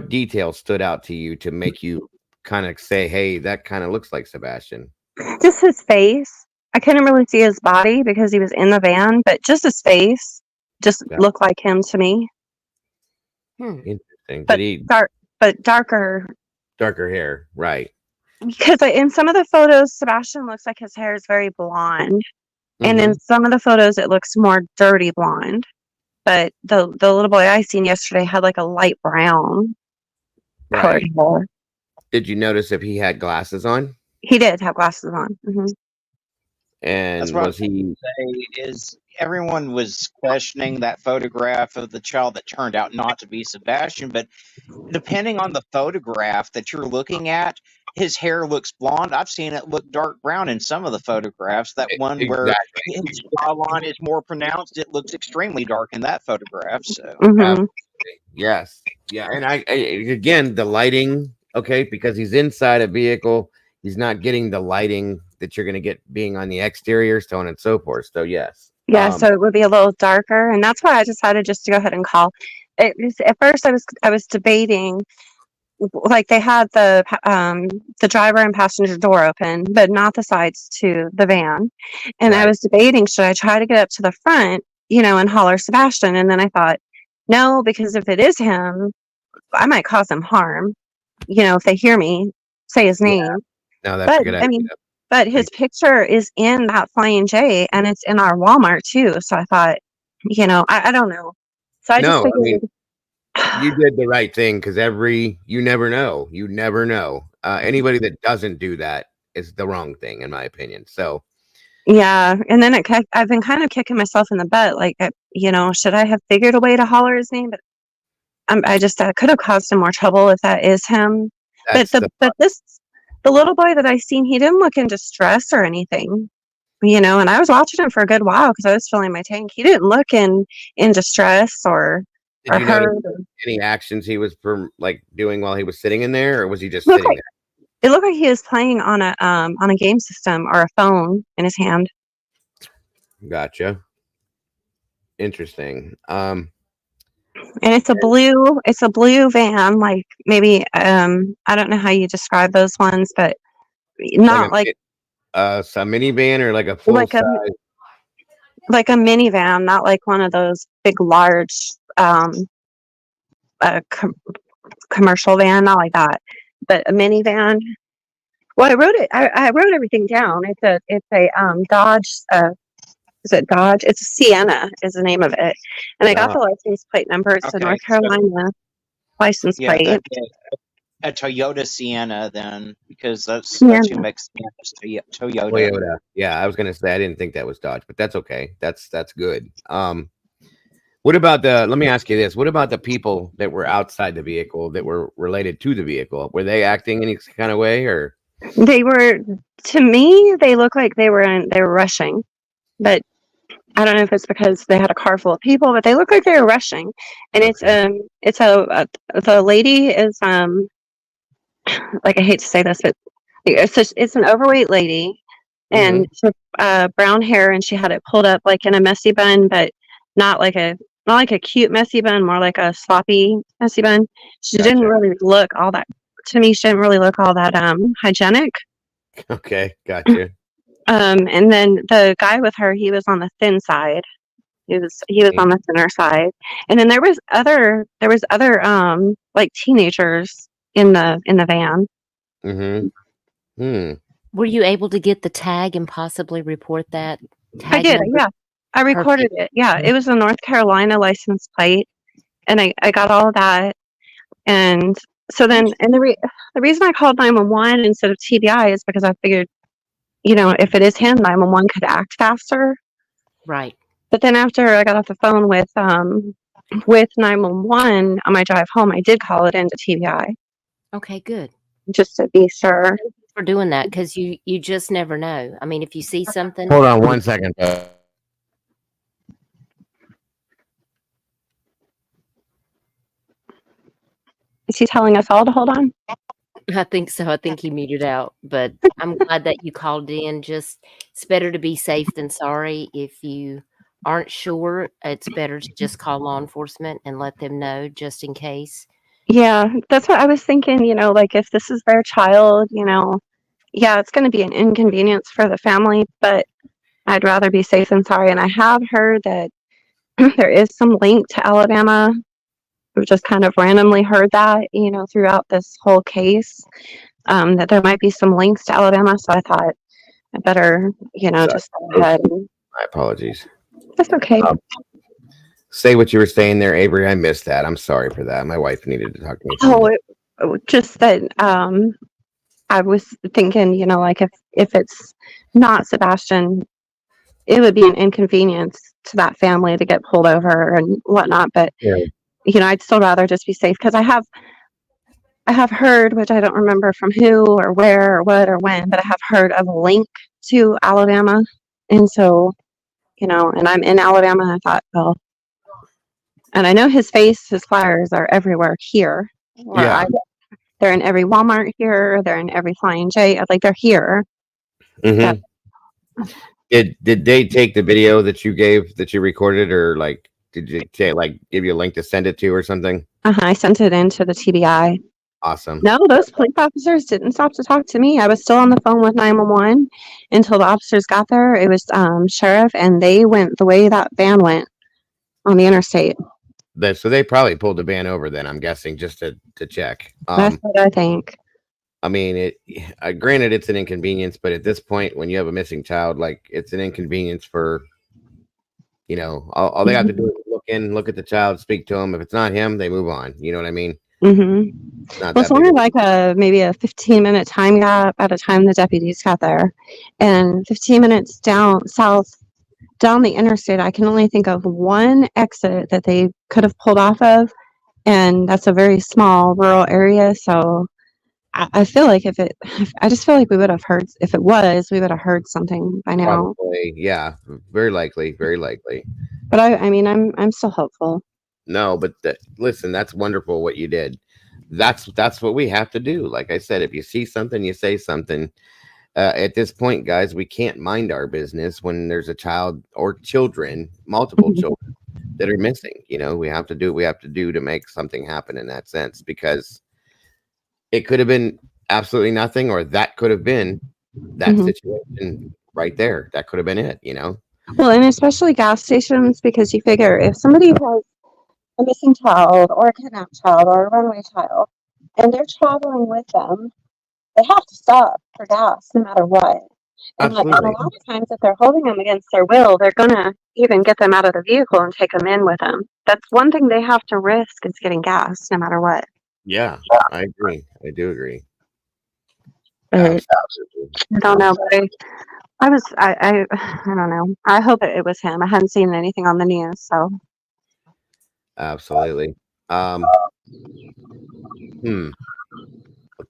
details stood out to you to make you kind of say, "Hey, that kind of looks like Sebastian"? Just his face. I couldn't really see his body because he was in the van, but just his face just Yeah. looked like him to me. Interesting. But Did he darker. darker hair? Right. Because in some of the photos, Sebastian looks like his hair is very blonde, and in Mhm. some of the photos, it looks more dirty blonde. But the little boy I seen yesterday had like a light brown colored Right. hair. Did you notice if he had glasses on? He did have glasses on. That's And what I was was he? going to say is everyone was questioning that photograph of the child that turned out not to be Sebastian, but depending on the photograph that you're looking at, his hair looks blonde. I've seen it look dark brown in some of the photographs. That one where Exactly. his jawline is more pronounced, it looks extremely dark in that photograph. So Mm-hmm. Yes. Yeah. And I again, the lighting, okay, because he's inside a vehicle, he's not getting the lighting that you're going to get being on the exterior, so on and so forth. So, yes. Yeah, so it would be a little darker, and that's why I decided just to go ahead and call. At first, I was debating, like they had the driver and passenger door open, but not the sides to the van, and I Right. was debating, should I try to get up to the front, and holler Sebastian, and then I thought, no, because if it is him, I might cause them harm, if they hear me say his Yeah. name. No, that's a But good I idea. mean, but his picture is in that Flying J, and it's in our Walmart too. So I thought, I don't know. So I just No, I mean, figured, you did the right thing because you never know. You never know. Anybody that doesn't do that is the wrong thing, in my opinion. So, yeah. And then I've been kind of kicking myself in the butt, like, should I have figured a way to holler his name? But I could have caused him more trouble if that is him. But that's the the little boy that I seen, he didn't look in distress or anything. And I was watching him for a good while because I was filling my tank. He didn't look in distress or Did you notice hurt. any actions he was doing while he was sitting in there, or was he just Looked sitting like It looked like he was playing on a game system or a phone in his hand. there? Gotcha. Interesting. And it's a blue van, like maybe I don't know how you describe those ones, but not like a minivan or like a full like a size. like a minivan, not like one of those big large commercial van, not like that, but a minivan. Well, I wrote it. I wrote everything down. It's a Dodge. Is it Dodge? It's a Sienna is the name of it, and I got Ah. the license plate number. It's a okay, North so Carolina license yeah, plate. that'd be a Toyota Sienna then, because that's Sienna. who makes Toyota. Toyota. Yeah, I was gonna say I didn't think that was Dodge, but that's okay. That's good. What about let me ask you this. What about the people that were outside the vehicle that were related to the vehicle? Were they acting any kind of way or? They were, to me, they look like they were rushing, but I don't know if it's because they had a car full of people, but they look like they were rushing. And the lady is like, I hate to say this, but it's an overweight lady, and she had brown hair, and she had it pulled up like in a messy bun, but not like a cute messy bun, more like a sloppy messy bun. She didn't really look all that, to me, she didn't really look all that hygienic. Okay, gotcha. And then the guy with her, he was on the thin side. He was on the thinner side. And then there was other like teenagers in the van. Were you able to get the tag and possibly report that I tag did, number? yeah. I recorded Perfect. it. Yeah, it was a North Carolina license plate, and I got all of that. And so then, and the reason I called 911 instead of TBI is because I figured, if it is him, 911 could act faster. Right. But then after I got off the phone with 911 on my drive home, I did call it into TBI Okay, good. just to be sure. Thank you for doing that, because you just never know. I mean, if you see something. Hold on 1 second. Is he telling us all to hold on? I think so. I think he muted out, but I'm glad that you called in. It's better to be safe than sorry. If you aren't sure, it's better to just call law enforcement and let them know just in case. Yeah, that's what I was thinking, like if this is their child, yeah, it's going to be an inconvenience for the family, but I'd rather be safe than sorry. And I have heard that there is some link to Alabama. We've just kind of randomly heard that, throughout this whole case, that there might be some links to Alabama. So I thought I better, just go ahead. My apologies. That's okay. Say what you were saying there, Avery. I missed that. I'm sorry for that. My wife needed to talk to me. Just that I was thinking, like if it's not Sebastian, it would be an inconvenience to that family to get pulled over and whatnot. But I'd still rather just be safe because I have heard, which I don't remember from who or where or what or when, but I have heard of a link to Alabama, and so and I'm in Alabama. And I thought, well, and I know his flyers are everywhere here. Where they're in every Walmart here. They're in every Flying J. Like they're here. Mm-hmm. Did they take the video that you gave that you recorded, or like did you give you a link to send it to or something? I sent it into the TBI. Awesome. No, those police officers didn't stop to talk to me. I was still on the phone with 911 until the officers got there. It was sheriff, and they went the way that van went on the interstate. So they probably pulled the van over then, I'm guessing, just to check. That's what I think. I mean, granted, it's an inconvenience, but at this point, when you have a missing child, like it's an inconvenience for, all they have to do is look at the child, speak to him. If it's not him, they move on. You know what I mean? Mm-hmm. Well, it's only like maybe a 15-minute time gap at a time the deputies got there, and 15 minutes down the interstate, I can only think of one exit that they could have pulled off of, and that's a very small rural area. So I feel like I just feel like we would have heard, if it was, we would have heard something by now. Probably, yeah, very likely. But I mean, I'm still hopeful. No, but listen, that's wonderful what you did. That's what we have to do. Like I said, if you see something, you say something. At this point, guys, we can't mind our business when there's a child or children, multiple children that are missing. We have to do what we have to do to make something happen in that sense, because it could have been absolutely nothing, or that could have been that situation right there. That could have been it, Well, and especially gas stations, because you figure if somebody has a missing child or a kidnapped child or a runaway child, and they're traveling with them, they have to stop for gas no matter what. And like, a lot of times, if they're holding them against their will, they're gonna even get them out of the vehicle and take them in with them. That's one thing they have to risk, is getting gas no matter what. Yeah, I agree. I do agree. I don't know, but I don't know. I hope it was him. I hadn't seen anything on the news, so. Absolutely. Well,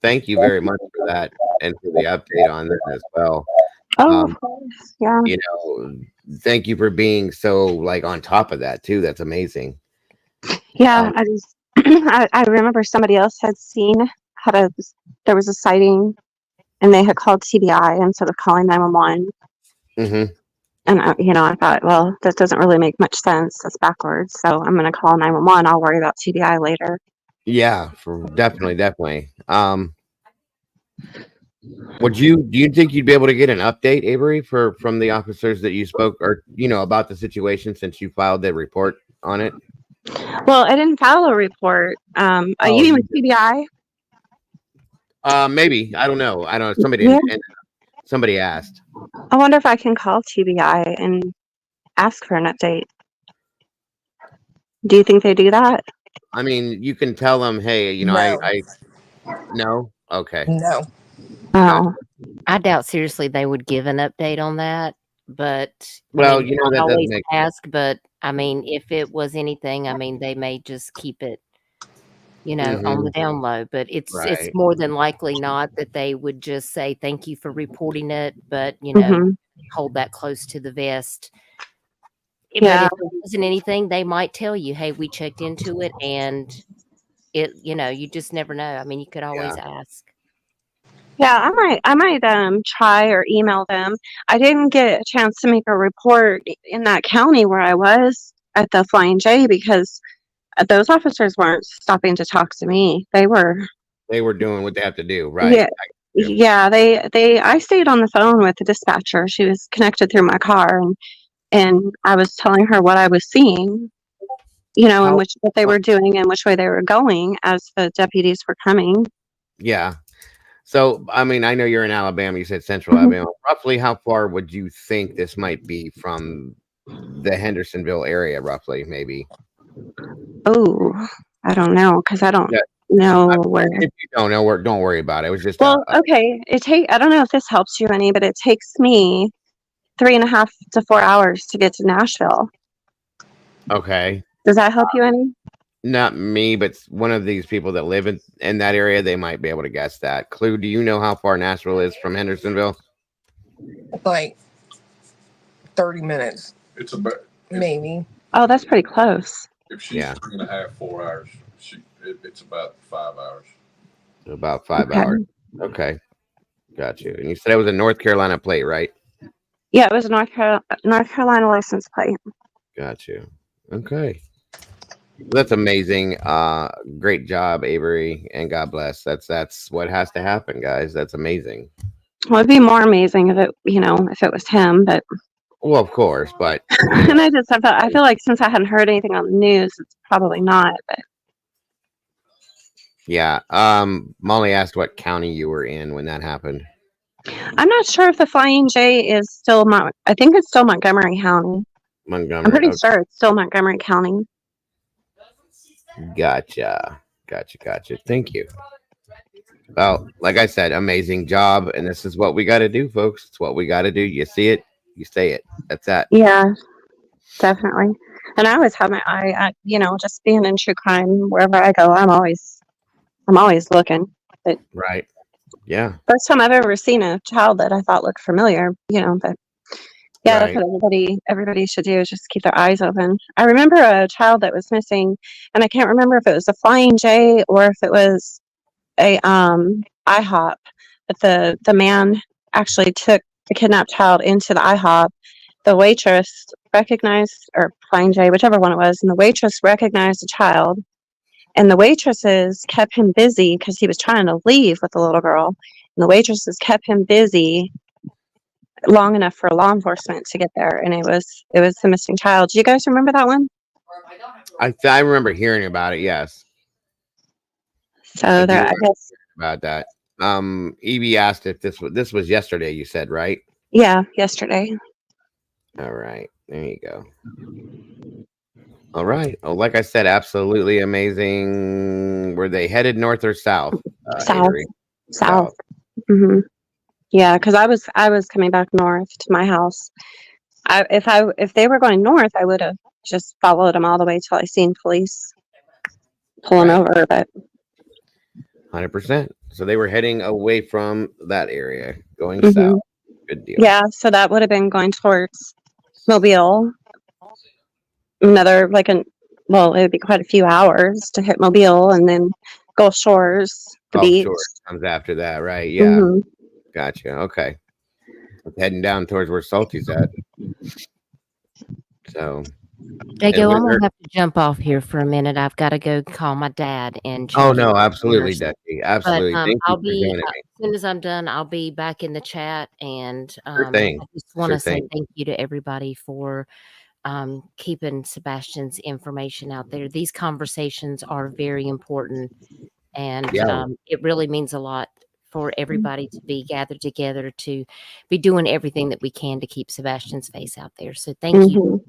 thank you very much for that and for the update on this as well. Of course, yeah. Thank you for being so on top of that too. That's amazing. Yeah, I remember somebody else had seen there was a sighting, and they had called TBI instead of calling 911. Mm-hmm. And I thought, well, that doesn't really make much sense. That's backwards. So I'm going to call 911. I'll worry about TBI later. Yeah, definitely. Do you think you'd be able to get an update, Avery, from the officers that you spoke, or about the situation, since you filed the report on it? Well, I didn't file a report. You mean with TBI? Maybe, I don't know. I don't know. Yeah. Somebody asked. I wonder if I can call TBI and ask for an update. Do you think they do that? I mean, you can tell them, hey, you know, No. I no, okay, No. gotcha. Oh, I doubt seriously they would give an update on that, but I Well, mean, you you know, can that doesn't always make ask, but I mean, if it was anything, I mean, they may just keep it, on the Mhm. down low, but it's Right. more than likely not that they would just say, "Thank you for reporting it," but, mhm. hold that close to the vest. But Yeah. if there wasn't anything, they might tell you, "Hey, we checked into it," and you just never know. I mean, you could always Yeah. ask. Yeah, I might try or email them. I didn't get a chance to make a report in that county where I was at the Flying J because those officers weren't stopping to talk to me. They were, They were doing what they have to do, right. yeah, I get you. yeah, I stayed on the phone with the dispatcher. She was connected through my car, and I was telling her what I was seeing, and How what they were doing and which way they were going as the deputies were coming. yeah. So, I mean, I know you're in Alabama, you said Central Mhm. Alabama. Roughly how far would you think this might be from the Hendersonville area, roughly, maybe? Oh, I don't know because I don't Yeah. know where. If you don't know, don't worry about it. It was just Well, okay, I don't know if this helps you any, but it takes me 3.5 to 4 hours to get to Nashville. okay. Does that help you any? Not me, but one of these people that live in that area, they might be able to guess that. Clue, do you know how far Nashville is from Hendersonville? Like 30 minutes, It's about maybe. Oh, that's pretty close. if she's Yeah. 3.5, 4 hours. It's about 5 hours. About 5 Okay. hours. Okay. Got you. And you said it was a North Carolina plate, right? Yeah, it was a North Carolina license plate. Got you. Okay. That's amazing. Great job, Avery, and God bless. That's what has to happen, guys. That's amazing. Well, it'd be more amazing if it was him, but Well, of course, but and I feel like since I hadn't heard anything on the news, it's probably not, but yeah. Molly asked what county you were in when that happened. I'm not sure if the Flying J is still I think it's still Montgomery County. I'm Montgomery. pretty Okay. sure it's still Montgomery County. Gotcha. Thank you. Well, like I said, amazing job. And this is what we got to do, folks. It's what we got to do. You see it, you say it. That's that. Yeah, definitely. And I always have my eye at, just being in true crime wherever I go. I'm always looking. But Right. Yeah. first time I've ever seen a child that I thought looked familiar, but yeah, that's Right. what everybody should do is just keep their eyes open. I remember a child that was missing, and I can't remember if it was a Flying J or if it was a IHOP, but the man actually took the kidnapped child into the IHOP. The waitress recognized, or Flying J, whichever one it was, and the waitress recognized the child, and the waitresses kept him busy because he was trying to leave with the little girl, and the waitresses kept him busy long enough for law enforcement to get there, and it was the missing child. Do you guys remember that one? I remember hearing about it. Yes. I So do there, I remember guess, hearing about that. Evie asked if this was yesterday, you said, right? yeah, yesterday. All right. There you go. All right. Oh, like I said, absolutely amazing. Were they headed north or south, South, Avery? south. Yeah, because I was coming back north to my house. If they were going north, I would have just followed them all the way till I seen police pulling Right. over. But 100%. So they were heading away from that area, going hmm south. Good deal. yeah, so that would have been going towards Mobile. Another well, it would be quite a few hours to hit Mobile and then Gulf Shores, the Gulf beach. Shores comes after that, right? Yeah. hmm Gotcha. Okay. Heading down towards where Salty's at. So, and Jago, I'm where? gonna have to jump off here for a minute. I've got to go call my dad and Oh change his no, absolutely, tires. Dusty. But Absolutely. Thank you I'll for be joining me. as soon as I'm done. I'll be back in the chat, and Sure thing. I just want Sure to say thing. thank you to everybody for keeping Sebastian's information out there. These conversations are very important, and Yeah. it really means a lot for everybody to be gathered together to be doing everything that we can to keep Sebastian's face out there. So thank you.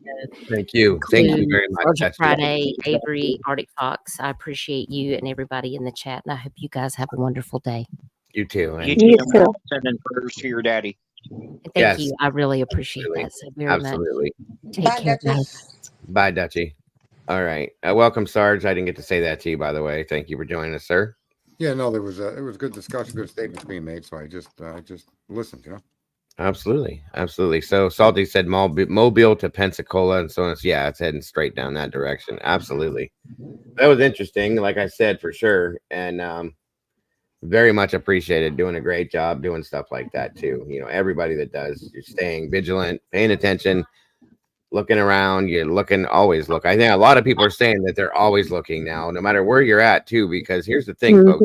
Thank you. Thank you very much. Sergeant That's Friday, Avery, Arctic Fox. I appreciate you and everybody in the chat, and I hope you guys have a wonderful day. You too. You And too. And sending prayers to your daddy. And thank you. I really appreciate that so very Absolutely. much. Take care, guys. Bye, Dutchie. All right. Welcome, Sarge. I didn't get to say that to you, by the way. Thank you for joining us, sir. Yeah, no, it was good discussion, good statements being made. So I just listened, you know. Absolutely. Absolutely. So Salty said Mobile to Pensacola and so on. Yeah, it's heading straight down that direction. Absolutely. That was interesting, like I said, for sure. And very much appreciated. Doing a great job doing stuff like that too. You know, everybody that does, you're staying vigilant, paying attention, looking around, you're looking, always look. I think a lot of people are saying that they're always looking now, no matter where you're at too, because here's the thing, folks,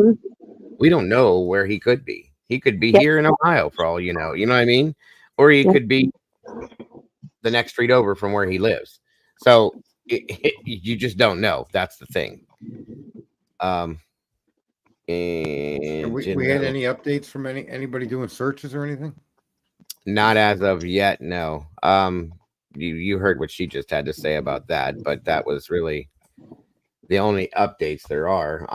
we don't know where he could be. He could be here in Ohio for all you know what I mean? Or he could be the next street over from where he lives. So you just don't know. That's the thing. And we had any updates from anybody doing searches or anything? Not as of yet, no. You heard what she just had to say about that, but that was really the only updates there are.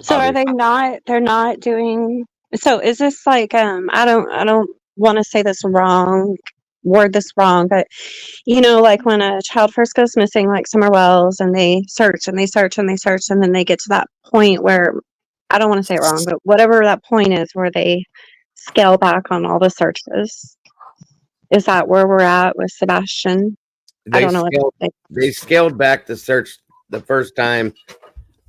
So are they not? They're not doing. So is this like I don't want to say this wrong, word this wrong, but you know, like when a child first goes missing, like Summer Wells, and they search and they search and they search, and then they get to that point where I don't want to say it wrong, but whatever that point is where they scale back on all the searches. Is that where we're at with Sebastian? I don't know. They scaled back the search the first time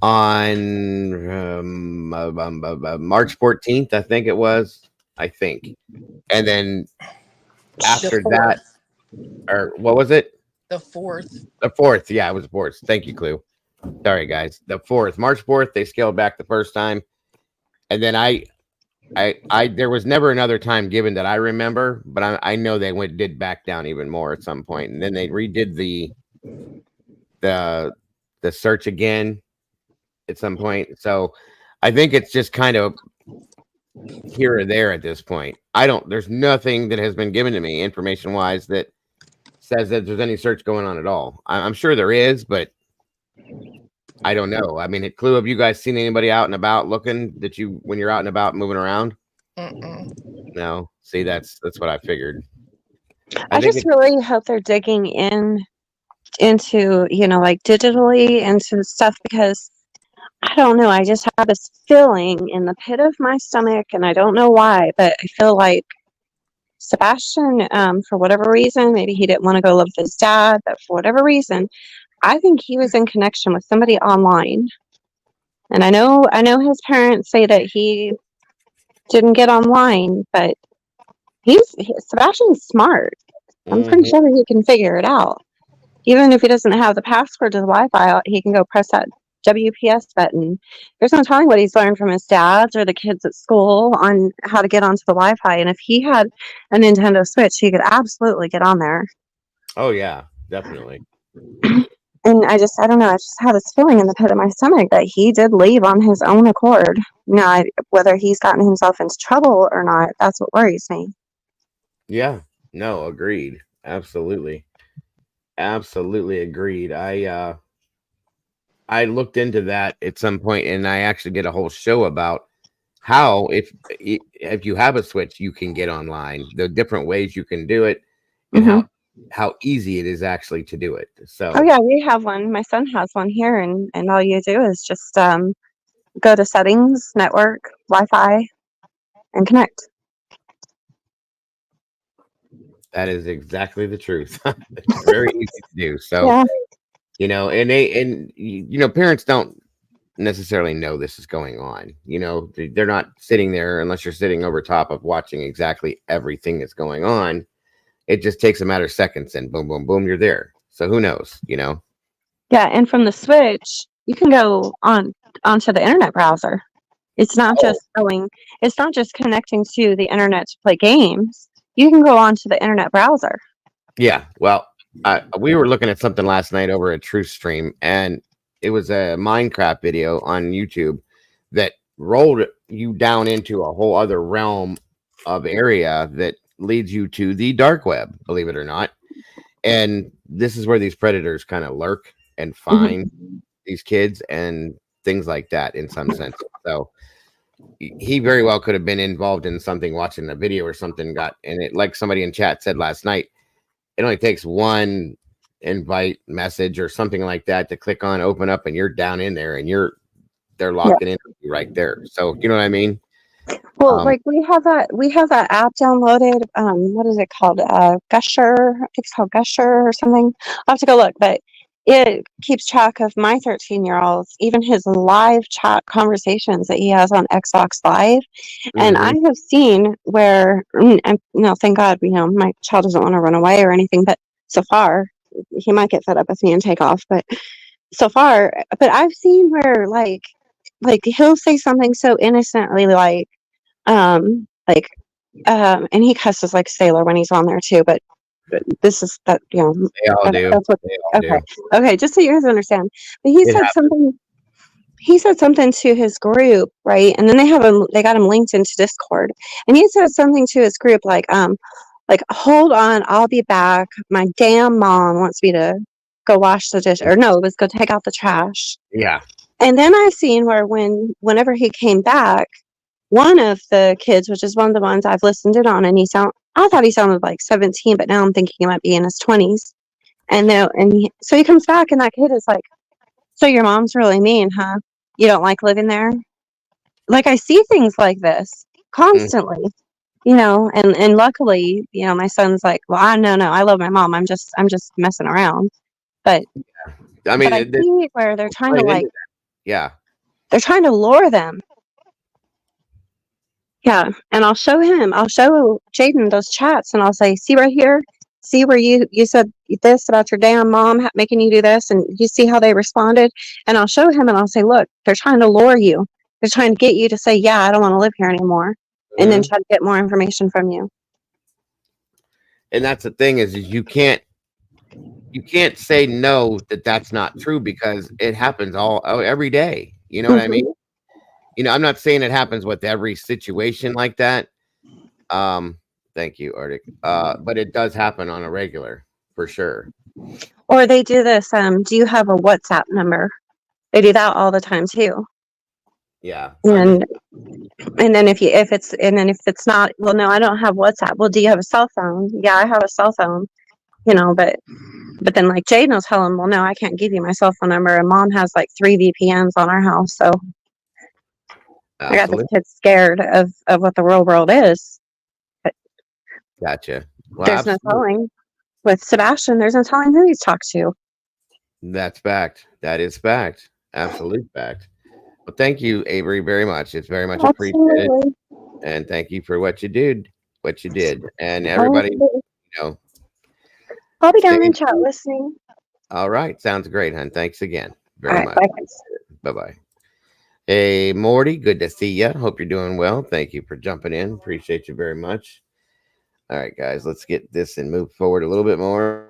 on March 14th, I think it was. And then after that, or what was it? The 4th. The 4th. Yeah, it was the 4th. Thank you, Clue. Sorry, guys. The 4th, March 4th, they scaled back the first time. And then I there was never another time given that I remember, but I know they did back down even more at some point, and then they redid the search again at some point. So I think it's just kind of here or there at this point. There's nothing that has been given to me information wise that says that there's any search going on at all. I'm sure there is, but I don't know. I mean, Clue, have you guys seen anybody out and about looking when you're out and about moving around? No. See, that's what I figured. I just really hope they're digging into, you know, like digitally into stuff, because I don't know. I just have this feeling in the pit of my stomach, and I don't know why, but I feel like Sebastian, for whatever reason, maybe he didn't want to go live with his dad, but for whatever reason, I think he was in connection with somebody online. And I know his parents say that he didn't get online, but Sebastian's smart. I'm pretty sure that he can figure it out. Even if he doesn't have the password to the Wi-Fi, he can go press that WPS button. There's no telling what he's learned from his dads or the kids at school on how to get onto the Wi-Fi. And if he had a Nintendo Switch, he could absolutely get on there. Oh yeah, definitely. And I don't know. I just have this feeling in the pit of my stomach that he did leave on his own accord. Now, whether he's gotten himself into trouble or not, that's what worries me. Yeah. No, agreed. Absolutely. Absolutely agreed. I looked into that at some point, and I actually did a whole show about how if you have a Switch, you can get online, the different ways you can do it, and how easy it is actually to do it. So oh yeah, we have one. My son has one here, and all you do is just go to settings, network, Wi-Fi, and connect. that is exactly the truth. It's very easy to do. So Yeah. you know, and parents don't necessarily know this is going on. You know, they're not sitting there unless you're sitting over top of watching exactly everything that's going on. It just takes a matter of seconds, and boom, boom, boom, you're there. So who knows, you know? Yeah, and from the Switch, you can go onto the internet browser. It's not just connecting to the internet to play games. You can go onto the internet browser. Yeah, well, we were looking at something last night over at Truth Stream, and it was a Minecraft video on YouTube that rolled you down into a whole other realm of area that leads you to the dark web, believe it or not. And this is where these predators kind of lurk and find these kids and things like that in some sense. So he very well could have been involved in something, watching a video or something, and it, like somebody in chat said last night, it only takes one invite message or something like that to click on, open up, and you're down in there, and they're locking in right there. So you know what I mean? Well, like we have that app downloaded. What is it called? Gusher. I think it's called Gusher or something. I'll have to go look, but it keeps track of my 13-year-old's, even his live chat conversations that he has on Xbox Live. And I have seen where, and thank God, my child doesn't want to run away or anything, but so far, he might get fed up with me and take off, but so far, but I've seen where like he'll say something so innocently and he cusses like sailor when he's on there too, but this is that, they all do. that's what, They all do. okay, just so you guys understand. But he said something to his group, right? And then they got him linked into Discord. And he said something to his group like, hold on, I'll be back. My damn mom wants me to go wash the dish, or no, it was go take out the trash. Yeah. And then I've seen where whenever he came back, one of the kids, which is one of the ones I've listened in on, and I thought he sounded like 17, but now I'm thinking he might be in his 20s. And so he comes back, and that kid is like, "So your mom's really mean, huh? You don't like living there?" Like, I see things like this constantly, and luckily, my son's like, "Well, no, I love my mom. I'm just messing around." But I mean, I see where they're trying to they're trying to lure them. Yeah, and I'll show Jaden those chats, and I'll say, "See right here? See where you said this about your damn mom making you do this, and you see how they responded?" And I'll show him, and I'll say, "Look, they're trying to lure you. They're trying to get you to say, yeah, I don't want to live here anymore,' and then try to get more information from you." And that's the thing is you can't say no that's not true, because it happens every day. You know what I mean? I'm not saying it happens with every situation like that. Thank you, Arctic. But it does happen on a regular, for sure. Or they do this, do you have a WhatsApp number? They do that all the time too. Yeah. And then if it's not, well, no, I don't have WhatsApp. Well, do you have a cell phone? Yeah, I have a cell phone. But then like Jaden will tell him, well, no, I can't give you my cell phone number, and mom has like 3 VPNs on our house, so I got this kid scared of what the real world is. But Gotcha. Well, there's no telling. With Sebastian, there's no telling who he's talked to. That's fact. That is fact. Absolute fact. Well, thank you, Avery, very much. It's very much appreciated. And thank you for what you did. And everybody, I'll be down in chat listening. All right. Sounds great, hon. Thanks again. Very much. Bye. Bye-bye. Hey, Morty, good to see you. Hope you're doing well. Thank you for jumping in. Appreciate you very much. All right, guys, let's get this and move forward a little bit more.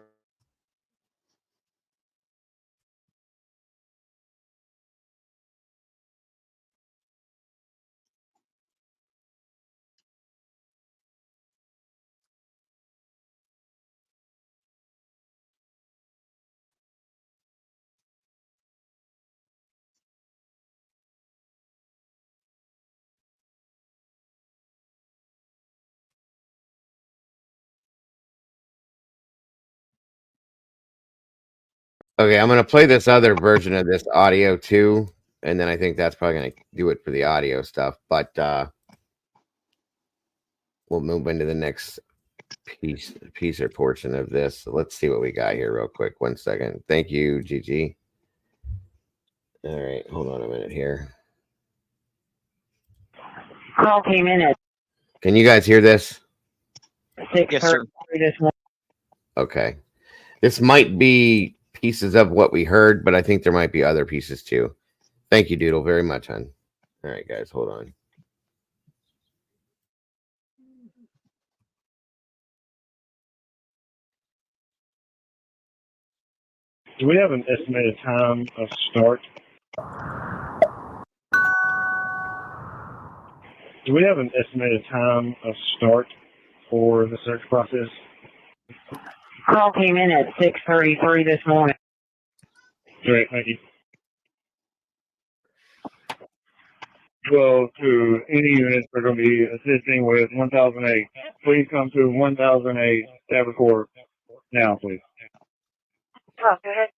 Okay, I'm going to play this other version of this audio too, and then I think that's probably going to do it for the audio stuff, but we'll move into the next piece or portion of this. So let's see what we got here real quick. 1 second. Thank you, Gigi. All right, hold on a minute here. Call came in at Can you guys hear this? 6:30 this morning. Okay. This might be pieces of what we heard, but I think there might be other pieces too. Thank you, Doodle, very much, hon. All right, guys, hold on. Do we have an estimated time of start? Do we have an estimated time of start for the search process? Call came in at 6:33 this morning. Great, thank you. 12 to any units that are going to be assisting with 1008. Please come to 1008 Stafford Court now, please. Oh, go ahead.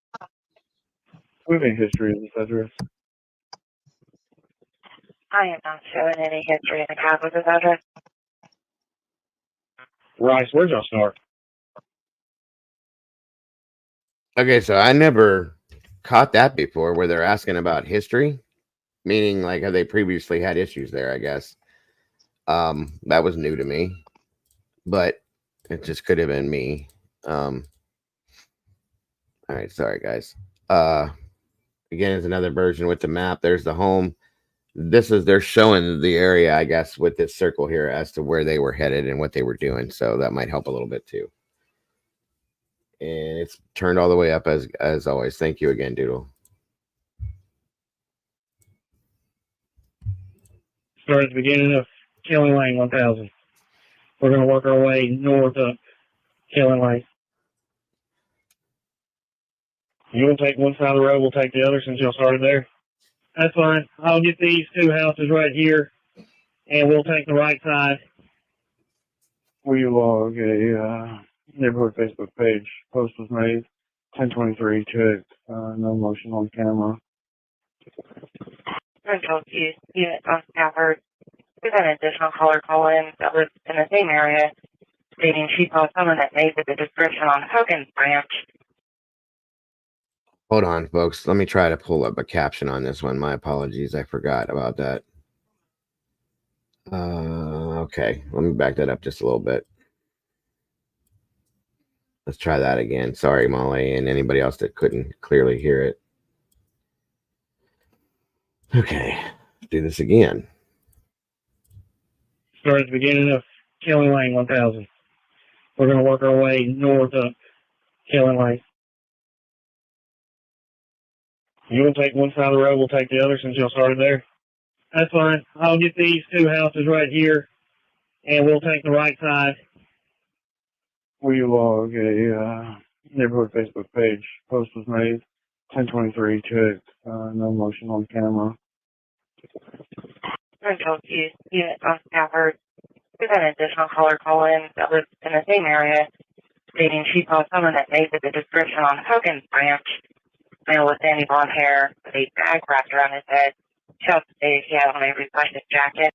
We have any history of this address? I am not showing any history in the cab with this address. Rice, where'd y'all start? Okay, so I never caught that before where they're asking about history, meaning like have they previously had issues there, I guess. That was new to me, but it just could have been me. All right, sorry guys. Again, it's another version with the map. There's the home. They're showing the area, I guess, with this circle here as to where they were headed and what they were doing. So that might help a little bit too. And it's turned all the way up as always. Thank you again, Doodle. Start at the beginning of Kelly Lane 1000. We're going to work our way north of Kelly Lane. You will take one side of the road, we'll take the other since y'all started there. That's fine. I'll get these two houses right here, and we'll take the right side. We log a neighborhood Facebook page. Post was made 1023. Check. No motion on camera. Central unit on Stafford. We've had an additional caller call in that lives in the same area, stating she saw someone that made the description on Hogan's branch. Hold on, folks. Let me try to pull up a caption on this one. My apologies. I forgot about that. Okay. Let me back that up just a little bit. Let's try that again. Sorry, Molly, and anybody else that couldn't clearly hear it. Okay. Let's do this again. Start at the beginning of Kelly Lane 1000. We're going to work our way north of Kelly Lane. You will take one side of the road, we'll take the other since y'all started there. That's fine. I'll get these two houses right here, and we'll take the right side. We log a neighborhood Facebook page. Post was made 1023. Check. No motion on camera. Central unit on Stafford. We've had an additional caller call in that lives in the same area, stating she saw someone that made the description on Hogan's branch. Male with sandy blonde hair, with a bag wrapped around his head. She also stated he had on a reflective jacket.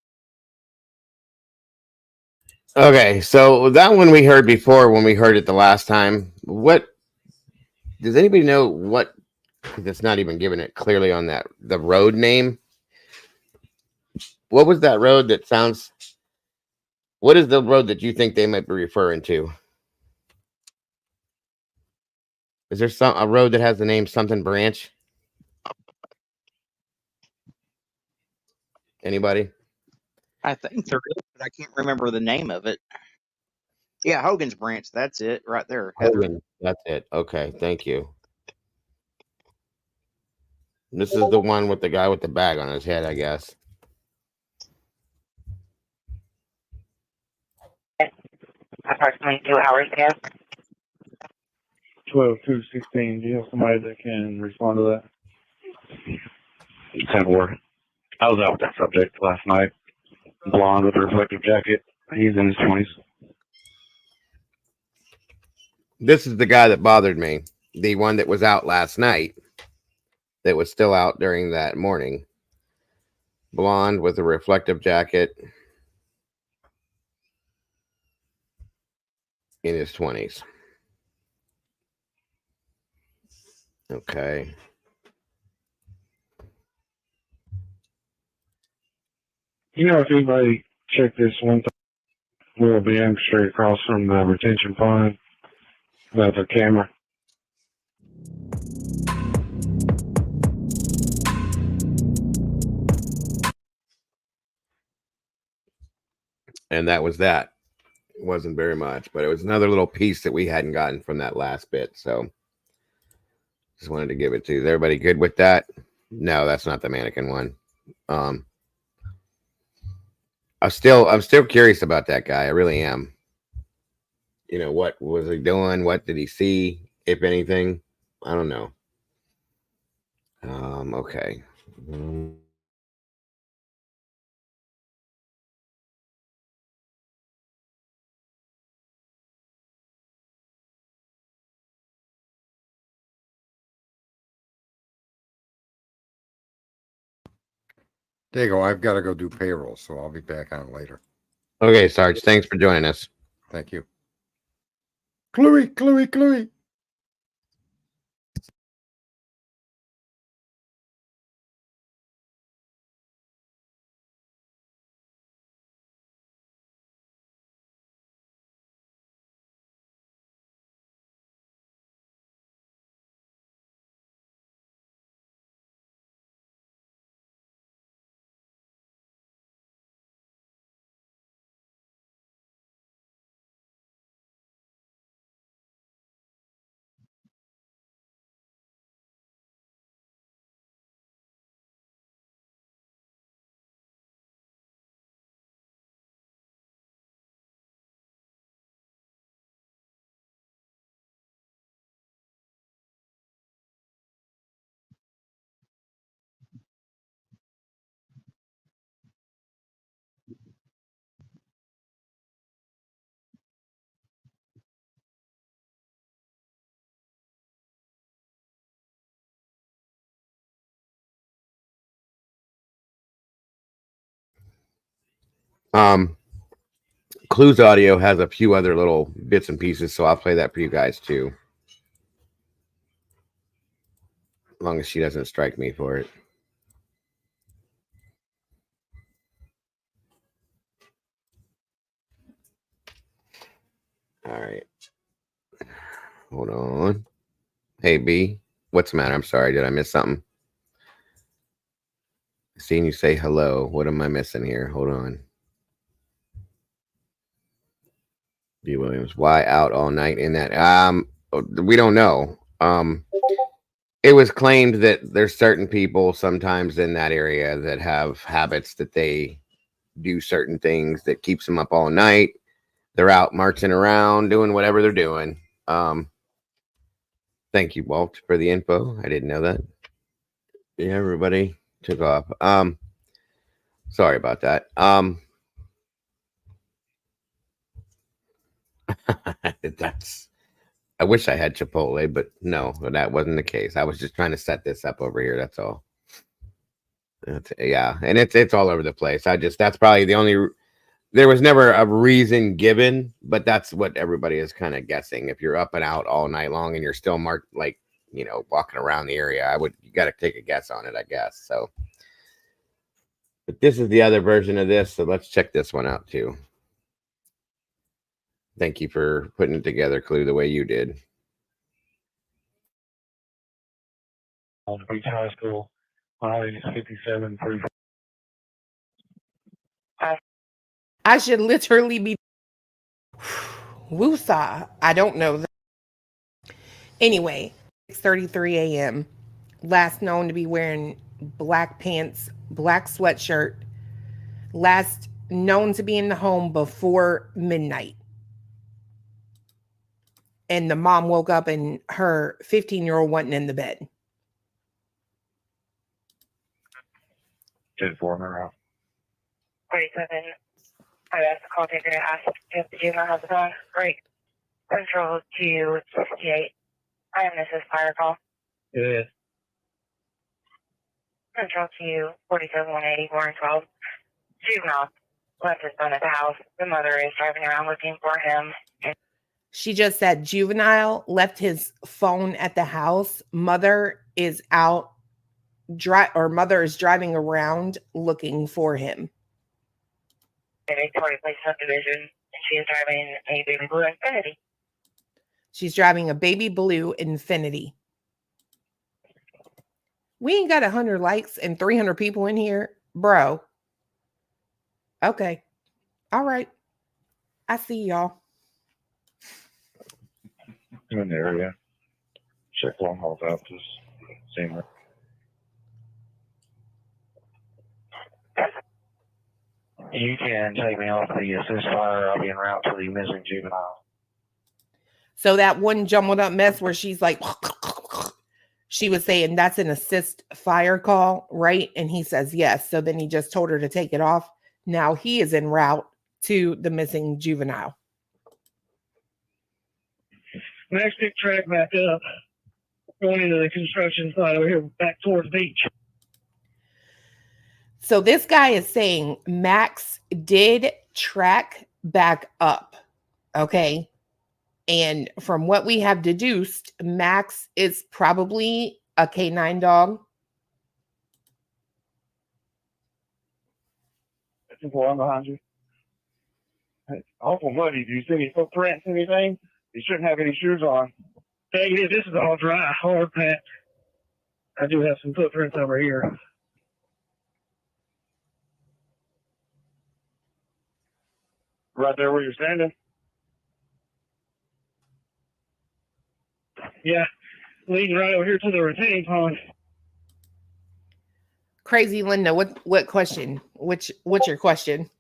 Okay, so that one we heard before when we heard it the last time. What does anybody know what that's not even giving it clearly on that the road name? What was that road that sounds what is the road that you think they might be referring to? Is there a road that has the name something branch? Anybody? I think there is, but I can't remember the name of it. Yeah, Hogan's Branch. That's it right there, Heather. Hogan. That's it. Okay, thank you. This is the one with the guy with the bag on his head, I guess. Approximately 2 hours ago. 12-2-16. Do you have somebody that can respond to that? 10-4. I was out with that subject last night. Blonde with a reflective jacket. He's in his 20s. This is the guy that bothered me. The one that was out last night. That was still out during that morning. Blonde with a reflective jacket. In his 20s. Okay. You know, if anybody check this one, we'll be aimed straight across from the retention pond. That's a camera. And that was that. It wasn't very much, but it was another little piece that we hadn't gotten from that last bit. So just wanted to give it to you. Is everybody good with that? No, that's not the mannequin one. I'm still curious about that guy. I really am. You know, what was he doing? What did he see? If anything, I don't know. Okay. There you go. I've got to go do payroll, so I'll be back on later. Okay, Sarge. Thanks for joining us. Thank you. Chloe, Chloe, Chloe. Clues Audio has a few other little bits and pieces, so I'll play that for you guys too. As long as she doesn't strike me for it. All right. Hold on. Hey, B. What's the matter? I'm sorry. Did I miss something? Seeing you say hello. What am I missing here? Hold on. B. Williams. Why out all night in that? We don't know. It was claimed that there's certain people sometimes in that area that have habits that they do certain things that keeps them up all night. They're out marching around, doing whatever they're doing. Thank you, Walt, for the info. I didn't know that. Yeah, everybody took off. Sorry about that. That's. I wish I had Chipotle, but no, that wasn't the case. I was just trying to set this up over here. That's all. Yeah, and it's all over the place. That's probably the only. There was never a reason given, but that's what everybody is kind of guessing. If you're up and out all night long and you're still walking around the area, you got to take a guess on it, I guess. So, but this is the other version of this, so let's check this one out too. Thank you for putting it together, Clue, the way you did. Beach High School, I-57 through. I should literally be woosah. I don't know that. Anyway, 6:33 a.m. Last known to be wearing black pants, black sweatshirt. Last known to be in the home before midnight. And the mom woke up and her 15-year-old wasn't in the bed. 10-4 now. 47. I asked the call taker to ask if the juvenile has a phone. Great. Control to 68. I am Mrs. Fire Call. It is. Control to 47 180 412. Juvenile left his son at the house. The mother is driving around looking for him. She just said juvenile left his phone at the house. Mother is out mother is driving around looking for him. Victoria Place subdivision, and she is driving a baby blue Infiniti. She's driving a baby blue Infiniti. We ain't got 100 likes and 300 people in here, bro. Okay. All right. I see y'all. In the area. Check long haul houses. Same way. You can take me off the assist fire. I'll be en route to the missing juvenile. So that one jumbled up mess where she's like, she was saying that's an assist fire call, right? And he says yes. So then he just told her to take it off. Now he is en route to the missing juvenile. Next big track back up, going into the construction site over here back towards the beach. So this guy is saying Max did track back up. Okay. And from what we have deduced, Max is probably a canine dog. I'm behind you. It's awful muddy. Do you see any footprints, anything? You shouldn't have any shoes on. Hey, this is all dry, hard packed. I do have some footprints over here. Right there where you're standing? Yeah, leading right over here to the retaining pond. Crazy Linda, what question? What's your question?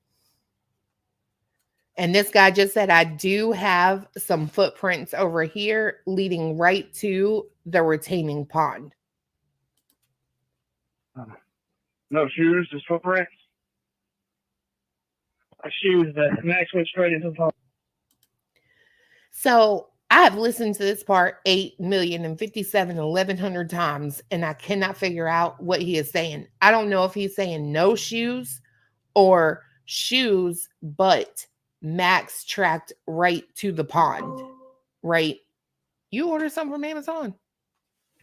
And this guy just said, I do have some footprints over here leading right to the retaining pond. No shoes, just footprints. Shoes that Max went straight into the pond. So I have listened to this part 8,057,1,100 times, and I cannot figure out what he is saying. I don't know if he's saying no shoes or shoes, but Max tracked right to the pond, right? You ordered something from Amazon?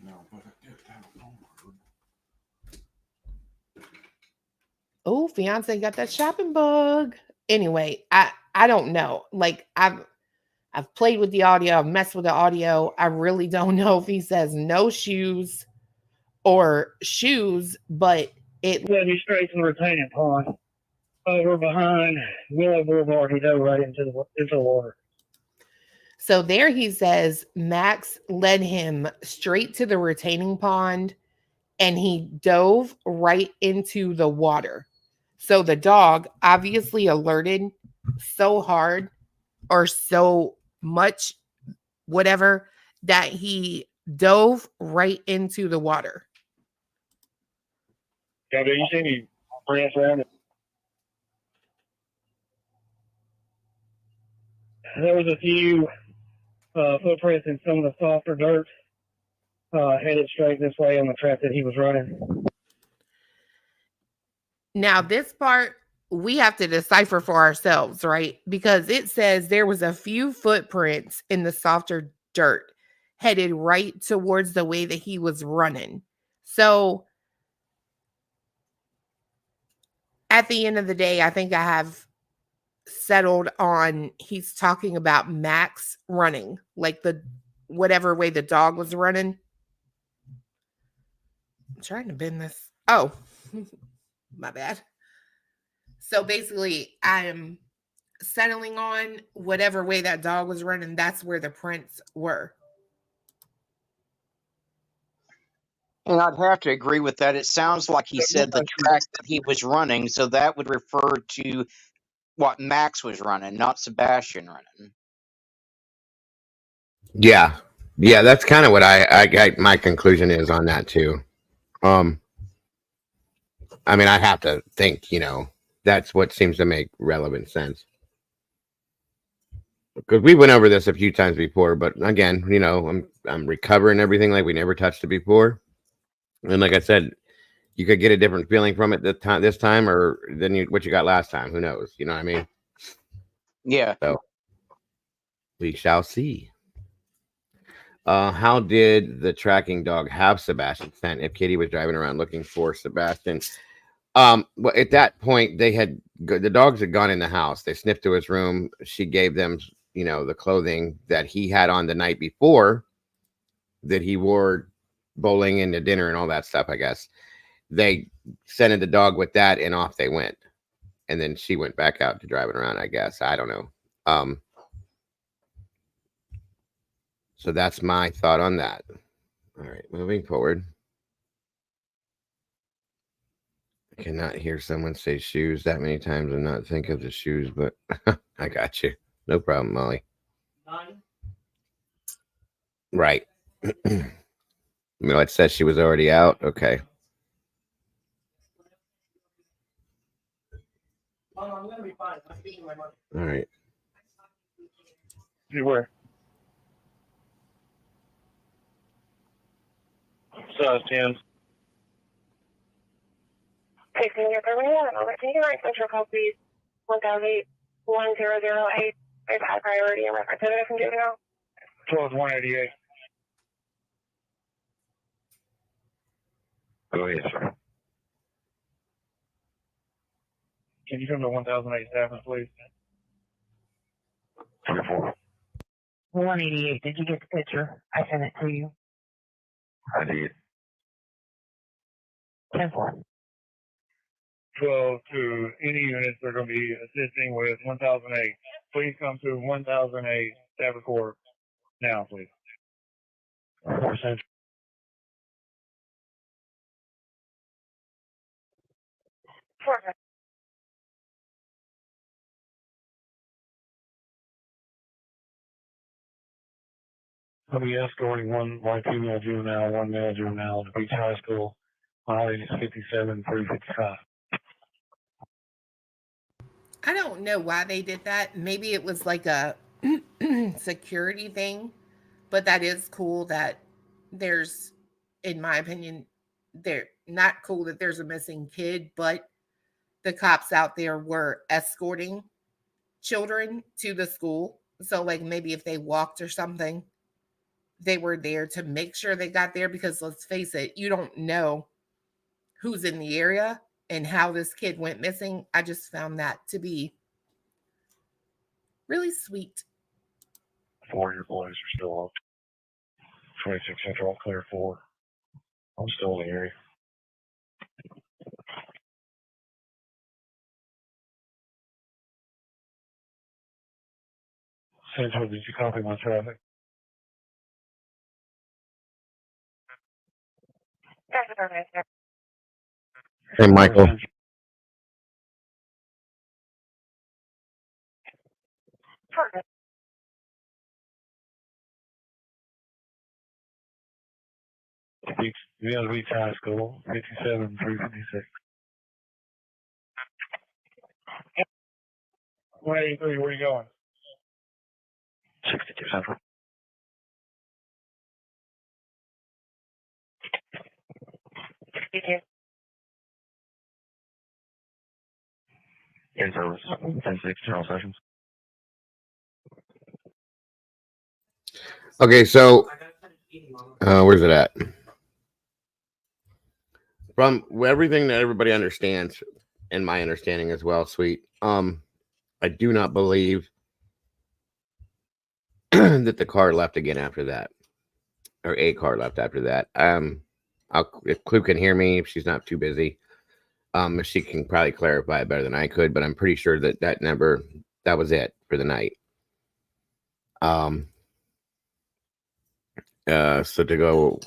No, but I did have a phone. Oh, fiance got that shopping bug. Anyway, I don't know. Like I've played with the audio, I've messed with the audio. I really don't know if he says no shoes or shoes, but it led me straight to the retaining pond. Over behind Willow Boulevard, he dove right into the water. So there he says Max led him straight to the retaining pond and he dove right into the water. So the dog obviously alerted so hard or so much, whatever, that he dove right into the water. Yeah, do you see any branch around it? There was a few footprints in some of the softer dirt headed straight this way on the track that he was running. Now, this part we have to decipher for ourselves, right? Because it says there was a few footprints in the softer dirt headed right towards the way that he was running. So at the end of the day, I think I have settled on he's talking about Max running, like the whatever way the dog was running. I'm trying to bend this. Oh, my bad. So basically, I am settling on whatever way that dog was running. That's where the prints were. And I'd have to agree with that. It sounds like he said the track that he was running, so that would refer to what Max was running, not Sebastian running. Yeah, that's kind of what I my conclusion is on that too. I mean, I have to think, that's what seems to make relevant sense. Because we went over this a few times before, but again, I'm recovering everything like we never touched it before. And like I said, you could get a different feeling from it this time or than what you got last time. Who knows? You know what I mean? Yeah. So we shall see. How did the tracking dog have Sebastian scent if Kitty was driving around looking for Sebastian? Well, at that point, the dogs had gone in the house. They sniffed to his room. She gave them, the clothing that he had on the night before that he wore bowling and to dinner and all that stuff, I guess. They sent the dog with that and off they went. And then she went back out to driving around, I guess. I don't know. So that's my thought on that. All right, moving forward. Cannot hear someone say shoes that many times and not think of the shoes, but I got you. No problem, Molly. Right. It said she was already out. Okay. I'm gonna be fine. I'm speaking my mother. All right. You were. SEBASTIAN. Taking your permission, over to you, right, Central Call, please. 1008. There's high priority and representative from Juvenile. 12188. Go ahead, sir. Can you come to 1008 Stafford, please? 24. 188, did you get the picture? I sent it to you. I did. 10-4. 12 to any units that are going to be assisting with 1008. Please come to 1008 Stafford Court now, please. 4 I'll be escorting one white female juvenile, one male juvenile to Beach High School on highway 57 355. I don't know why they did that. Maybe it was like a security thing, but that is cool that there's, in my opinion, they're not cool that there's a missing kid, but the cops out there were escorting children to the school. So, like, maybe if they walked or something, they were there to make sure they got there because let's face it, you don't know who's in the area and how this kid went missing. I just found that to be really sweet. 4 of your boys are still up. 26 Central, clear 4. I'm still in the area. Central, did you copy my traffic? Hey, Michael. Beach High School, 57 356. 183, where are you going? 62 Central. In service. 10-6, general sessions. Okay, so where's it at? From everything that everybody understands, and my understanding as well, sweet. I do not believe that the car left again after that, or a car left after that. If Clue can hear me, if she's not too busy, she can probably clarify it better than I could. But I'm pretty sure that that was it for the night. So to go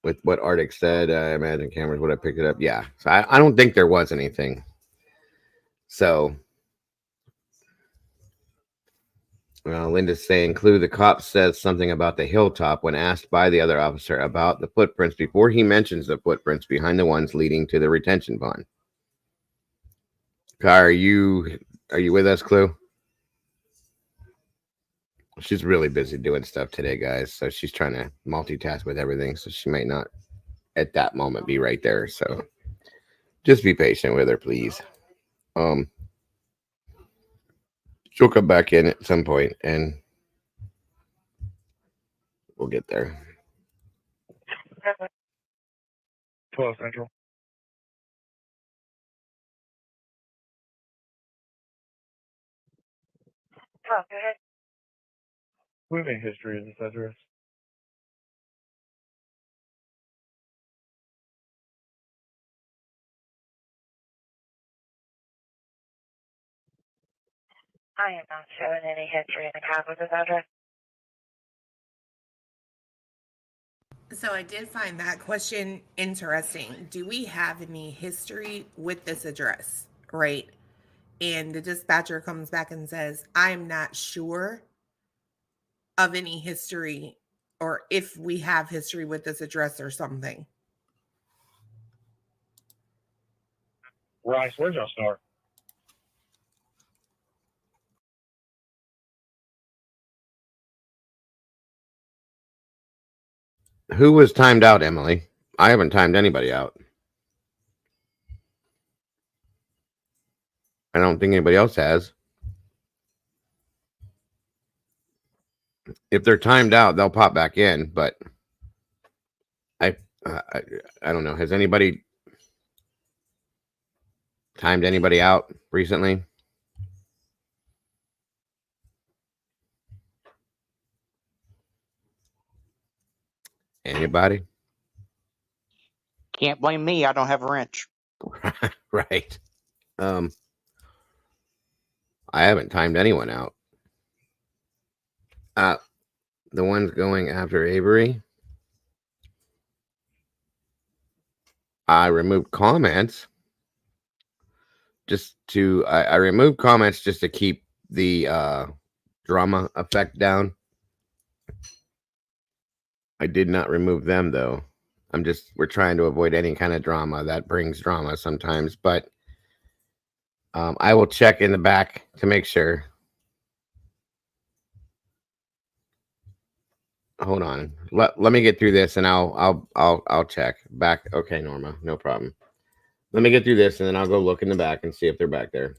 with what Arctic said, I imagine cameras would have picked it up. Yeah, so I don't think there was anything. So. Linda's saying, Clue, the cop says something about the hilltop when asked by the other officer about the footprints before he mentions the footprints behind the ones leading to the retention pond. Kai, are you with us, Clue? She's really busy doing stuff today, guys. So she's trying to multitask with everything. So she might not at that moment be right there. So just be patient with her, please. She'll come back in at some point and we'll get there. 12 Central. We have a history of this address. I am not showing any history in the cab with this address. So I did find that question interesting. Do we have any history with this address? Right. And the dispatcher comes back and says, I'm not sure of any history or if we have history with this address or something. Rice, where'd y'all start? Who was timed out, Emily? I haven't timed anybody out. I don't think anybody else has. If they're timed out, they'll pop back in. But I don't know. Has anybody timed anybody out recently? Anybody? Can't blame me. I don't have a wrench. Right. I haven't timed anyone out. The ones going after Avery, I removed comments I removed comments just to keep the drama effect down. I did not remove them though. We're trying to avoid any kind of drama that brings drama sometimes, but I will check in the back to make sure. Hold on. Let me get through this and I'll check back. Okay, Norma, no problem. Let me get through this and then I'll go look in the back and see if they're back there.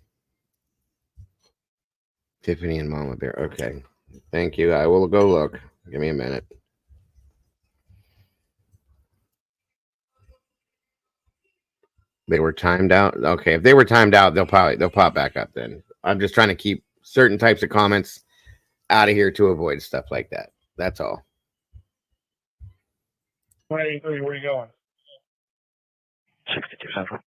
Tiffany and Mama Bear. Okay. Thank you. I will go look. Give me a minute. They were timed out. Okay, if they were timed out, they'll pop back up then. I'm just trying to keep certain types of comments out of here to avoid stuff like that. That's all. 183, where are you going? 62 Central.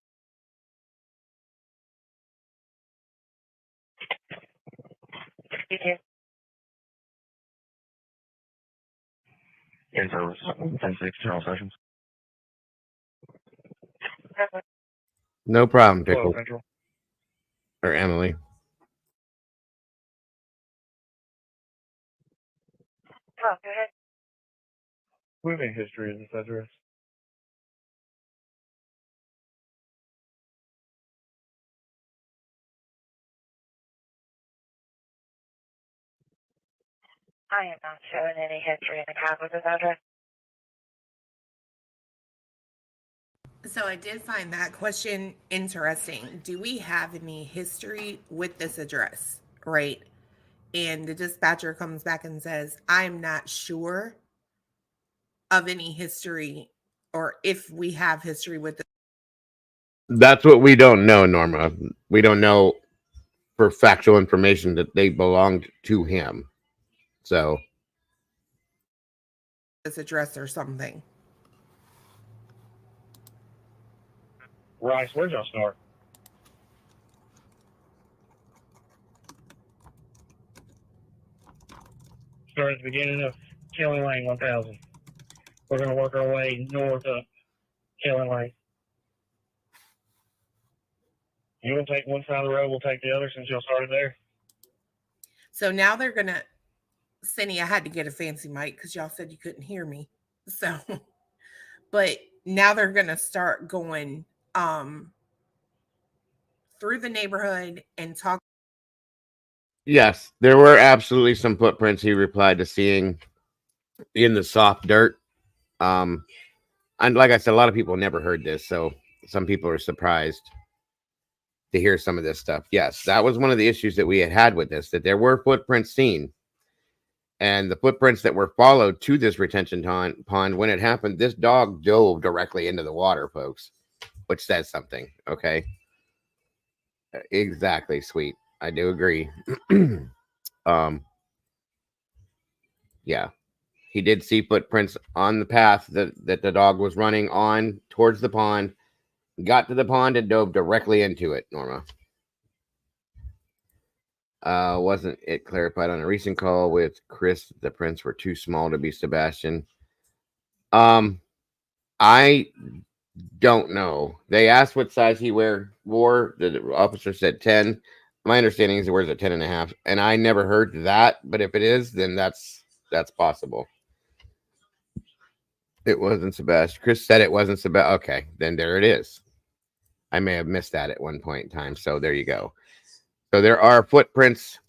In service, 10-6, general sessions. No problem, Hello, Pickle. Central. Or Emily. Oh, go ahead. Moving history of this address. I am not showing any history in the cab with this address. So I did find that question interesting. Do we have any history with this address? Right. And the dispatcher comes back and says, I'm not sure of any history or if we have history with this. That's what we don't know, Norma. We don't know for factual information that they belonged to him. So This address or something. Rice, where'd y'all start? Start at the beginning of Kelly Lane 1000. We're going to work our way north of Kelly Lane. You want to take one side of the road, we'll take the other since y'all started there. So now they're going to, Cindy, I had to get a fancy mic because y'all said you couldn't hear me. So, but now they're going to start going through the neighborhood and talk. yes, there were absolutely some footprints he replied to seeing in the soft dirt. And like I said, a lot of people never heard this, so some people are surprised to hear some of this stuff. Yes, that was one of the issues that we had with this, that there were footprints seen. And the footprints that were followed to this retention pond, when it happened, this dog dove directly into the water, folks, which says something. Okay. Exactly, sweet. I do agree. Yeah. He did see footprints on the path that the dog was running on towards the pond, got to the pond and dove directly into it, Norma. Wasn't it clarified on a recent call with Chris that the prints were too small to be Sebastian? I don't know. They asked what size he wore. The officer said 10. My understanding is he wears a 10 and a half. And I never heard that, but if it is, then that's possible. It wasn't Sebastian. Chris said it wasn't Sebastian. Okay, then there it is. I may have missed that at one point in time. So there you go. So there are footprints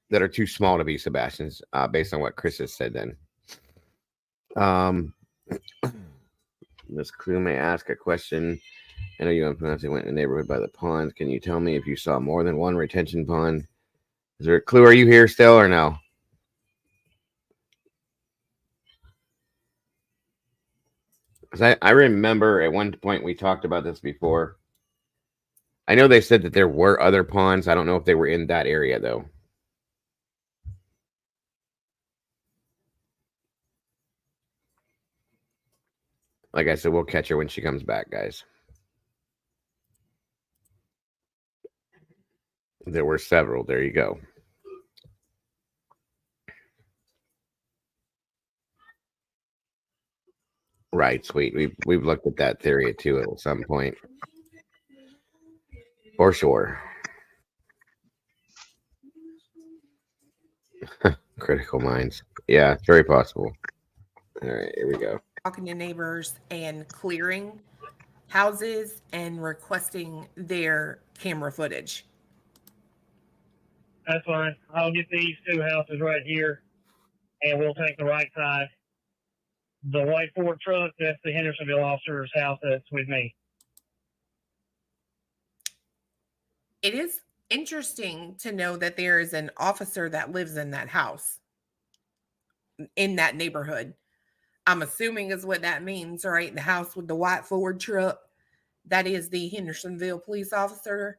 that are too small to be Sebastian's, based on what Chris has said then. This crew may ask a question. I know you unpronounced went in the neighborhood by the pond. Can you tell me if you saw more than one retention pond? Is there a clue? Are you here still or no? Because I remember at one point we talked about this before. I know they said that there were other ponds. I don't know if they were in that area, though. Like I said, we'll catch her when she comes back, guys. There were several. There you go. Right, sweet. We've looked at that theory too at some point. For sure. Critical minds. Yeah, very possible. All right, here we go. Talking to neighbors and clearing houses and requesting their camera footage. That's fine. I'll get these two houses right here, and we'll take the right side. The white Ford truck, that's the Hendersonville officer's house that's with me. It is interesting to know that there is an officer that lives in that house, in that neighborhood. I'm assuming is what that means, right? The house with the white Ford truck. That is the Hendersonville police officer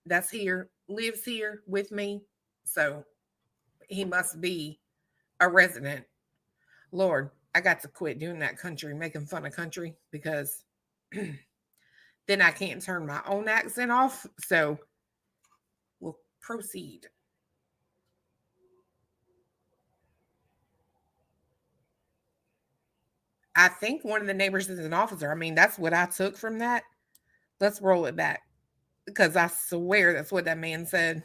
that's here, lives here with me. So he must be a resident. Lord, I got to quit doing that country, making fun of country, because then I can't turn my own accent off. So we'll proceed. I think one of the neighbors is an officer. I mean, that's what I took from that. Let's roll it back, because I swear that's what that man said.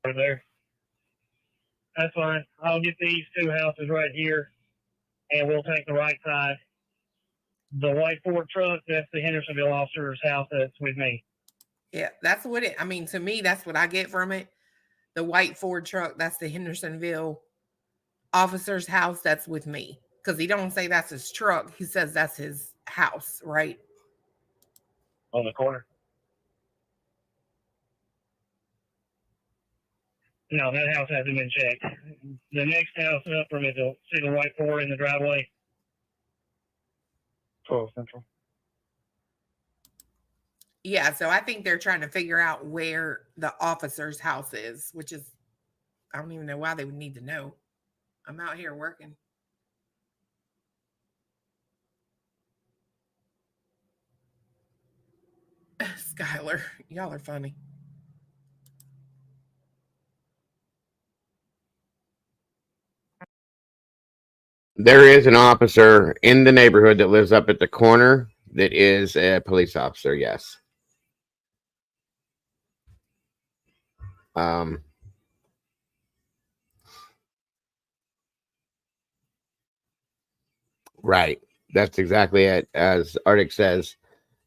Over there. That's fine. I'll get these two houses right here, and we'll take the right side. The white Ford truck, that's the Hendersonville officer's house that's with me. Yeah, that's what it, I mean, to me, that's what I get from it. The white Ford truck, that's the Hendersonville officer's house that's with me. Because he don't say that's his truck. He says that's his house, right? On the corner? No, that house hasn't been checked. The next house up from it, you'll see the white Ford in the driveway. 12 Central. Yeah, so I think they're trying to figure out where the officer's house is, which is, I don't even know why they would need to know. I'm out here working. Skylar, y'all are funny. There is an officer in the neighborhood that lives up at the corner that is a police officer, yes. Right. That's exactly it. As Arctic says,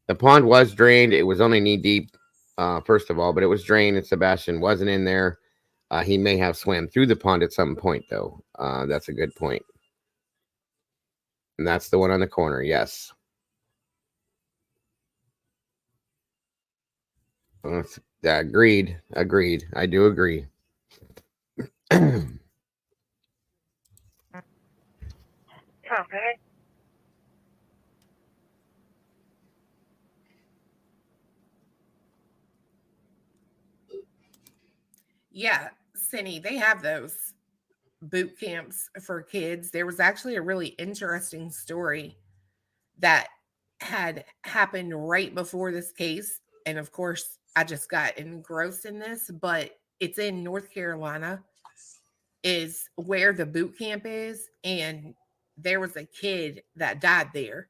the pond was drained. It was only knee deep, first of all, but it was drained and Sebastian wasn't in there. He may have swam through the pond at some point, though. That's a good point. And that's the one on the corner, yes. Agreed. Agreed. I do agree. Okay. Yeah, Cindy, they have those boot camps for kids. There was actually a really interesting story that had happened right before this case. And of course, I just got engrossed in this, but it's in North Carolina. is where the boot camp is, and there was a kid that died there.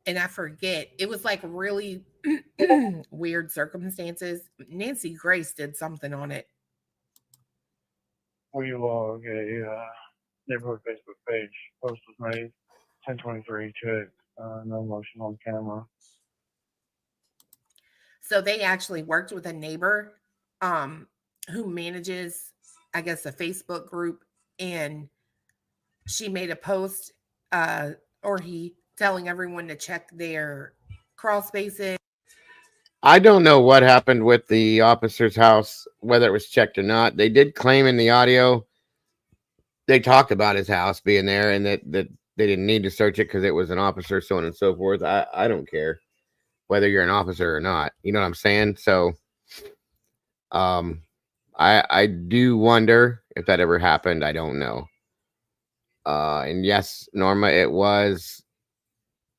And I forget, it was like really weird circumstances. Nancy Grace did something on it. We log a neighborhood Facebook page. Post was made 10:23. Check. No motion on camera. So they actually worked with a neighbor who manages, I guess, a Facebook group, and she made a post or he telling everyone to check their crawl spaces. I don't know what happened with the officer's house, whether it was checked or not. They did claim in the audio they talked about his house being there and that they didn't need to search it because it was an officer, so on and so forth. I don't care whether you're an officer or not. You know what I'm saying? So I do wonder if that ever happened. I don't know. And yes, Norma, it was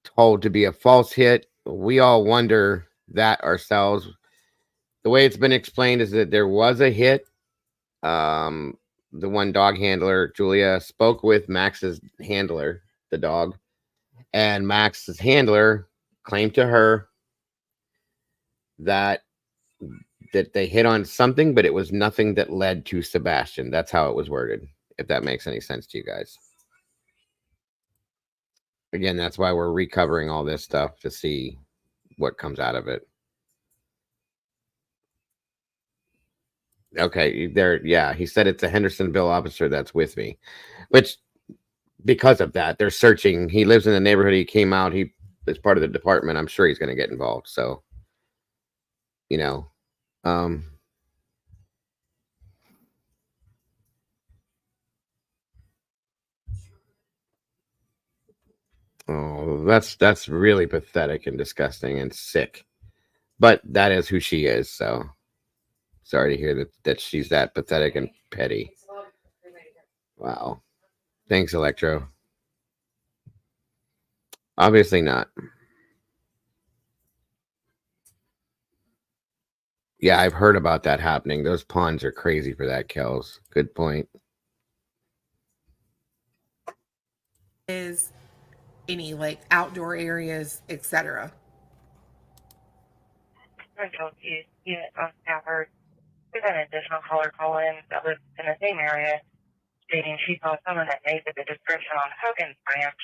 told to be a false hit. We all wonder that ourselves. The way it's been explained is that there was a hit. The one dog handler, Julia, spoke with Max's handler, the dog, and Max's handler claimed to her that they hit on something, but it was nothing that led to Sebastian. That's how it was worded, if that makes any sense to you guys. Again, that's why we're recovering all this stuff to see what comes out of it. Okay, there, yeah, he said it's a Hendersonville officer that's with me, which because of that, they're searching. He lives in the neighborhood. He came out. He is part of the department. I'm sure he's going to get involved. So, you know, oh, that's really pathetic and disgusting and sick. But that is who she is. So sorry to hear that she's that pathetic and petty. Wow. Thanks, Electro. Obviously not. Yeah, I've heard about that happening. Those ponds are crazy for that, Kels. Good point. Is any like outdoor areas, etc. Central unit on Stafford. We've had an additional caller call in that lives in the same area, stating she saw someone that made the description on Huggins Branch,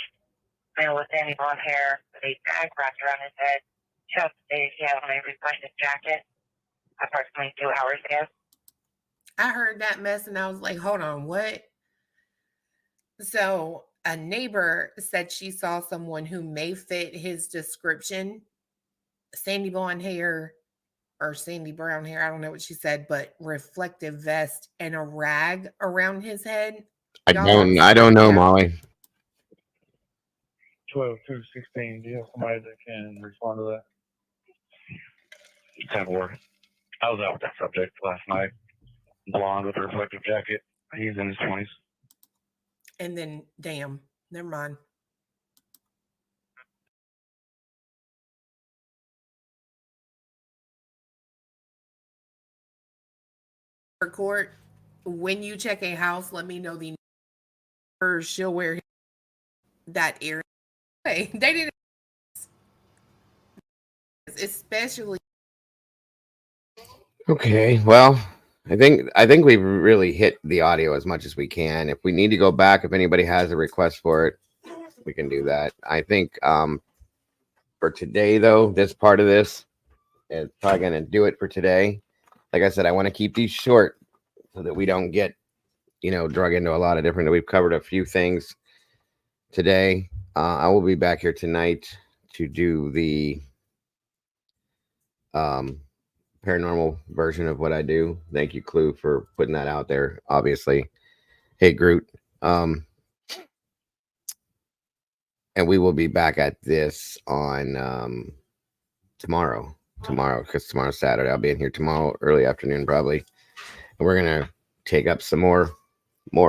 male with sandy blonde hair, with a bag wrapped around his head. She also stated he had on a reflective jacket approximately 2 hours ago. I heard that mess and I was like, hold on, what? So a neighbor said she saw someone who may fit his description, sandy blonde hair or sandy brown hair. I don't know what she said, but reflective vest and a rag around his head. I don't know, Molly. 12-2-16. Do you have somebody that can respond to that? 10-4. I was out with that subject last night. Blonde with a reflective jacket. He's in his 20s. And then, damn, never mind. Court, when you check a house, let me know the or she'll wear that area. Hey, they didn't, especially. Okay, well, I think we've really hit the audio as much as we can. If we need to go back, if anybody has a request for it, we can do that. I think for today, though, this part of this is probably going to do it for today. Like I said, I want to keep these short so that we don't get, drug into a lot of different. We've covered a few things today. I will be back here tonight to do the paranormal version of what I do. Thank you, Clue, for putting that out there. Obviously, hey Groot. And we will be back at this on tomorrow, because tomorrow's Saturday. I'll be in here tomorrow early afternoon probably, and we're gonna take up some more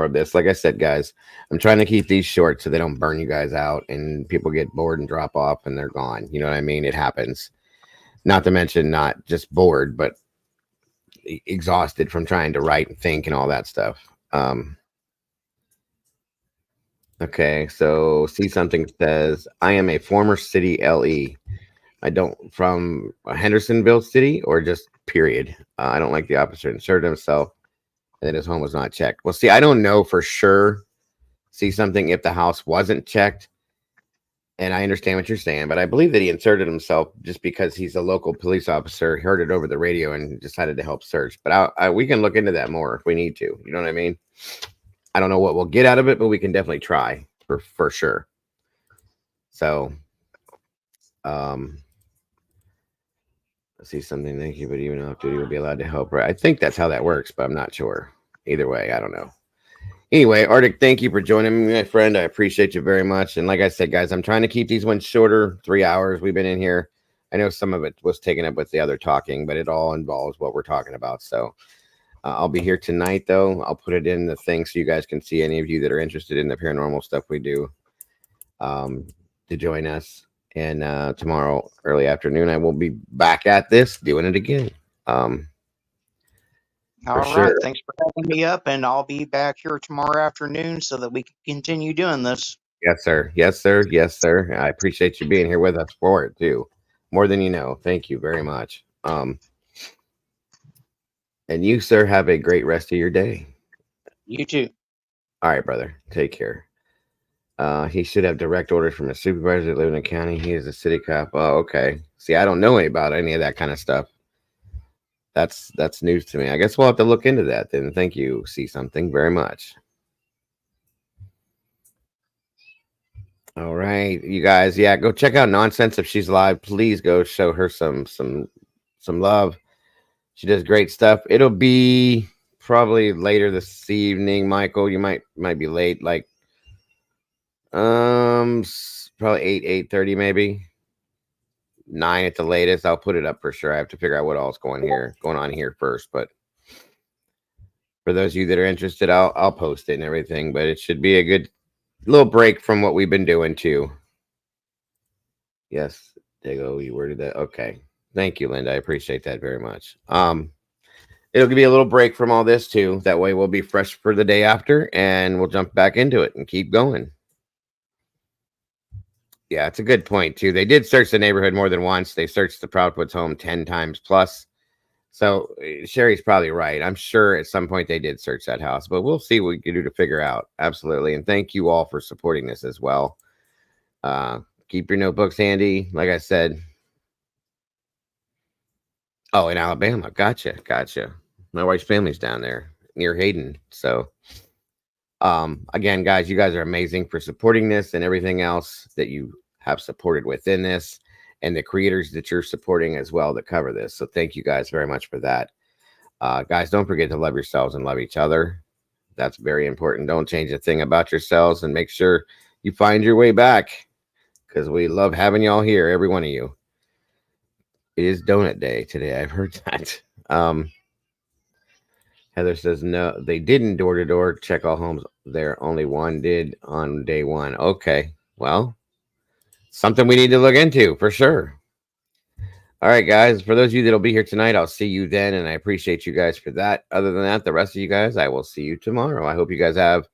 of this. Like I said, guys, I'm trying to keep these short so they don't burn you guys out and people get bored and drop off and they're gone. You know what I mean? It happens. Not to mention not just bored, but exhausted from trying to write and think and all that stuff. Okay, so see something says, I am a former city LE. I don't from Hendersonville City or just period. I don't like the officer inserted himself and that his home was not checked. Well, see, I don't know for sure. See something if the house wasn't checked. And I understand what you're saying, but I believe that he inserted himself just because he's a local police officer, heard it over the radio and decided to help search. But we can look into that more if we need to. You know what I mean? I don't know what we'll get out of it, but we can definitely try for sure. So, let's see something. Thank you, but even off duty will be allowed to help. Right? I think that's how that works, but I'm not sure. Either way, I don't know. Anyway, Arctic, thank you for joining me, my friend. I appreciate you very much. And like I said, guys, I'm trying to keep these ones shorter. 3 hours we've been in here. I know some of it was taken up with the other talking, but it all involves what we're talking about. So I'll be here tonight, though. I'll put it in the thing so you guys can see any of you that are interested in the paranormal stuff we do to join us. And tomorrow, early afternoon, I will be back at this, doing it again. All right. Sure. Thanks for having me up, and I'll be back here tomorrow afternoon so that we can continue doing this. Yes, sir. Yes, sir. Yes, sir. I appreciate you being here with us for it, too. More than you know. Thank you very much. And you, sir, have a great rest of your day. You too. All right, brother. Take care. He should have direct orders from a supervisor that live in the county. He is a city cop. Oh, okay. See, I don't know about any of that kind of stuff. That's news to me. I guess we'll have to look into that then. Thank you. See something very much. All right, you guys. Yeah, go check out Nonsense if she's live. Please go show her some love. She does great stuff. It'll be probably later this evening, Michael. You might be late, like probably 8:30 maybe. 9 at the latest. I'll put it up for sure. I have to figure out what all's going on here first. But for those of you that are interested, I'll post it and everything. But it should be a good little break from what we've been doing too. Yes, Dago, you worded that. Okay. Thank you, Linda. I appreciate that very much. It'll be a little break from all this too. That way we'll be fresh for the day after and we'll jump back into it and keep going. Yeah, it's a good point too. They did search the neighborhood more than once. They searched the Proudwoods home 10 times plus. So Sherry's probably right. I'm sure at some point they did search that house, but we'll see what we can do to figure out. Absolutely. And thank you all for supporting this as well. Keep your notebooks handy. Like I said. Oh, in Alabama. Gotcha. My wife's family's down there near Hayden. So again, guys, you guys are amazing for supporting this and everything else that you have supported within this and the creators that you're supporting as well that cover this. So thank you guys very much for that. Guys, don't forget to love yourselves and love each other. That's very important. Don't change a thing about yourselves and make sure you find your way back because we love having y'all here, every one of you. It is donut day today. I've heard that. Heather says, no, they didn't door-to-door check all homes there. Only one did on day one. Okay, well, something we need to look into for sure. All right, guys, for those of you that'll be here tonight, I'll see you then, and I appreciate you guys for that. Other than that, the rest of you guys, I will see you tomorrow. I hope you guys have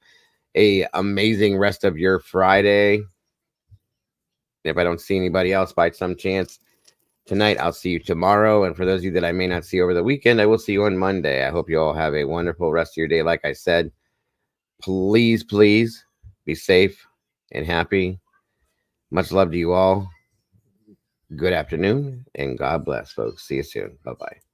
a amazing rest of your Friday. If I don't see anybody else by some chance tonight, I'll see you tomorrow. And for those of you that I may not see over the weekend, I will see you on Monday. I hope you all have a wonderful rest of your day. Like I said, please be safe and happy. Much love to you all. Good afternoon and God bless, folks. See you soon. Bye-bye.